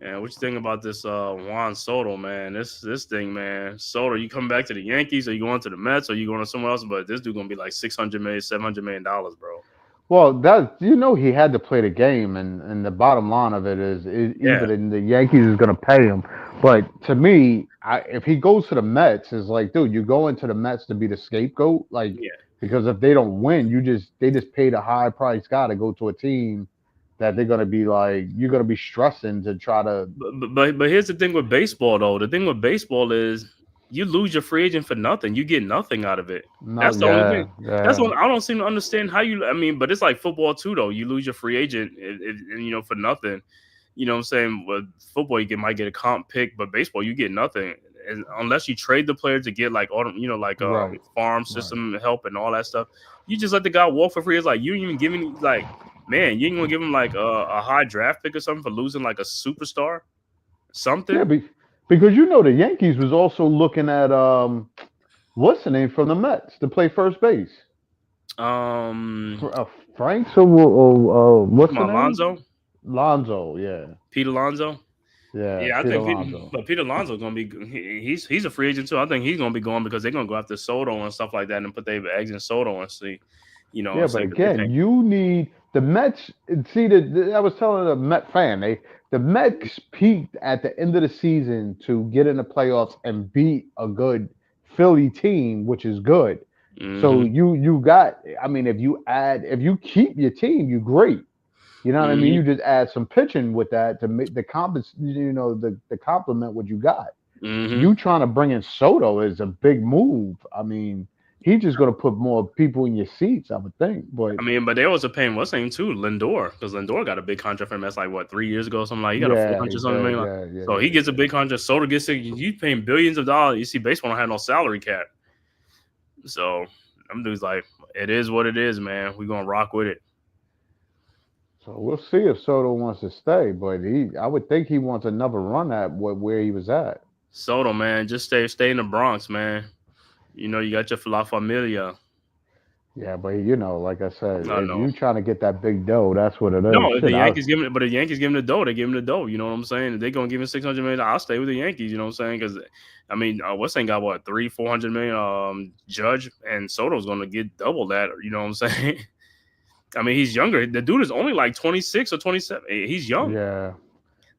Yeah, what you think about this Juan Soto, man? This thing, man. Soto, you coming back to the Yankees, or you going to the Mets, or you going to somewhere else? But this dude gonna be like $600 million, $700 million, bro. Well, he had to play the game, and the bottom line of it is even the Yankees is going to pay him. But to me, if he goes to the Mets, it's like, dude, you go into the Mets to be the scapegoat, because if they don't win, they just paid a high price guy to go to a team that they're going to be like, you're going to be stressing to try to. But here's the thing with baseball, though. The thing with baseball is, you lose your free agent for nothing. You get nothing out of it. That's the only thing. Yeah. That's what I don't seem to understand how you. I mean, but it's like football too, though. You lose your free agent, for nothing. You know what I'm saying? With football, you might get a comp pick, but baseball, you get nothing, and unless you trade the player to get like farm system help and all that stuff. You just let the guy walk for free. It's like you ain't even giving man, you ain't gonna give him like a high draft pick or something for losing like a superstar, something. Yeah, because the Yankees was also looking at what's the name from the Mets to play first base. Franks or what's the name? Lonzo, yeah. Pete Alonso. Yeah, I think Pete Alonso's gonna be. He's a free agent too. I think he's gonna be going because they're gonna go after Soto and stuff like that and put their eggs in Soto and see. You know what Yeah, I'm but saying? 'Cause they again, think, you need the Mets. See, I was telling a Met fan, the Mets peaked at the end of the season to get in the playoffs and beat a good Philly team, which is good. So mm-hmm, you got. I mean, if you keep your team, you great. You know what I mean? mm-hmm, You just add some pitching with that to make the complement what you got. mm-hmm. You trying to bring in Soto is a big move. I mean, he's just going to put more people in your seats, I would think. But I mean, but they also paying what's name too, Lindor, because Lindor got a big contract for him. That's like what 3 years ago, or something like. He got a four yeah, he hundred something did. million. Yeah, yeah, So he yeah, gets a yeah. big contract. Soto gets it. You paying billions of dollars. You see, baseball don't have no salary cap. So them dudes like, it is what it is, man. We gonna rock with it. So we'll see if Soto wants to stay. But I would think he wants another run at where he was at. Soto, man, just stay in the Bronx, man. You know, you got your La Familia. Yeah, but like I said, I if know. you trying to get that big dough, that's what it is. No, if the Shit, I Yankees give him, but if the Yankees give him the dough, they give him the dough. You know what I'm saying? If they gonna give him $600 million, I'll stay with the Yankees. You know what I'm saying? Because I mean, what's saying got what 300-400 million? Judge and Soto's gonna get double that. You know what I'm saying? I mean, he's younger. The dude is only like 26 or 27. He's young. yeah.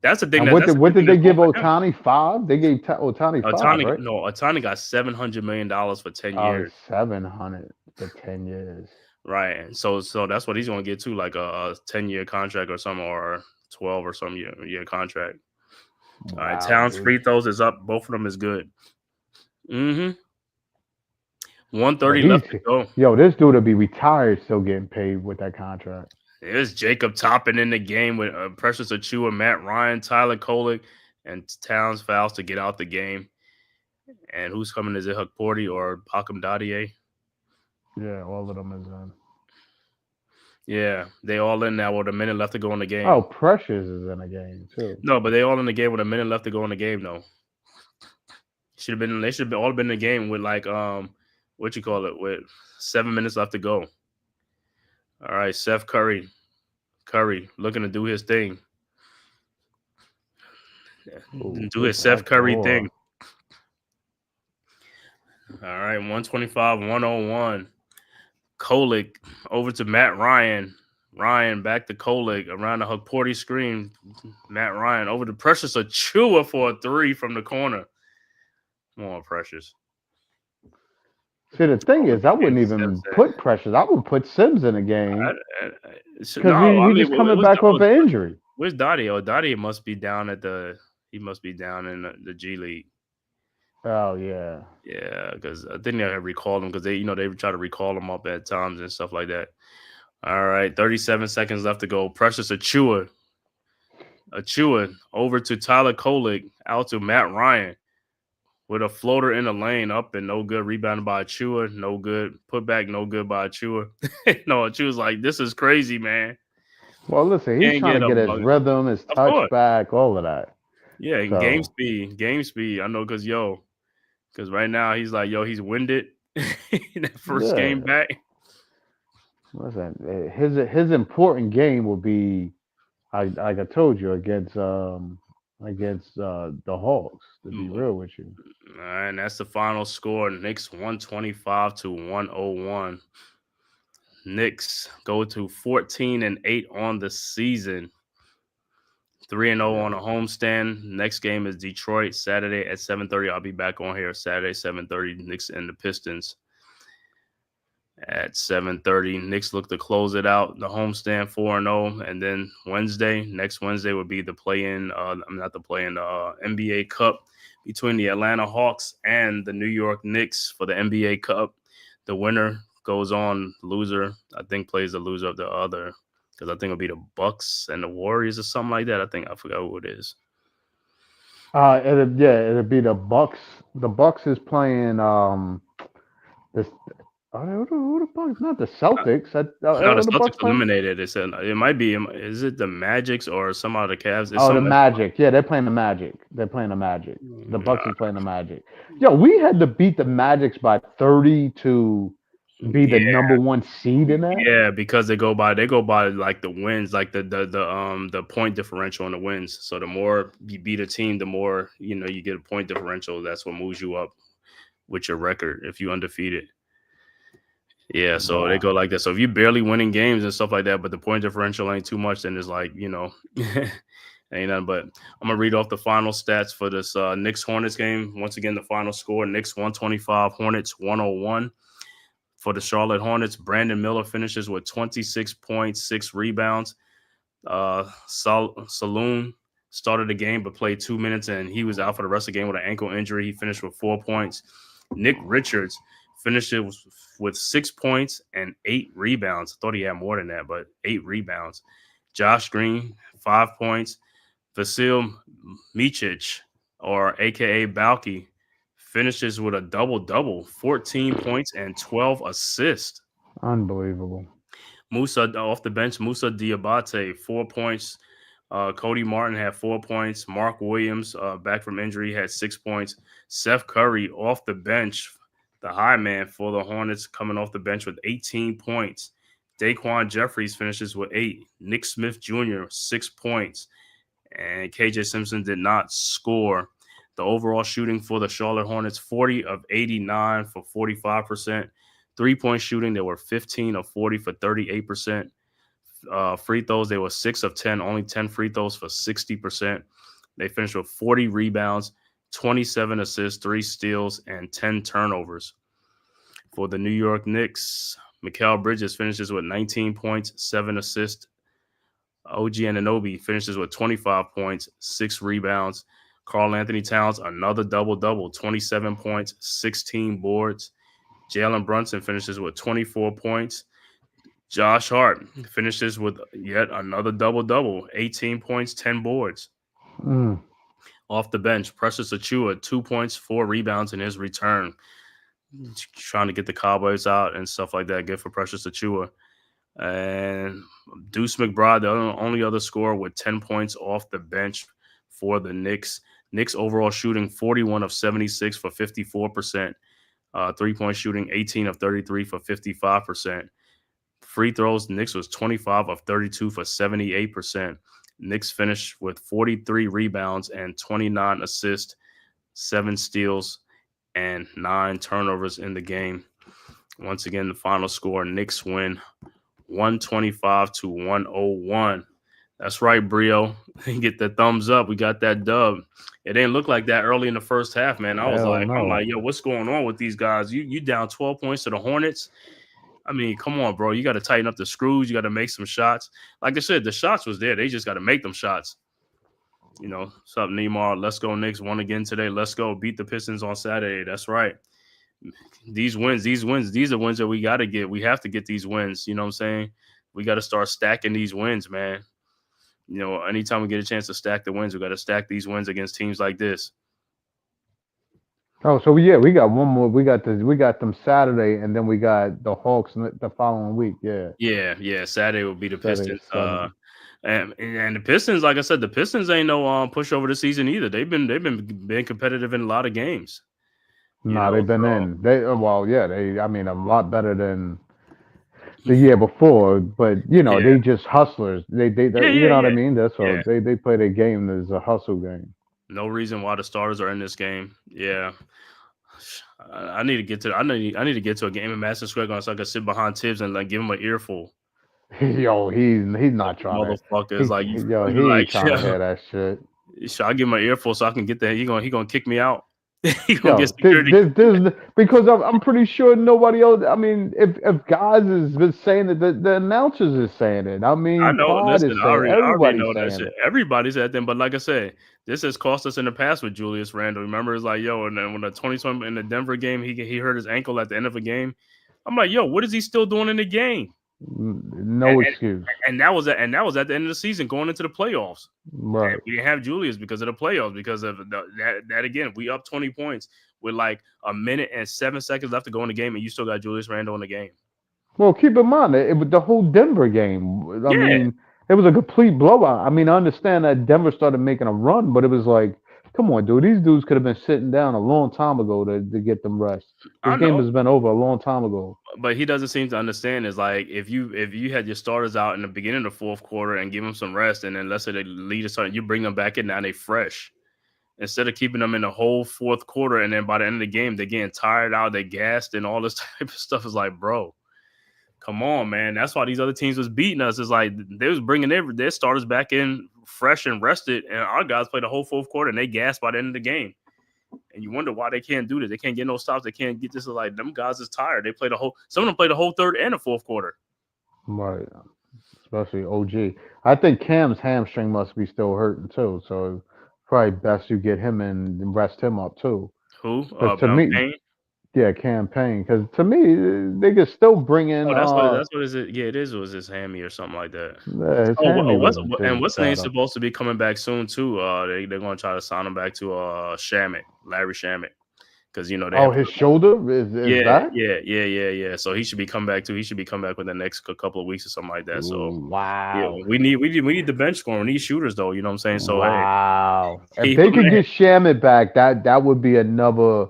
That's the thing. And That's a what good did thing they that's going give for him. Otani 5? They gave Otani 5, right? Otani got $700 million for 10 Oh, years. 700 for 10 years. Right. And so that's what he's gonna get too, like a 10-year contract or something, or 12 or some year contract. All right, Wow, Towns dude. free throws is up. Both of them is good. Mm-hmm. But 130 left to go. this dude will be retired still getting paid with that contract. There's Jacob Toppin in the game with Precious Achua, Matt Ryan, Tyler Kolek, and Towns fouls to get out the game. And who's coming? Is it Hukporti or Hakim Dadier? Yeah, all of them is in. Yeah, they all in now with a minute left to go in the game. Oh, Precious is in the game too. No, but they all in the game with a minute left to go in the game though. They should have all been in the game with like what you call it, with 7 minutes left to go. All right, Seth Curry looking to do his thing. Ooh, Do his good Seth Curry backdoor. thing. All right, 125, 101. Kolek over to Matt Ryan. Ryan back to Kolek around the Hukporti screen. Matt Ryan over to Precious Achua for a 3 from the corner. Come on, Precious. See, the thing is, I wouldn't even put Precious. I would put Sims in the game because he just coming back off an injury. Where's Dottie? Oh, Dottie must be down in the G League. Oh yeah, yeah, because I think they recalled him because they try to recall him up at times and stuff like that. All right, 37 seconds left to go. Precious Achua over to Tyler Kolek, out to Matt Ryan with a floater in the lane, up and no good. Rebounded by Achua, no good. Put back, no good by Achua. No, Achua's like, this is crazy, man. Well, listen, he's trying to get his rhythm, his touch back, all of that. Yeah, so. game speed. I know because right now he's like, he's winded. That first game back. Listen, his important game will be, like I told you, against the Hawks. To be real with you. All right, and that's the final score. Knicks 125 to 101. Knicks go to 14-8 on the season. 3-0 on a homestand. Next game is Detroit Saturday at 7:30. I'll be back on here Saturday 7:30. Knicks and the Pistons at 7:30. Knicks look to close it out. The homestand 4-0, and then next Wednesday would be the NBA Cup between the Atlanta Hawks and the New York Knicks for the NBA Cup. The winner goes on. Loser, I think, plays the loser of the other. Because I think it'll be the Bucks and the Warriors or something like that. I forgot who it is. It'll be the Bucks. The Bucks is playing this. Who the Bucks? Not the Celtics. No, the Celtics eliminated. It might be. Is it the Magics or some of the Cavs? The Magic. Yeah, they're playing the Magic. The Bucks is playing the Magic. Yo, we had to beat the Magics by 30 to be the number one seed in that. Yeah, because they go by like the wins, like the point differential on the wins. So the more you beat a team, the more you get a point differential. That's what moves you up with your record if you undefeated. Yeah, so Wow. they go like that. So if you barely winning games and stuff like that, but the point differential ain't too much, then it's like, ain't nothing. But I'm gonna read off the final stats for this Knicks Hornets game. Once again, the final score: Knicks 125, Hornets 101. For the Charlotte Hornets, Brandon Miller finishes with 26 points, 6 rebounds. Saloon started the game but played 2 minutes, and he was out for the rest of the game with an ankle injury. He finished with 4 points. Nick Richards finished it with 6 points and 8 rebounds. I thought he had more than that, but 8 rebounds. Josh Green, 5 points. Vasil Micic, or AKA Balky, finishes with a double-double, 14 points and 12 assists. Unbelievable. Musa off the bench, Musa Diabate, 4 points. Cody Martin had 4 points. Mark Williams, back from injury, had 6 points. Seth Curry off the bench, the high man for the Hornets, coming off the bench with 18 points. Daquan Jeffries finishes with 8. Nick Smith Jr., 6 points. And KJ Simpson did not score. The overall shooting for the Charlotte Hornets, 40 of 89 for 45%. 3-point shooting, they were 15 of 40 for 38%. Free throws, they were 6 of 10, only 10 free throws for 60%. They finished with 40 rebounds, 27 assists, 3 steals, and 10 turnovers. For the New York Knicks, Mikal Bridges finishes with 19 points, 7 assists. OG Anunoby finishes with 25 points, 6 rebounds. Karl Anthony Towns, another double-double, 27 points, 16 boards. Jalen Brunson finishes with 24 points. Josh Hart finishes with yet another double-double, 18 points, 10 boards. Off the bench, Precious Achiuwa, 2 points, 4 rebounds in his return. Trying to get the Cowboys out and stuff like that. Good for Precious Achiuwa. And Deuce McBride, the only other scorer with 10 points off the bench for the Knicks. Knicks overall shooting 41 of 76 for 54%. 3-point shooting 18 of 33 for 55%. Free throws, Knicks was 25 of 32 for 78%. Knicks finished with 43 rebounds and 29 assists, 7 steals, and 9 turnovers in the game. Once again, the final score, Knicks win 125 to 101. That's right, Brio. Get the thumbs up. We got that dub. It didn't look like that early in the first half, man. I'm like, yo, what's going on with these guys? You down 12 points to the Hornets. I mean, come on, bro. You got to tighten up the screws. You got to make some shots. Like I said, the shots was there. They just got to make them shots. What's up, Neymar? Let's go, Knicks. Won again today. Let's go. Beat the Pistons on Saturday. That's right. These wins, these are wins that we got to get. We have to get these wins. You know what I'm saying? We got to start stacking these wins, man. Anytime we get a chance to stack the wins, we got to stack these wins against teams like this. Oh, so yeah, we got one more. We got them Saturday, and then we got the Hawks the following week. Yeah. Saturday will be the Pistons. And the Pistons, like I said, the Pistons ain't no pushover this season either. They've been competitive in a lot of games. They've been in. I mean, a lot better than the year before. But they just hustlers. They you know what I mean. That's all. They play their game as a hustle game. No reason why the starters are in this game. Yeah. I need to get to a game in Madison Square Garden so I can sit behind Tibbs and give him an earful. Yo, he's not trying motherfuckers to. He ain't trying to hear that shit. Should I give him an earful so I can get that? He gonna kick me out. He gonna get security. Because I'm pretty sure nobody else. I mean, if guys has been saying it, the announcers is saying it. I mean, I know. Listen, everybody's know that saying shit. it. Everybody's saying that. But like I said, this has cost us in the past with Julius Randle. Remember, it's like, yo, and then when the 2020 in the Denver game, he hurt his ankle at the end of a game. I'm like, yo, what is he still doing in the game? No excuse. And that was at the end of the season, going into the playoffs. Right. And we didn't have Julius because of the playoffs, because of that again. We up 20 points with like a minute and 7 seconds left to go in the game, and you still got Julius Randle in the game. Well, keep in mind it was the whole Denver game. I mean, it was a complete blowout. I mean, I understand that Denver started making a run, but it was like, come on, dude. These dudes could have been sitting down a long time ago to get them rest. This game has been over a long time ago. But he doesn't seem to understand is like if you had your starters out in the beginning of the fourth quarter and give them some rest, and then let's say they lead a starting, you bring them back in, now they fresh. Instead of keeping them in the whole fourth quarter, and then by the end of the game they're getting tired out, they gassed, and all this type of stuff is like, bro, Come on, man. That's why these other teams was beating us. It's like they was bringing their starters back in fresh and rested, and our guys played the whole fourth quarter, and they gassed by the end of the game. And you wonder why they can't do this. They can't get no stops. They can't get this. Like, them guys is tired. Some of them played the whole third and the fourth quarter. Right. Especially OG. I think Cam's hamstring must be still hurting too. So probably best you get him in and rest him up too. Who? To me, Payne? yeah, campaign. Because to me, they could still bring in. Oh, that's what is it? Yeah, it is. It was his hammy or something like that. His hammy what's was name supposed to be coming back soon too? They're gonna try to sign him back to Larry Shamit, because they. His shoulder is back. Yeah. So he should be coming back too. He should be coming back within the next couple of weeks or something like that. So wow. Yeah, we need the bench scoring. We need shooters though. You know what I'm saying? So wow. If they could get Shamit back, that would be another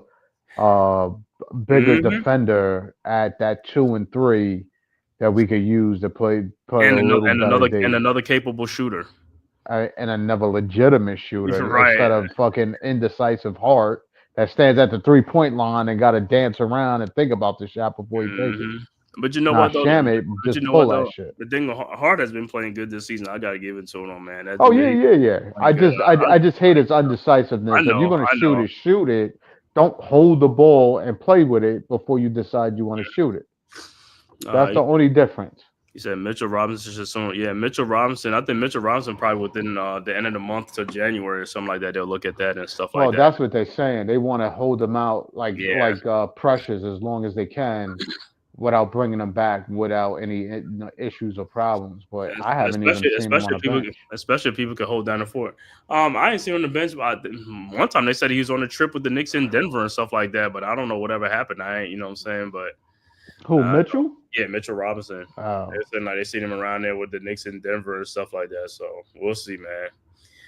bigger defender at that 2 and 3 that we could use to play another capable shooter and another legitimate shooter right. Instead of fucking indecisive Hart that stands at the 3-point line and got to dance around and think about the shot before he takes it. But you know what though? Shamit just pull that shit. The thing, Hart has been playing good this season. I gotta give it to him, man. Yeah. I just hate his undecisiveness. If you're gonna shoot it. Don't hold the ball and play with it before you decide you want to shoot it. That's the only difference. You said Mitchell Robinson. Mitchell Robinson. I think Mitchell Robinson probably within the end of the month to January or something like that. They'll look at that and stuff like that. Well, that's what they're saying. They want to hold them out like Precious as long as they can, without bringing them back without any issues or problems. But I haven't even seen him on the bench. Especially if people can hold down the fort. I ain't seen him on the bench. One time they said he was on a trip with the Knicks in Denver and stuff like that, but I don't know whatever happened. You know what I'm saying? But who, Mitchell? Yeah, Mitchell Robinson. Oh. They seen him around there with the Knicks in Denver and stuff like that. So we'll see, man.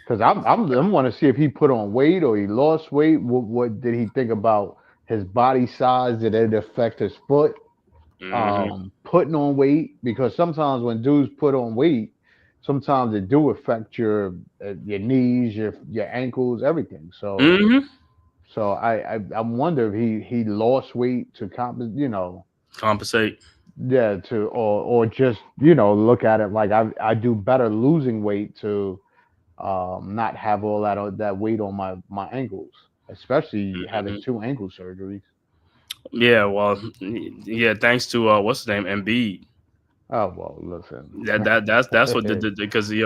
Because I'm want to see if he put on weight or he lost weight. What did he think about his body size? Did it affect his foot? Putting on weight, because sometimes when dudes put on weight, sometimes it do affect your knees, your ankles, everything. So so I wonder if he lost weight to compensate. Yeah, or just look at it like I do better losing weight to not have all that weight on my ankles, especially having 2 ankle surgeries. Yeah, well, yeah. Thanks to what's his name, Embiid. Oh well, listen. That's what because he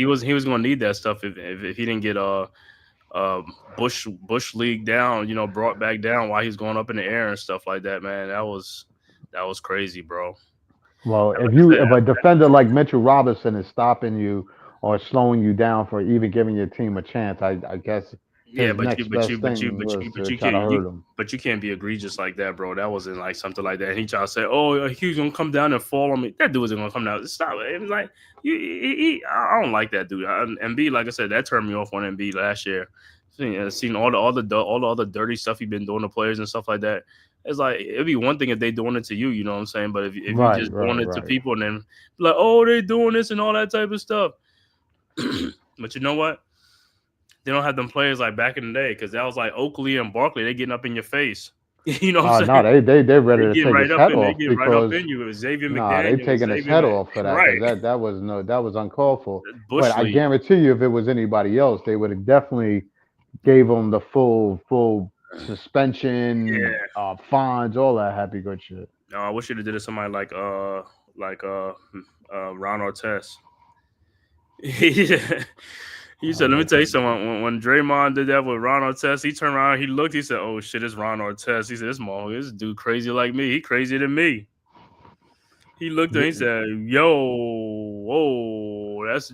was going to need that stuff if he didn't get Bush League down, brought back down while he's going up in the air and stuff like that. Man, that was crazy, bro. Well, if a defender like Mitchell Robinson is stopping you or slowing you down for even giving your team a chance, I guess. Yeah, but you can't be egregious like that, bro. That wasn't like something like that. And he tried to say, "Oh, he's gonna come down and fall on me." That dude wasn't gonna come down. Stop it. It was like I don't like that dude. Embiid, like I said, that turned me off on Embiid last year. Seen all the other dirty stuff he's been doing to players and stuff like that. It's like it'd be one thing if they doing it to you, you know what I'm saying? But if you just doing it to people and then like, oh, they doing this and all that type of stuff. But you know what? They don't have them players like back in the day, because that was like Oakley and Barkley. They getting up in your face. You know what I'm saying? No, they're ready to take his head off. They get right up in you. Xavier McDaniel. They taking his head off for that. Right. That was uncalled for. But I guarantee you, if it was anybody else, they would have definitely gave him the full suspension, fines, all that happy good shit. No, I wish you'd have did it to somebody like Ron Artest. He said, let me tell you something. When Draymond did that with Ron Artest, he turned around, he looked, he said, oh shit, it's Ron Artest. He said, this dude crazy like me. He crazier than me. He looked at him, he said, whoa, that's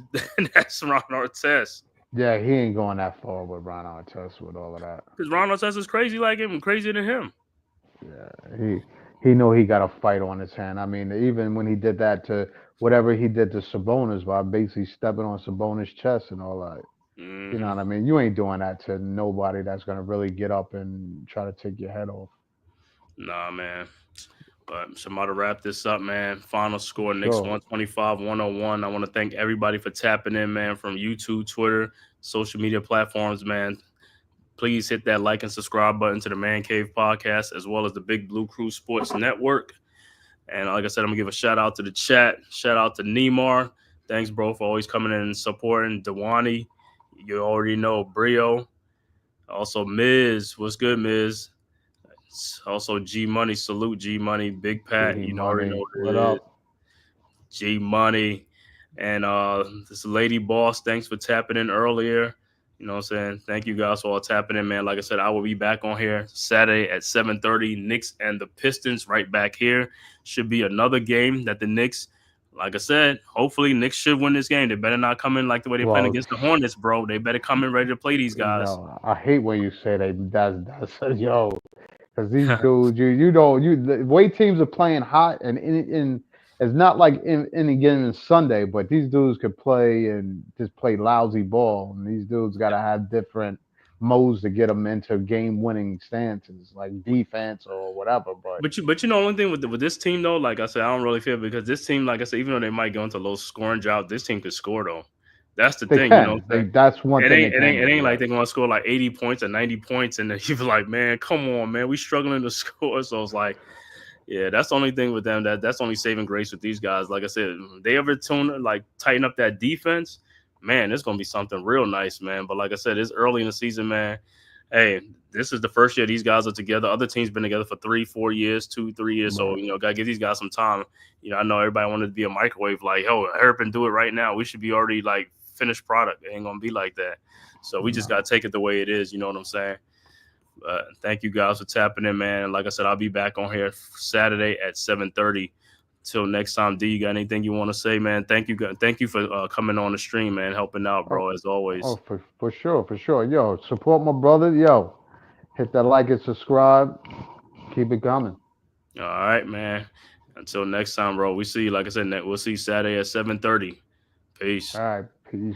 Ron Artest. Yeah, he ain't going that far with Ron Artest with all of that. Because Ron Artest is crazy like him, crazier than him. Yeah, he know he got a fight on his hand. I mean, even when he did that to whatever he did to Sabonis by basically stepping on Sabonis' chest and all that. You know what I mean? You ain't doing that to nobody that's going to really get up and try to take your head off. Nah, man. But somebody to wrap this up, man. Final score, Knicks 125-101. I want to thank everybody for tapping in, man, from YouTube, Twitter, social media platforms, man. Please hit that like and subscribe button to the Man Cave Podcast, as well as the Big Blue Crew Sports Network. And like I said, I'm going to give a shout out to the chat. Shout out to Neymar. Thanks, bro, for always coming in and supporting. Dewani, you already know. Brio. Also, Miz. What's good, Miz? Also, G Money. Salute, G Money. Big Pat. You know, already know what up. G Money. And this Lady Boss, thanks for tapping in earlier. You know what I'm saying? Thank you guys for all tapping in, man. Like I said, I will be back on here Saturday at 7:30. Knicks and the Pistons right back here. Should be another game that the Knicks, like I said, hopefully Knicks should win this game. They better not come in like the way they playing against the Hornets, bro. They better come in ready to play these guys. No, I hate when you say that's yo, because these dudes, the way teams are playing hot, and it's not like in any given Sunday, but these dudes could play and just play lousy ball, and these dudes got to have different modes to get them into game-winning stances, like defense or whatever. But you know, only thing with this team though, like I said, I don't really feel, because this team, like I said, even though they might go into a low scoring drought, this team could score though. That's the thing, you know. That's one thing. It ain't like they're gonna score like 80 points or 90 points, and then you be like, man, come on, man, we struggling to score. So it's like, yeah, that's the only thing with them. That's only saving grace with these guys. Like I said, they ever tighten up that defense, man, it's gonna be something real nice, man. But like I said, it's early in the season, man. Hey, this is the first year these guys are together. Other teams been together for 3-4 years, 2-3 years. So, you know, gotta give these guys some time. You know, I know everybody wanted to be a microwave, like, oh, hurry up and do it right now. We should be already like finished product. It ain't gonna be like that. So we just gotta take it the way it is. You know what I'm saying? Thank you guys for tapping in, man. Like I said, I'll be back on here Saturday at 7:30. Till next time, D, you got anything you want to say, man? Thank you for coming on the stream, man, helping out, bro, as always. Oh, for sure. Yo, support my brother. Yo, hit that like and subscribe. Keep it coming. All right, man. Until next time, bro. We see you, like I said, we'll see you Saturday at 7:30. Peace. All right, peace.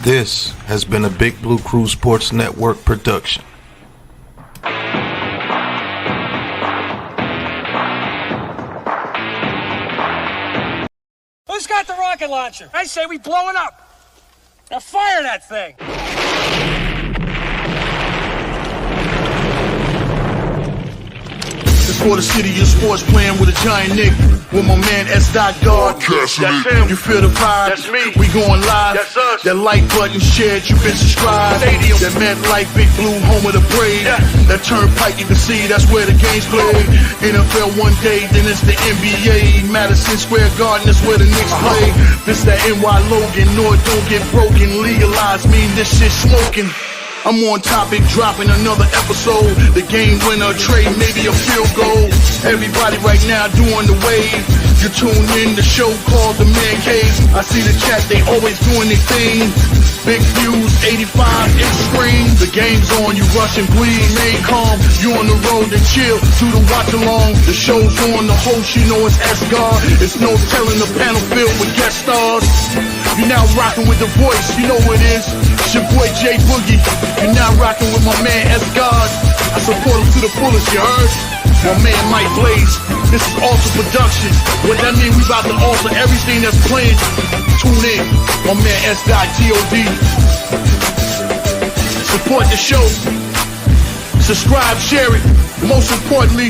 This has been a Big Blue Crew Sports Network production. Who's got the rocket launcher? I say we blow it up. Now fire that thing. It's for the city of sports, playing with a giant Nick. With my man S. God. That's him. You feel the vibe? That's me. We going live. That's us. That like button shared, you been subscribed. Stadium. That MetLife, Big Blue, home of the Braves. Yeah. That turnpike, you can see that's where the game's played. NFL one day, then it's the NBA. Madison Square Garden, that's where the Knicks play. This that NY Logan, North don't get broken. Legalize, mean this shit smoking. I'm on topic, dropping another episode. The game winner, trade, maybe a field goal. Everybody right now doing the wave. You tune in, the show called The Man Cave. I see the chat, they always doing their thing. Big views, 85 inch screen. The game's on, you rush and bleed, remain calm. You on the road and chill, do the watch along. The show's on, the host, you know it's S-God. It's no telling the panel filled with guest stars. You now rocking with the voice, you know who it is. It's your boy J Boogie. You're now rocking with my man S-God. I support him to the fullest, you heard? My man Mike Blaze. This is Alter Production. What that mean? We about to alter everything that's playing. Tune in. My man S.God. Support the show. Subscribe, share it. Most importantly,